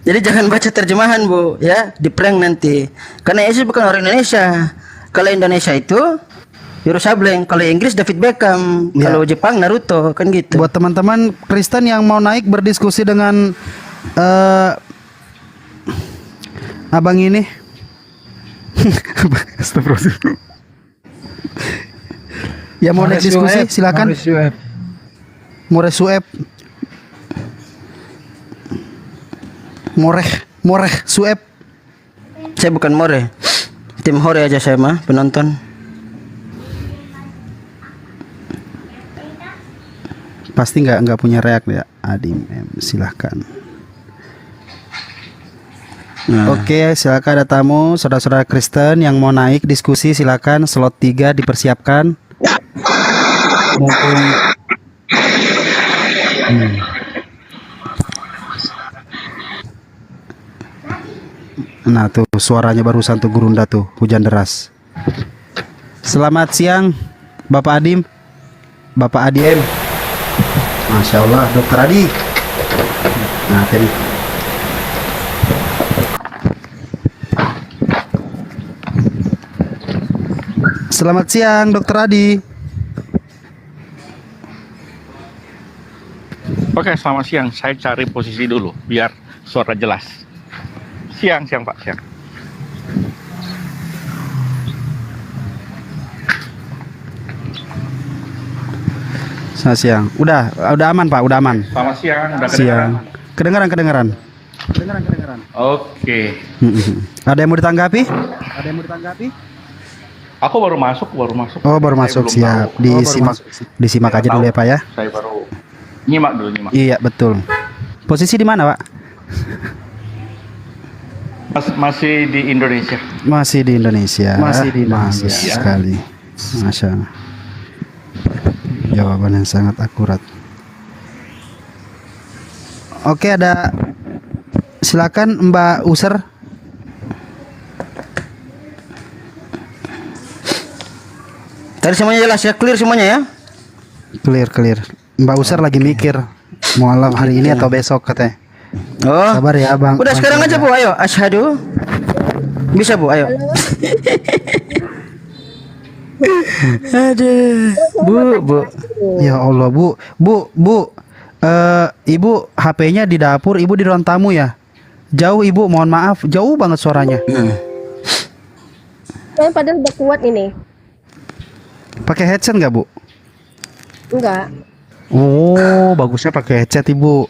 Jadi jangan baca terjemahan, Bu, ya. Di prank nanti. Karena Yesus bukan orang Indonesia. Kalau Indonesia itu Yerusalem, kalau Inggris David Beckham, Ya. kalau Jepang Naruto, kan gitu. Buat teman-teman Kristen yang mau naik berdiskusi dengan abang ini. Astagfirullah. Ya mau naik diskusi silakan. Moreh Sueb. Moreh Sueb. Saya bukan More. Tim Hore aja saya mah, penonton. Pasti nggak punya reak ya, Adim M. Silahkan. Nah. Oke, silakan ada tamu, saudara-saudara Kristen yang mau naik diskusi silakan. Slot 3 dipersiapkan. Mumpung Nah tuh suaranya barusan tuh Gurunda tuh, hujan deras. Selamat siang Bapak Adim, Bapak Adiem. Masya Allah, Dokter Adi. Nah tadi. Selamat siang Dokter Adi. Oke, selamat siang. Saya cari posisi dulu biar suara jelas. Siang Pak, siang. Selamat siang. Udah aman Pak, udah aman. Selamat siang, udah Siang. Kedengaran. Oke. Ada yang mau ditanggapi? Aku baru masuk. Oh, baru Saya masuk, belum siap. tahu. Disimak aja dulu ya, Pak ya. Saya baru nyimak dulu. Iya, betul. Posisi di mana, Pak? Masih di Indonesia. Masih di Indonesia. Bagus Iya. sekali. Masya Allah. Jawaban yang sangat akurat. Oke, ada silakan Mbak User. Tadi semuanya jelas ya, clear semuanya ya. Clear. Mbak User lagi mikir malam hari ini atau besok katanya. Oh. Sabar ya, Bang. Udah sekarang aja, Bu. Ayo, asyhadu. Bisa, Bu, ayo. Aduh. Bu. Ya Allah, Bu. Ibu HP-nya di dapur, Ibu di ruang tamu ya. Jauh Ibu, mohon maaf. Jauh banget suaranya. Padahal udah kuat ini. Pakai headset nggak, Bu? Enggak. Oh, bagusnya pakai headset, Ibu.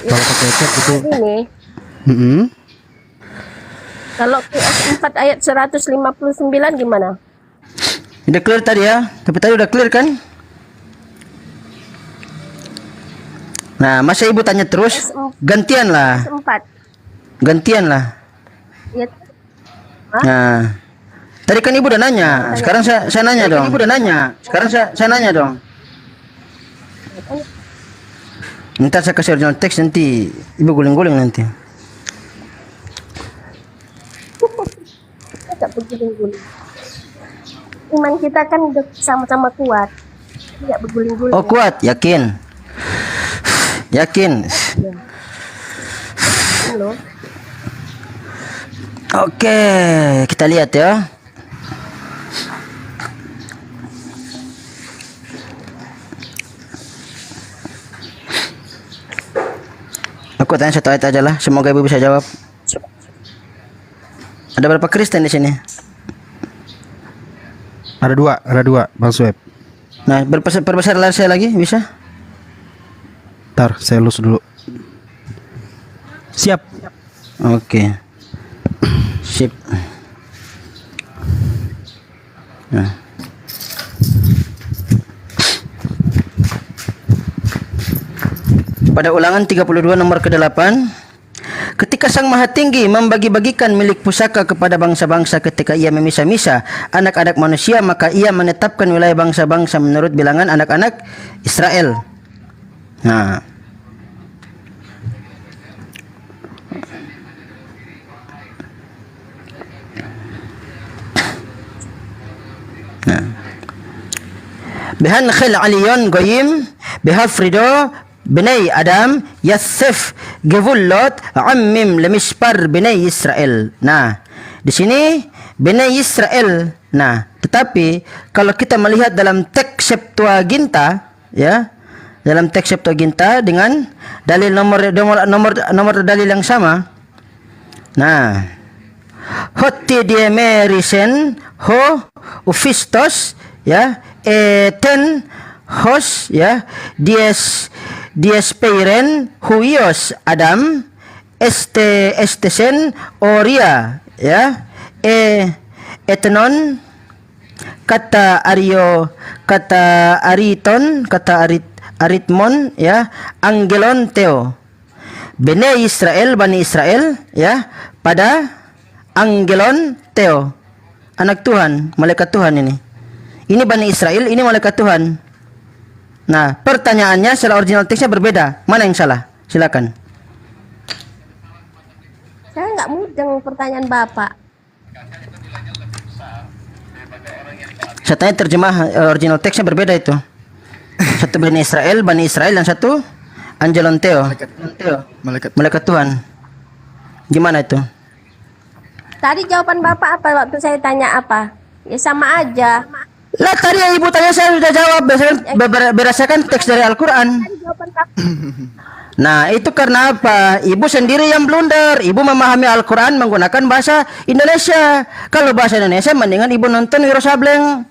Kalau pakai headset itu. Ini. Kalau PS4 ayat 159 gimana? Udah clear tadi ya. Tapi tadi udah clear kan? Nah, masa Ibu tanya terus? Gantian lah. PS4. Gantian lah. Ya. Nah, Tadi kan ibu udah nanya, sekarang saya nanya dong. Ibu udah nanya, sekarang saya nanya dong. Ntar saya kasih original teks, nanti ibu guling-guling nanti. Tidak berguling-guling. Iman kita kan udah sama-sama kuat. Tidak berguling-guling. Oh kuat, yakin? Yakin? Loh. Oke, kita lihat ya. Aku tanya satu ayat aja lah, semoga ibu bisa jawab. Ada berapa Kristen di sini? Ada dua, Bang Sueb. Nah, perbesar layar saya lagi, bisa? Ntar saya lus dulu. Siap. Oke. Sip. Nah. Pada ulangan 32 nomor ke-8, ketika Sang Maha Tinggi membagi-bagikan milik pusaka kepada bangsa-bangsa ketika ia memisah-misah anak-anak manusia, maka ia menetapkan wilayah bangsa-bangsa menurut bilangan anak-anak Israel. Nah, Behan khil aliyon goyim behafrido Bnei Adam Yassif Gevullot Ammim Lemispar Bnei Israel. Nah, di sini Bnei Israel. Nah, tetapi kalau kita melihat dalam teks Septuaginta, ya, dalam teks Septuaginta dengan dalil nomor dalil yang sama. Nah, Hoti diemerisen ho ufistos, ya, eten hos, ya, dies peiren huios Adam estesen oria, ya, etenon kata ario kata ariton kata aritmon, ya, angelon theo Bani Israel, ya, pada angelon theo, anak Tuhan, malaikat Tuhan ini. Ini Bani Israel, ini malaikat Tuhan. Nah, pertanyaannya secara original teksnya berbeda. Mana yang salah? Silakan. Saya nggak mudeng pertanyaan Bapak. Saya tanya terjemah original teksnya berbeda itu. Satu Bani Israel dan satu Angelon Theo. Malaikat Tuhan. Gimana itu? Tadi jawaban Bapak apa waktu saya tanya apa? Ya sama aja. Lah tadi yang ibu tanya saya sudah jawab berdasarkan teks dari Al-Quran. Nah itu karena apa? Ibu sendiri yang blunder. Ibu memahami Al-Quran menggunakan bahasa Indonesia. Kalau bahasa Indonesia mendingan ibu nonton Wiro Sableng,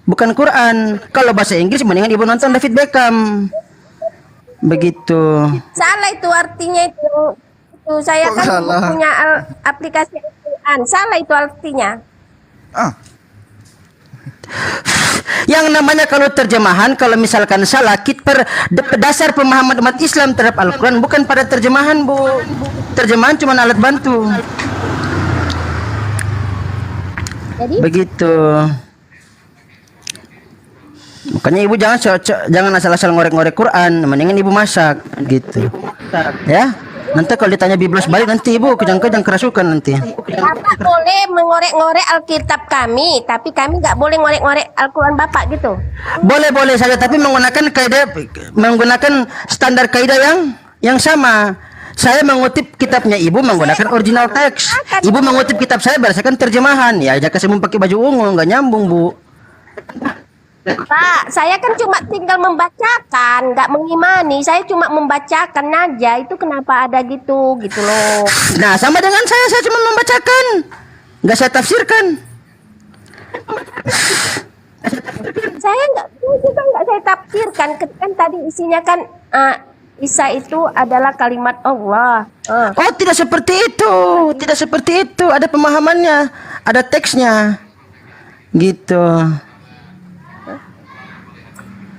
bukan Quran. Kalau bahasa Inggris mendingan ibu nonton David Beckham. Begitu. Salah itu artinya itu saya kan punya aplikasi Al-Quran. Salah itu artinya. Yang namanya kalau terjemahan, kalau misalkan salah, dasar pemahaman umat Islam terhadap Al-Quran bukan pada terjemahan, Bu. Terjemahan cuma alat bantu. Jadi? Begitu. Makanya ibu jangan asal-asal ngorek-ngorek Quran, mendingan ibu masak, gitu. Ya? Nanti kalau ditanya biblos balik nanti ibu kejang-kejang kerasukan nanti. Bapak boleh mengorek-ngorek Alkitab kami, tapi kami nggak boleh ngorek-ngorek Al-Quran Bapak gitu. Boleh saja, tapi menggunakan standar kaidah yang sama. Saya mengutip kitabnya ibu menggunakan original teks. Ibu mengutip kitab saya berdasarkan terjemahan. Ya, jika saya mau pakai baju ungu nggak nyambung, Bu. Pak, saya kan cuma tinggal membacakan, nggak mengimani. Saya cuma membacakan aja. Itu kenapa ada gitu loh. Nah, sama dengan saya cuma membacakan, nggak saya tafsirkan. Saya nggak saya tafsirkan. Kan tadi isinya kan Isa itu adalah kalimat Allah. Oh, tidak seperti itu. Ada pemahamannya, ada teksnya, gitu.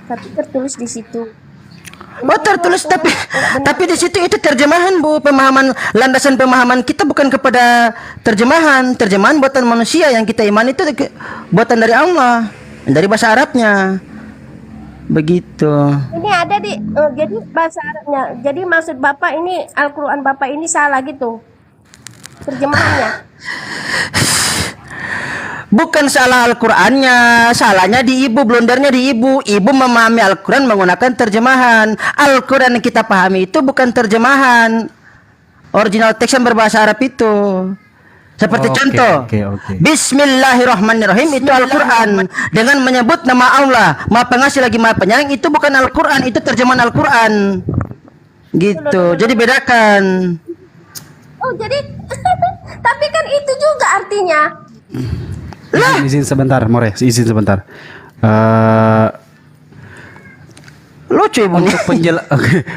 Tapi tertulis di situ. Oh tertulis tapi di situ itu terjemahan Bu, pemahaman landasan pemahaman kita bukan kepada terjemahan buatan manusia, yang kita imani itu buatan dari Allah, dari bahasa Arabnya begitu. Ini ada di jadi bahasa Arabnya. Jadi maksud Bapak ini Al-Qur'an Bapak ini salah gitu. Terjemahannya. Bukan salah Al-Qur'annya, salahnya di ibu, blundernya di ibu. Ibu memahami Al-Qur'an menggunakan terjemahan. Al-Qur'an yang kita pahami itu bukan terjemahan. Original teks yang berbahasa Arab itu. Seperti contoh, Bismillahirrahmanirrahim itu Al-Quran dengan menyebut nama Allah, Maha Pengasih lagi Maha Penyayang, itu bukan Al-Quran, itu terjemahan Al-Quran. Gitu. Jadi bedakan. Oh, jadi tapi kan itu juga artinya. Izin sebentar, More, izin sebentar. Lucu ibu.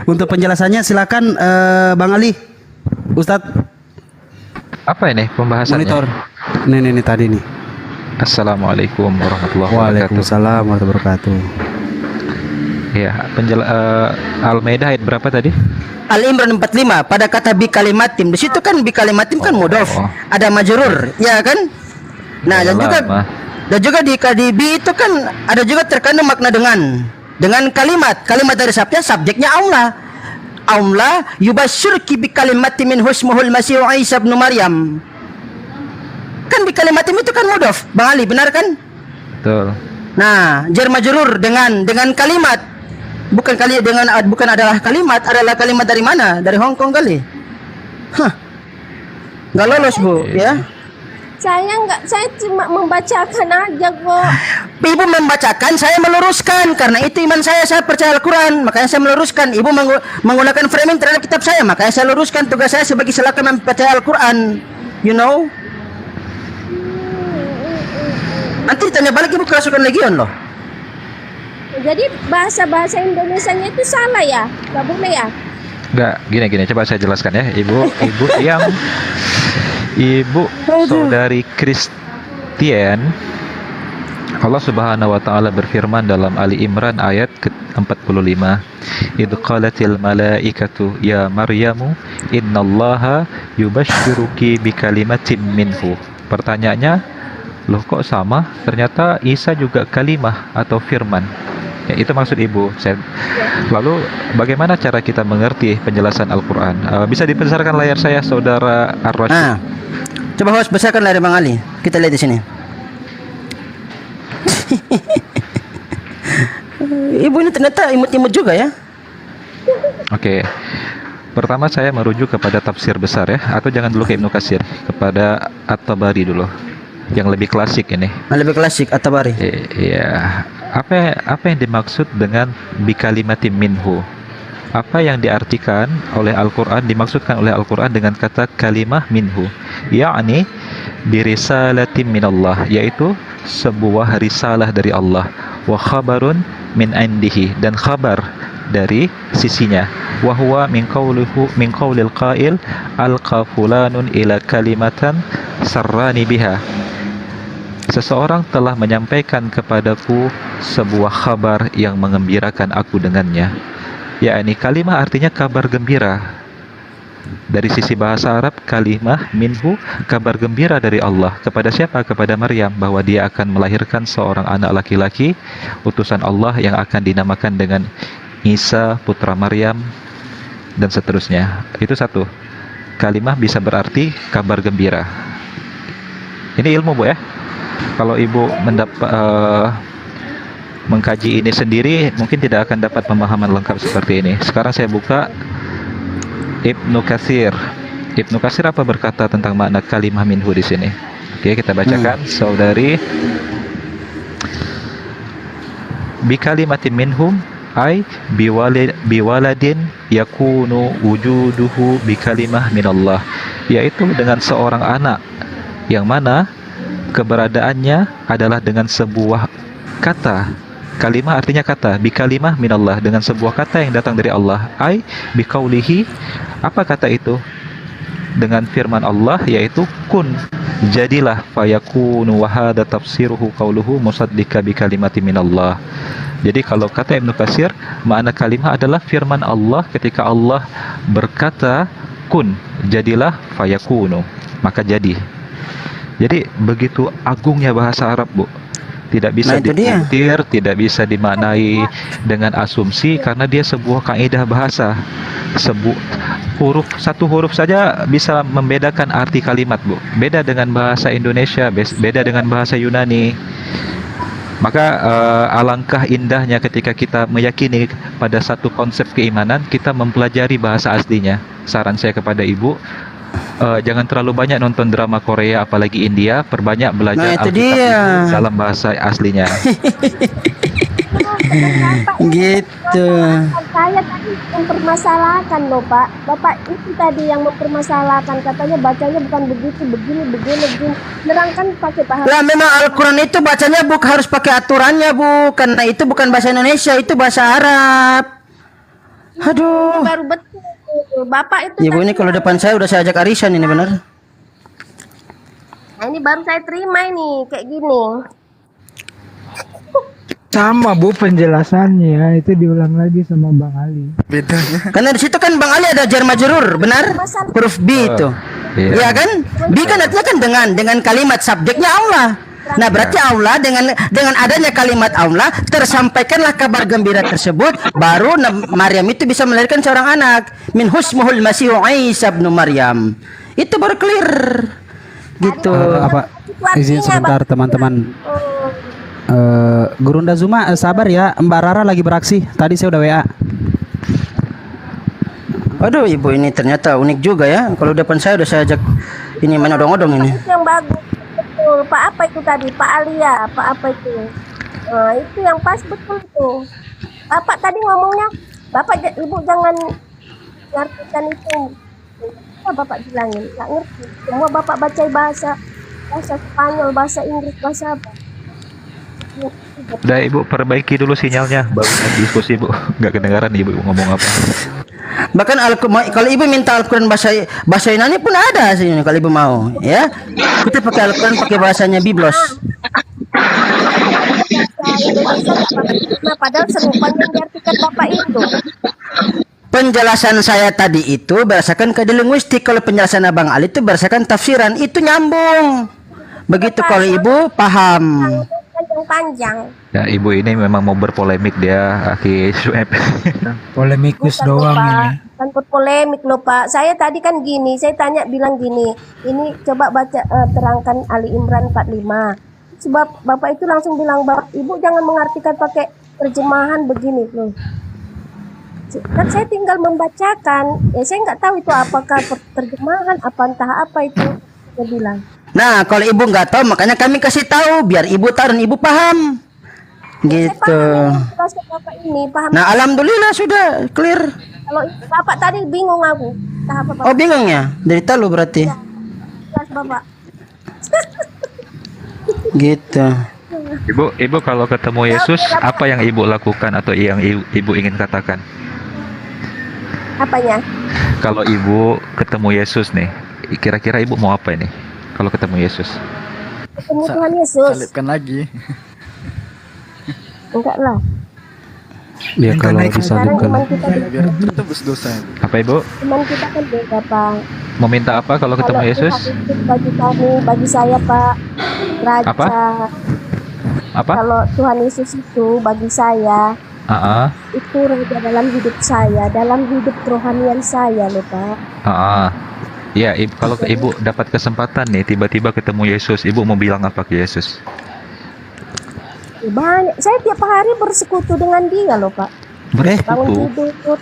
Untuk penjelasannya silakan Bang Ali, Ustadz. Apa ini pembahasannya? Monitor. Nih tadi nih. Assalamualaikum warahmatullahi wabarakatuh. Waalaikumsalam warahmatullahi wabarakatuh. Ya, Al-Maidah ayat berapa tadi? Al-Imran 45 pada kata bi kalimatim. Di situ kan bi kalimatim kan mudhof, ada majrur, ya kan? Nah, dan juga di bi itu kan ada juga terkandung makna dengan kalimat dari subjeknya Allah. Allah yubasyirki bi kalimatin min husmuhul masih Isa bin Maryam. Kan bi kalimatin itu kan mudhof, Bang Ali, benar kan? Betul. Nah, jar majrur dengan kalimat. Bukan adalah kalimat dari mana? Dari Hong Kong kali. Hah. Enggak lolos, Bu, ya. Saya cuma membacakan aja kok. Ibu membacakan, saya meluruskan, karena itu iman saya percaya Al-Quran, makanya saya meluruskan. Ibu menggunakan framing terhadap kitab saya, makanya saya luruskan. Tugas saya sebagai selaku mempercaya Al-Quran, you know. Nanti ditanya balik ibu kerasukan legion loh. Jadi bahasa Indonesianya itu salah ya, nggak boleh ya? Enggak, gini, coba saya jelaskan ya, Ibu saudari Kristian. Allah Subhanahu wa taala berfirman dalam Ali Imran ayat ke-45, "Idz qalatil malaikatu ya Maryamu innallaha yubasyyiruki bikalimatin minhu." Pertanyaannya, loh kok sama? Ternyata Isa juga kalimah atau firman. Ya, itu maksud Ibu. Lalu bagaimana cara kita mengerti penjelasan Al-Qur'an? Bisa dibesarkan layar saya, Saudara Ar-Rasyid. Coba host besarkan layar Bang Ali. Kita lihat di sini. Ibu ini ternyata imut-imut juga ya. Oke. Pertama saya merujuk kepada tafsir besar ya, atau jangan dulu ke Ibnu Katsir, kepada At-Tabari dulu. Yang lebih klasik ini. Lebih klasik At-Tabari. Iya. Apa yang dimaksud dengan bikalimatin minhu? Apa yang diartikan oleh Al-Quran, dimaksudkan oleh Al-Quran dengan kata kalimah minhu, yakni birisalatin minallah, yaitu sebuah risalah dari Allah, wa khabarun min indihi, dan khabar dari sisinya, wa huwa min qaulil qail alqa fulanun ila kalimatan sarrani biha, seseorang telah menyampaikan kepadaku sebuah kabar yang mengembirakan aku dengannya. Yakni kalimah artinya kabar gembira. Dari sisi bahasa Arab, kalimah minhu, kabar gembira dari Allah. Kepada siapa? Kepada Maryam, bahwa dia akan melahirkan seorang anak laki-laki, utusan Allah yang akan dinamakan dengan Isa putra Maryam, dan seterusnya. Itu satu. Kalimah bisa berarti kabar gembira. Ini ilmu, Bu ya. Kalau Ibu mengkaji ini sendiri, mungkin tidak akan dapat pemahaman lengkap seperti ini. Sekarang saya buka Ibnu Katsir. Ibnu Katsir apa berkata tentang makna kalimah minhu di sini? Oke, kita bacakan, saudari. Bi kalimatin minhum ay biwaladin yakunu wujuduhu bi kalimah minallah, yaitu dengan seorang anak yang mana keberadaannya adalah dengan sebuah kata. Kalimah artinya kata, bi kalimah minallah, dengan sebuah kata yang datang dari Allah. Ai bi qaulihi, apa kata itu? dengan firman Allah yaitu kun, jadilah, fayakunu, wa hadza tafsiruhu qauluhu musaddiqa bi kalimati minallah. Jadi kalau kata Ibnu Katsir, makna kalimah adalah firman Allah ketika Allah berkata kun, jadilah, fayakunu, maka jadi. Jadi begitu agungnya bahasa Arab, Bu. Tidak bisa dipuntir, tidak bisa dimaknai dengan asumsi karena dia sebuah kaidah bahasa. Satu huruf saja bisa membedakan arti kalimat, Bu. Beda dengan bahasa Indonesia, beda dengan bahasa Yunani. Maka alangkah indahnya ketika kita meyakini pada satu konsep keimanan, kita mempelajari bahasa aslinya. Saran saya kepada Ibu, jangan terlalu banyak nonton drama Korea apalagi India, perbanyak belajar Alkitab dalam bahasa aslinya. Gitu. Saya tadi mempermasalahkan loh Pak. Bapak itu tadi yang mempermasalahkan, katanya bacanya bukan begitu, begini. Nerangkan pakai paham. Lah memang Al-Quran itu bacanya harus pakai aturannya, Bu. Karena itu bukan bahasa Indonesia, itu bahasa Arab. Aduh. Baru betul. Bapak itu Ibu ini kalau depan saya udah saya ajak arisan ini benar. Nah, ini baru saya terima ini kayak gini. Sama Bu penjelasannya, itu diulang lagi sama Bang Ali. Bedanya. Karena di situ kan Bang Ali ada jar majrur, benar? Huruf B itu. Iya kan? B kan artinya kan dengan kalimat subjeknya Allah. Nah, berarti Allah dengan adanya kalimat Allah tersampaikanlah kabar gembira tersebut, baru Maryam itu bisa melahirkan seorang anak. Min husmuhul Masihu Isa bin Maryam. Itu baru clear. Gitu. Izin sebentar teman-teman. Gurunda Zuma, sabar ya, Mbak Rara lagi beraksi. Tadi saya udah WA. Aduh, Ibu ini ternyata unik juga ya. Kalau depan saya udah saya ajak ini main odong-odong ini. Yang bagus betul. Pak apa itu tadi? Pak Alia, Pak apa itu? Nah, itu yang pas betul tuh. Bapak tadi ngomongnya, Ibu jangan ngartikan itu. Apa Bapak bilangin? Nggak ngerti. Semua Bapak baca bahasa Spanyol, bahasa Inggris, bahasa apa? Udah Ibu perbaiki dulu sinyalnya, baru diskusi Bu. Nggak kedengaran Ibu ngomong apa. Bahkan kalau Ibu minta Al-Quran bahasa Yunani pun ada sini kalau Ibu mau, ya. Kita pakai Al-Quran pakai bahasanya Biblos. Nah, padahal serupa yang diartikan Bapak itu. Penjelasan saya tadi itu berdasarkan kode linguistik. Kalau penjelasan Abang Ali itu berdasarkan tafsiran, itu nyambung. Begitu kalau Ibu paham. Panjang. Ya, Ibu ini memang mau berpolemik dia, Aki Sueb. Polemikus doang ini. Kan berpolemik loh Pak. Saya tadi kan gini, saya bilang gini. Ini coba baca terangkan Ali Imran 45. Sebab Bapak itu langsung bilang, Ibu jangan mengartikan pakai terjemahan begini loh. Kan saya tinggal membacakan. Ya saya nggak tahu itu apakah terjemahan entah apa itu. Saya bilang. Nah, kalau Ibu nggak tahu, makanya kami kasih tahu biar Ibu tahu dan Ibu paham. Gitu. Bapak ini paham. Nah, alhamdulillah sudah clear. Kalau Bapak tadi bingung aku. Apa, Bapak? Oh, bingung ya? Dari tahu berarti. Ya, jelas Bapak. Gitu. Ibu kalau ketemu Yesus, apa yang Ibu lakukan atau yang Ibu ingin katakan? Apanya? Kalau Ibu ketemu Yesus nih, kira-kira Ibu mau apa ini? Kalau ketemu Yesus, ketemu Tuhan Yesus, salibkan lagi. Enggak lah. Ya kalau disalibkan. Biar tebus dosa. Apa Ibu? Iman kita kan beda Pak. Mau minta apa kalau ketemu Yesus? Bagi kami, bagi saya Pak, Raja. Apa? Kalau Tuhan Yesus itu bagi saya, itu raja dalam hidup saya, dalam hidup kerohanian saya loh Pak. Ya, kalau Ibu dapat kesempatan nih tiba-tiba ketemu Yesus, Ibu mau bilang apa ke Yesus? Banyak. Saya tiap hari bersekutu dengan Dia loh Pak. Bangun tidur.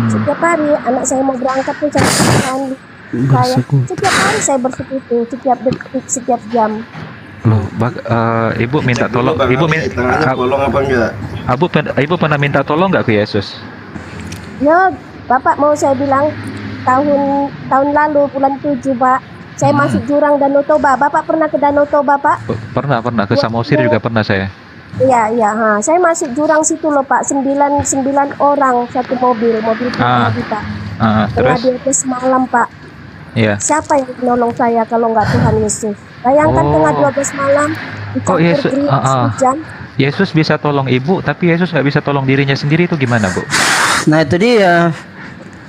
Setiap hari anak saya mau berangkat ke Tuhan. Setiap hari saya bersekutu, setiap detik, setiap jam. Loh, Ibu minta tolong. Ibu tolong apa enggak? Ibu pernah minta tolong nggak ke Yesus? Ya, Bapak mau saya bilang tahun lalu bulan 7 Pak, saya masuk jurang Danau Toba. Bapak pernah ke Danau Toba Pak? Pernah ke Samosir juga pernah saya. Iya, saya masuk jurang situ loh Pak, 9 orang satu mobil kita. Tengah Terus? 12 malam, Pak. Iya. Siapa yang menolong saya kalau nggak Tuhan Yesus? Bayangkan Oh. tengah 12 malam Kok dicampur Yesus, gerimis hujan. Yesus bisa tolong ibu, tapi Yesus nggak bisa tolong dirinya sendiri, itu gimana, Bu? Nah itu dia.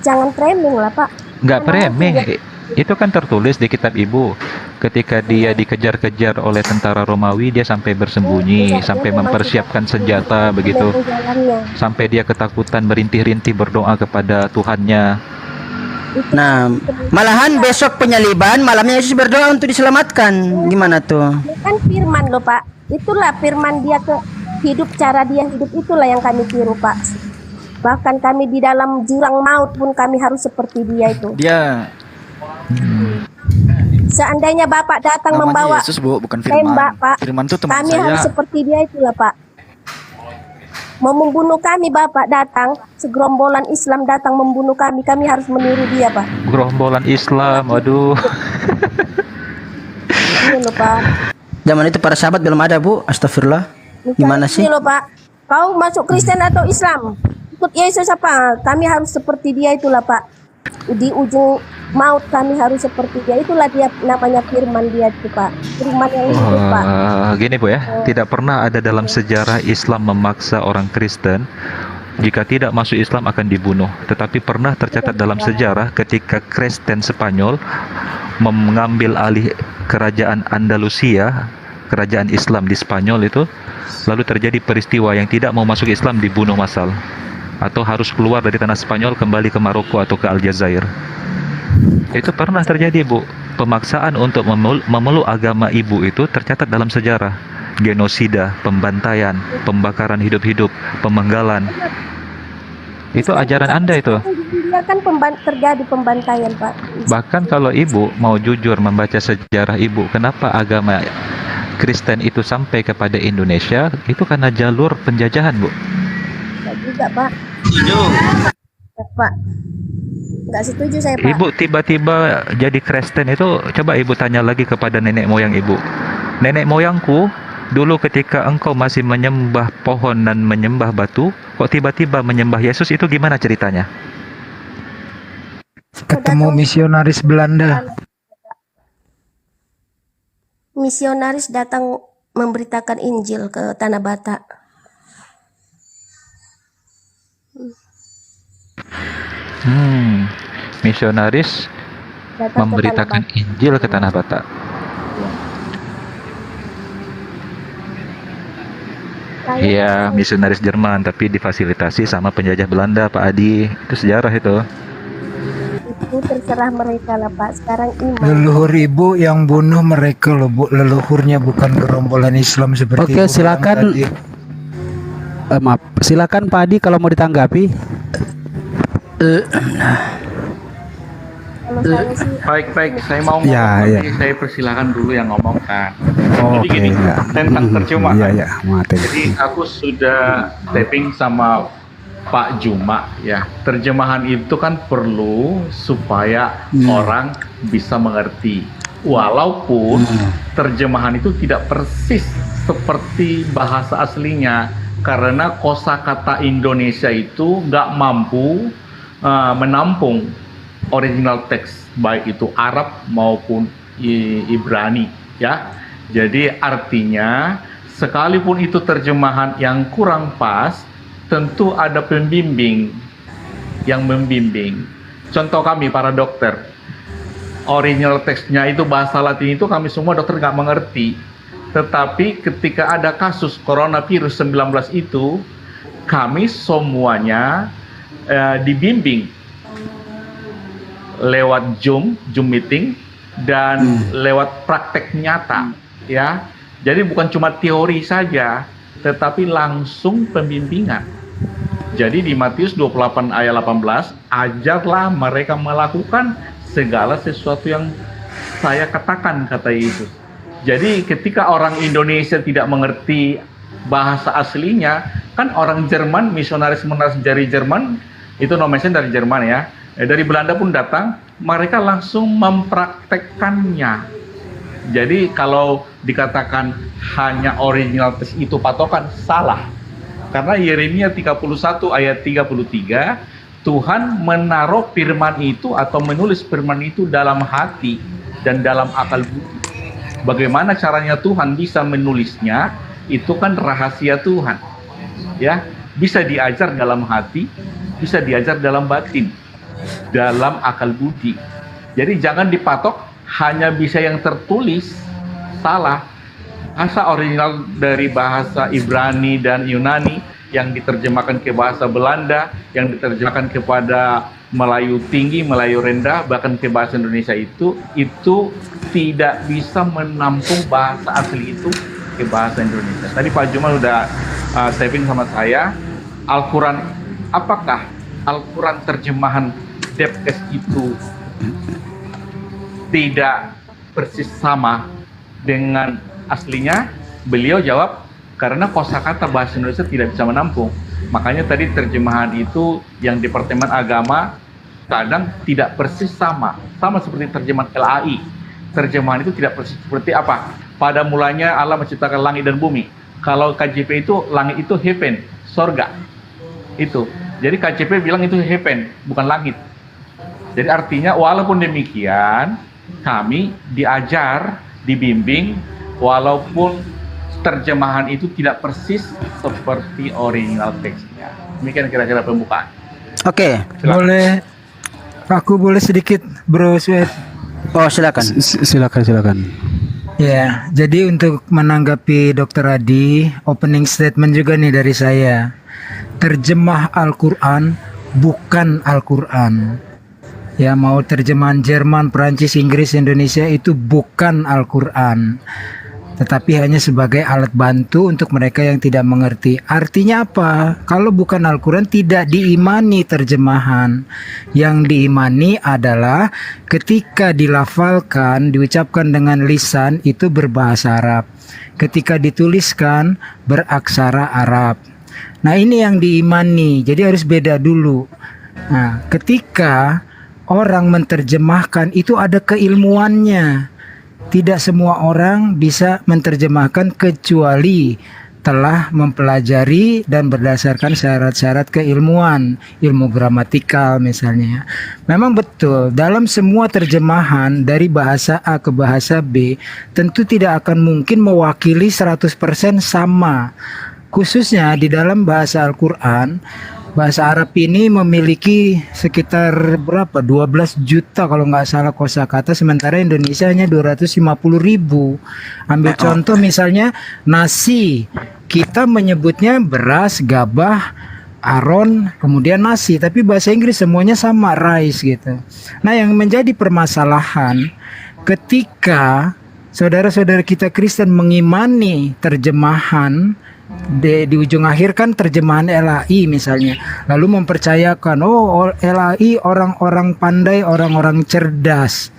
Jangan framing lah, Pak. Nggak Mana framing. mungkin Itu kan tertulis di kitab ibu. Ketika dia dikejar-kejar oleh tentara Romawi, dia sampai bersembunyi, Iya, sampai dia memang mempersiapkan senjata begitu. memang jalannya. Sampai dia ketakutan merintih-rintih berdoa kepada Tuhannya. Nah, malahan besok penyaliban, malamnya Yesus berdoa untuk diselamatkan. Gimana tuh? Ini kan firman loh, Pak. Itulah firman dia ke hidup, cara dia hidup itulah yang kami tiru, Pak. Bahkan kami di dalam jurang maut pun kami harus seperti dia itu. Dia Seandainya Bapak datang namanya membawa Yesus, Bu, bukan Firman. tembak, Pak, Firman itu teman kami saya. harus seperti dia itulah, Pak. Mau membunuh kami, Bapak datang, segerombolan Islam datang membunuh kami, kami harus meniru dia, Pak. Gerombolan Islam, waduh. Ini loh, Pak. Zaman itu para sahabat belum ada, Bu. Astagfirullah. Gimana sih? Ini loh, Pak. Kau masuk Kristen atau Islam? Ikut Yesus apa? Kami harus seperti dia itulah, Pak. Di ujung maut kami harus seperti dia. Itulah dia namanya firman dia itu, Pak. Firman yang hidup, Pak. Gini Bu ya, tidak pernah ada dalam sejarah Islam memaksa orang Kristen jika tidak masuk Islam akan dibunuh. Tetapi pernah tercatat dalam sejarah ketika Kristen Spanyol mengambil alih kerajaan Andalusia, kerajaan Islam di Spanyol itu, lalu terjadi peristiwa yang tidak mau masuk Islam dibunuh massal, atau harus keluar dari tanah Spanyol kembali ke Maroko atau ke Aljazair. Itu pernah terjadi, Bu. Pemaksaan untuk memeluk agama ibu itu tercatat dalam sejarah. Genosida, pembantaian, pembakaran hidup-hidup, pemenggalan. Itu ajaran Anda itu. Dia kan terjadi pembantaian, Pak. Bahkan kalau ibu mau jujur membaca sejarah ibu, kenapa agama Kristen itu sampai kepada Indonesia, itu karena jalur penjajahan, Bu. Enggak juga, Pak. Setuju. Ya, Pak. Enggak setuju saya, Pak. Ibu tiba-tiba jadi Kristen itu, coba ibu tanya lagi kepada nenek moyang ibu. Nenek moyangku, dulu ketika engkau masih menyembah pohon dan menyembah batu, kok tiba-tiba menyembah Yesus, itu gimana ceritanya? Ketemu misionaris Belanda. Misionaris datang memberitakan Injil ke Tanah Batak. Misionaris Datang memberitakan Injil ke Tanah Batak. Iya, misionaris Jerman, tapi difasilitasi sama penjajah Belanda, Pak Adi. Itu sejarah itu. Itu terserah mereka lah, Pak. Sekarang iman. Leluhur ibu yang bunuh mereka loh, Bu. Leluhurnya bukan gerombolan Islam seperti Oke, ibu silakan. bilang tadi. Maaf, silakan Pak Adi kalau mau ditanggapi. Kalau saya sih Baik, saya mau ngomong, Ya, tapi saya persilakan dulu yang ngomongkan. Oh, Jadi gini, ya. tentang terjemahan. Iya, maaf. Jadi aku sudah tapping sama Pak Juma ya. Terjemahan itu kan perlu supaya orang bisa mengerti. Walaupun terjemahan itu tidak persis seperti bahasa aslinya, karena kosakata Indonesia itu nggak mampu menampung original teks, baik itu Arab maupun Ibrani ya. Jadi artinya sekalipun itu terjemahan yang kurang pas, tentu ada pembimbing yang membimbing. Contoh kami para dokter, original teksnya itu bahasa Latin itu kami semua dokter nggak mengerti. Tetapi ketika ada kasus coronavirus 19 itu, kami semuanya dibimbing lewat Zoom meeting dan lewat praktek nyata ya. Jadi bukan cuma teori saja, tetapi langsung pembimbingan. Jadi di Matius 28 ayat 18, ajarlah mereka melakukan segala sesuatu yang saya katakan, kata Yesus. Jadi ketika orang Indonesia tidak mengerti bahasa aslinya, kan orang Jerman, misionaris dari Jerman, itu nomesnya dari Jerman ya, dari Belanda pun datang, mereka langsung mempraktekkannya. Jadi kalau dikatakan hanya original teks itu patokan, salah. Karena Yeremia 31 ayat 33, Tuhan menaruh firman itu atau menulis firman itu dalam hati dan dalam akal budi. Bagaimana caranya Tuhan bisa menulisnya? Itu kan rahasia Tuhan. Ya, bisa diajar dalam hati, bisa diajar dalam batin, dalam akal budi. Jadi jangan dipatok hanya bisa yang tertulis, salah. Bahasa original dari bahasa Ibrani dan Yunani yang diterjemahkan ke bahasa Belanda, yang diterjemahkan kepada Melayu tinggi, Melayu rendah, bahkan ke bahasa Indonesia itu tidak bisa menampung bahasa asli itu ke bahasa Indonesia. Tadi Pak Jumal sudah saving sama saya, Al-Quran, apakah Al-Quran terjemahan Depkes itu tidak persis sama dengan aslinya? Beliau jawab, karena kosakata bahasa Indonesia tidak bisa menampung. Makanya tadi terjemahan itu yang Departemen Agama kadang tidak persis sama seperti terjemahan LAI. Terjemahan itu tidak persis seperti apa? Pada mulanya Allah menciptakan langit dan bumi. Kalau KJP itu langit itu heaven, sorga. Itu. Jadi KJP bilang itu heaven, bukan langit. Jadi artinya walaupun demikian, kami diajar, dibimbing, walaupun terjemahan itu tidak persis seperti original teksnya. Demikian kira-kira pembukaan. Oke. Boleh, aku boleh sedikit Bro Sweet? Oh silakan. Silakan. Ya, jadi untuk menanggapi Dr. Adi, opening statement juga nih dari saya. Terjemah Al-Quran bukan Al-Quran. Ya, mau terjemahan Jerman, Perancis, Inggris, Indonesia itu bukan Al-Quran, tetapi hanya sebagai alat bantu untuk mereka yang tidak mengerti. Artinya apa? Kalau bukan Al-Quran tidak diimani terjemahan. Yang diimani adalah ketika dilafalkan, diucapkan dengan lisan itu berbahasa Arab. Ketika dituliskan beraksara Arab. Nah ini yang diimani, jadi harus beda dulu. Nah ketika orang menerjemahkan itu ada keilmuannya. Tidak semua orang bisa menerjemahkan kecuali telah mempelajari dan berdasarkan syarat-syarat keilmuan, ilmu gramatikal misalnya. Memang betul, dalam semua terjemahan dari bahasa A ke bahasa B, tentu tidak akan mungkin mewakili 100% sama. Khususnya di dalam bahasa Al-Quran, bahasa Arab ini memiliki sekitar berapa? 12 juta kalau nggak salah kosakata, sementara Indonesia hanya 250.000. Ambil contoh misalnya nasi, kita menyebutnya beras, gabah, aron, kemudian nasi, tapi bahasa Inggris semuanya sama, rice gitu. Nah yang menjadi permasalahan ketika saudara-saudara kita Kristen mengimani terjemahan di ujung akhir kan terjemahan LAI misalnya, lalu mempercayakan LAI orang-orang pandai, orang-orang cerdas.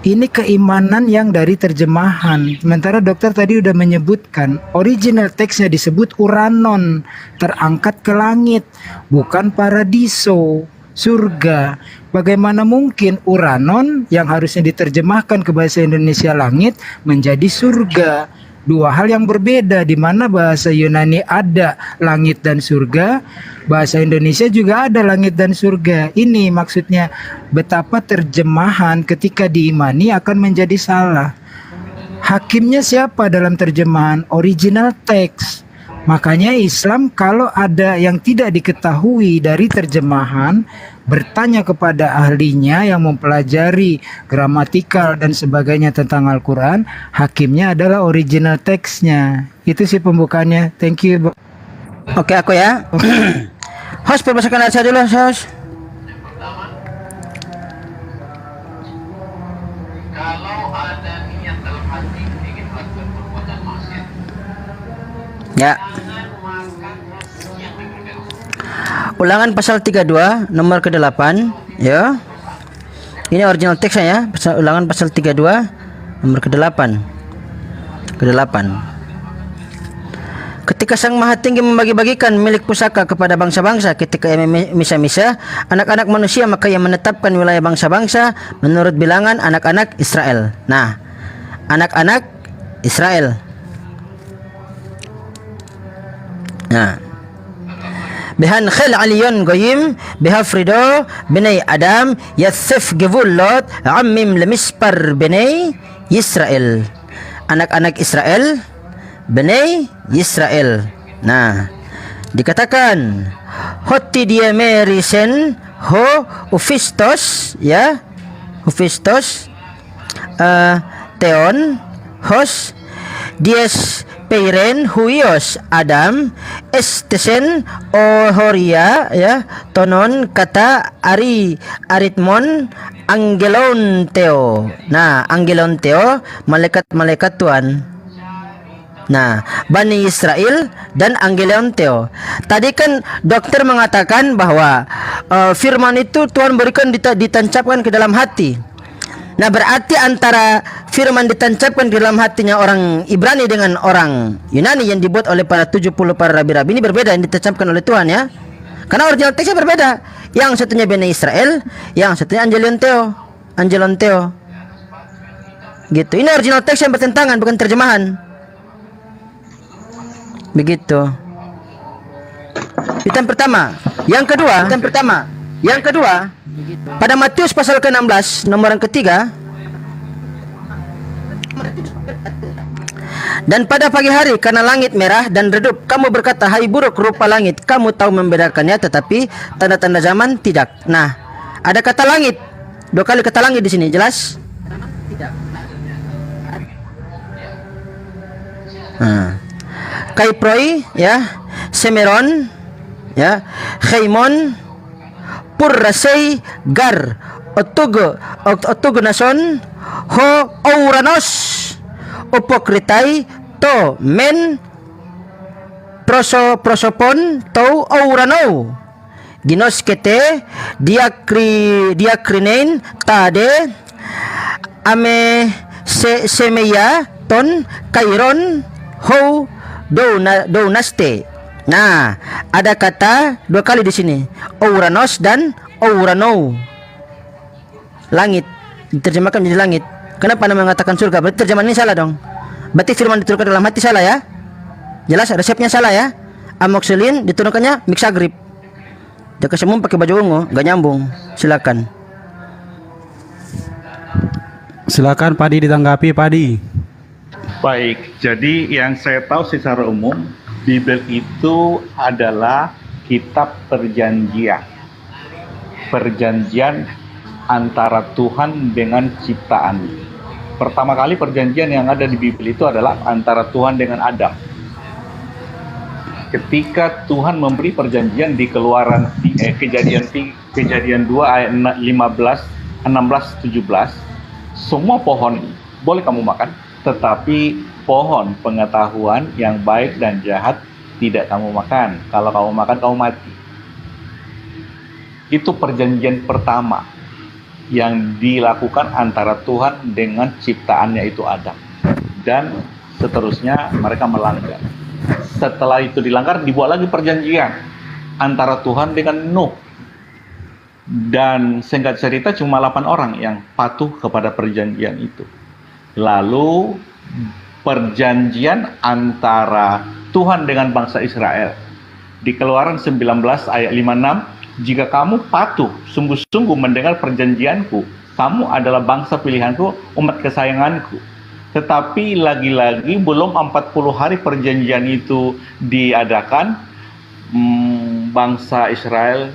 Ini keimanan yang dari terjemahan. Sementara dokter tadi udah menyebutkan original teksnya disebut Uranon, terangkat ke langit, bukan paradiso, surga. Bagaimana mungkin Uranon yang harusnya diterjemahkan ke bahasa Indonesia langit menjadi surga? Dua hal yang berbeda, di mana bahasa Yunani ada langit dan surga, bahasa Indonesia juga ada langit dan surga. Ini maksudnya betapa terjemahan ketika diimani akan menjadi salah. Hakimnya siapa dalam terjemahan? Original text. Makanya Islam kalau ada yang tidak diketahui dari terjemahan, bertanya kepada ahlinya yang mempelajari gramatikal dan sebagainya tentang Al-Quran, hakimnya adalah original teksnya. Itu sih pembukaannya. Thank you. Oke, aku ya. Host, perbasakan ayat saya dulu, host. Ya. Ulangan pasal 32 nomor ke-8 ya. Ini original teksnya ya. Ulangan pasal 32 nomor ke-8. Ketika Sang Maha Tinggi membagi-bagikan milik pusaka kepada bangsa-bangsa ketika ia misa-misa anak-anak manusia, maka ia menetapkan wilayah bangsa-bangsa menurut bilangan anak-anak Israel. Nah, anak-anak Israel. Nah, Behan khil aliyon goyim behafrido benai Adam yathif gevullot ammim lemispar benai Israel. Anak-anak Israel, benai Israel. Nah, dikatakan hoti dia merisen ho Ufistos, ya, Ufistos teon hos dies peiren huios Adam estesen ohoria, ya, tonon kata aritmon angelon teo. Nah, angelon teo malaikat Tuhan. Nah, Bani Israel dan Angelon Teo. Tadi kan dokter mengatakan bahwa firman itu Tuhan berikan ditancapkan ke dalam hati. Nah, berarti antara firman ditancapkan di dalam hatinya orang Ibrani dengan orang Yunani yang dibuat oleh para 70 para rabi-rabi ini berbeda, yang ditancapkan oleh Tuhan, ya. Karena original teksnya berbeda. Yang satunya Bani Israel, yang satunya Angelon Teo. Gitu. Ini original teks yang bertentangan, bukan terjemahan. Begitu. Itu yang pertama. Yang kedua, pada Matius pasal ke-16 nomor yang ketiga, dan pada pagi hari karena langit merah dan redup, kamu berkata, hai buruk rupa langit, kamu tahu membedakannya, tetapi tanda-tanda zaman tidak. Nah, ada kata langit, 2 kali kata langit di sini, jelas? Kaiproi, ya, Semeron, ya, Heimon, Purrasei, Gar, Otugonason, Ho Ouranos, Opokritai, To, Men, Prosopon, To, Ourano, Ginoskete, Diakrinen, Tade, Ame, Semeya, Ton, Kairon, Ho, Dounaste. Nah, ada kata 2 kali di sini, Ouranos dan Ourano. Langit diterjemahkan menjadi langit. Kenapa Anda mengatakan surga? Berarti terjemahan ini salah dong. Berarti firman diturunkan dalam hati salah, ya. Jelas resepnya salah, ya. Amoxilin diturunkannya Mixagrip. Dia kesemum pakai baju ungu, gak nyambung. Silakan Padi ditanggapi, Padi. Baik, jadi yang saya tahu secara umum, Bible itu adalah kitab perjanjian. Perjanjian antara Tuhan dengan ciptaan. Pertama kali perjanjian yang ada di Bible itu adalah antara Tuhan dengan Adam. Ketika Tuhan memberi perjanjian di Kejadian 2 ayat 15, 16, 17, semua pohon boleh kamu makan, tetapi pohon pengetahuan yang baik dan jahat tidak kamu makan. Kalau kamu makan, kamu mati. Itu perjanjian pertama yang dilakukan antara Tuhan dengan ciptaannya itu Adam. Dan seterusnya mereka melanggar. Setelah itu dilanggar, dibuat lagi perjanjian antara Tuhan dengan Nuh. Dan singkat cerita cuma 8 orang yang patuh kepada perjanjian itu. Lalu perjanjian antara Tuhan dengan bangsa Israel di Keluaran 19 ayat 56, jika kamu patuh sungguh-sungguh mendengar perjanjianku, kamu adalah bangsa pilihanku, umat kesayanganku. Tetapi lagi-lagi belum 40 hari perjanjian itu diadakan, bangsa Israel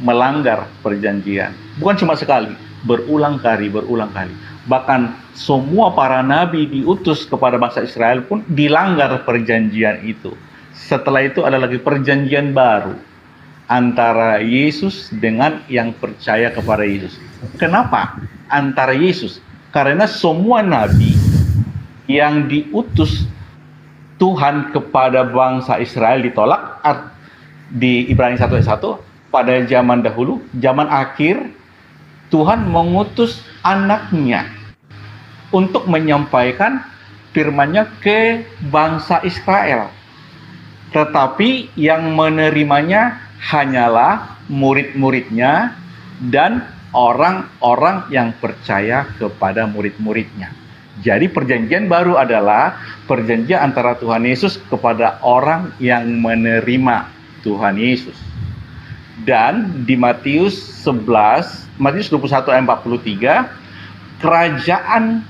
melanggar perjanjian. Bukan cuma sekali, berulang kali. Bahkan semua para nabi diutus kepada bangsa Israel pun dilanggar perjanjian itu. Setelah itu ada lagi perjanjian baru antara Yesus dengan yang percaya kepada Yesus. Kenapa antara Yesus? Karena semua nabi yang diutus Tuhan kepada bangsa Israel ditolak. Di Ibrani 1 ayat 1, pada zaman dahulu, zaman akhir, Tuhan mengutus anaknya untuk menyampaikan firman-Nya ke bangsa Israel. Tetapi yang menerimanya hanyalah murid-muridnya dan orang-orang yang percaya kepada murid-muridnya. Jadi perjanjian baru adalah perjanjian antara Tuhan Yesus kepada orang yang menerima Tuhan Yesus. Dan di Matius 21 ayat 43, kerajaan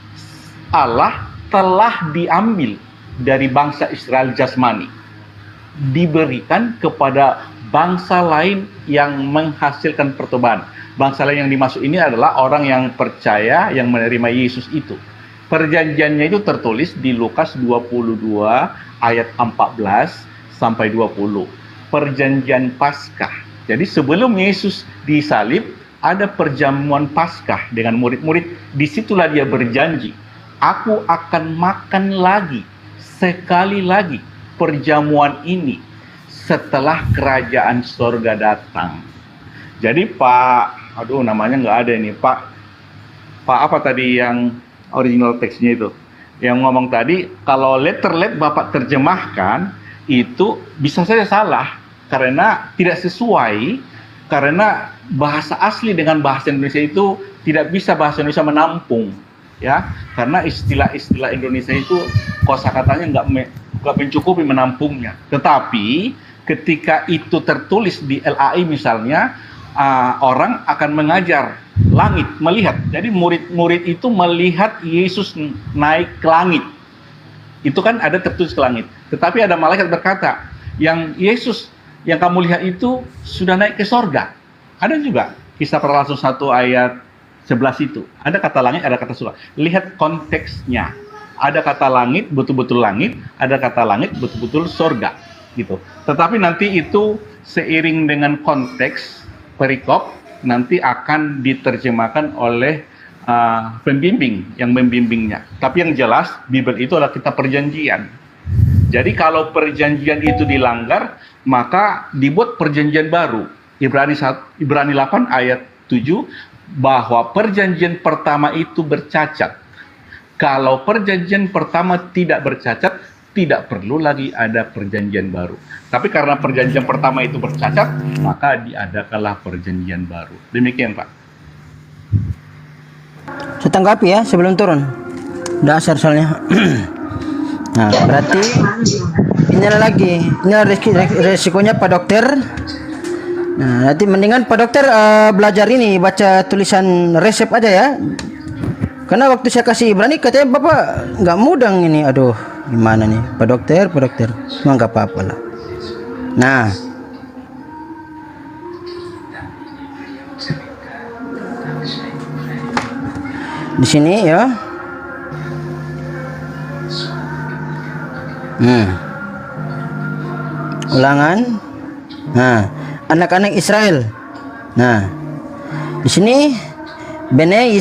Allah telah diambil dari bangsa Israel jasmani, diberikan kepada bangsa lain yang menghasilkan pertobatan. Bangsa lain yang dimaksud ini adalah orang yang percaya, yang menerima Yesus itu. Perjanjiannya itu tertulis di Lukas 22 ayat 14 sampai 20. Perjanjian Paskah. Jadi sebelum Yesus disalib, ada perjamuan Paskah dengan murid-murid. Disitulah dia berjanji, aku akan makan lagi, sekali lagi perjamuan ini setelah kerajaan sorga datang. Jadi namanya nggak ada ini, Pak apa tadi yang original teksnya itu? Yang ngomong tadi, kalau letter Bapak terjemahkan, itu bisa saja salah, karena tidak sesuai, karena bahasa asli dengan bahasa Indonesia itu tidak bisa bahasa Indonesia menampung, ya, karena istilah-istilah Indonesia itu kosakatanya nggak mencukupi menampungnya. Tetapi ketika itu tertulis di LAI misalnya, orang akan mengajar langit, melihat. Jadi murid-murid itu melihat Yesus naik ke langit. Itu kan ada tertulis ke langit. Tetapi ada malaikat berkata, yang Yesus yang kamu lihat itu sudah naik ke sorga. Ada juga Kisah Para Rasul 1 ayat 11 itu. Ada kata langit, ada kata surga. Lihat konteksnya. Ada kata langit, betul-betul langit. Ada kata langit, betul-betul sorga. Gitu. Tetapi nanti itu seiring dengan konteks perikop, nanti akan diterjemahkan oleh pembimbing yang membimbingnya. Tapi yang jelas, Bible itu adalah kitab perjanjian. Jadi kalau perjanjian itu dilanggar, maka dibuat perjanjian baru. Ibrani 8 ayat 7, bahwa perjanjian pertama itu bercacat. Kalau perjanjian pertama tidak bercacat, tidak perlu lagi ada perjanjian baru. Tapi karena perjanjian pertama itu bercacat, maka diadakanlah perjanjian baru. Demikian, Pak. Saya tanggapi ya sebelum turun. Dasar soalnya. Nah, berarti inilah resikonya Pak Dokter. Nah, nanti mendingan Pak Dokter belajar ini, baca tulisan resep aja ya. Karena waktu saya kasih Ibrani katanya Bapak nggak mudeng ini. Aduh, gimana nih Pak Dokter? Cuma nggak apa-apa lah. Nah, di sini ya. Ulangan. Nah, anak-anak Israel. Nah, di sini Bene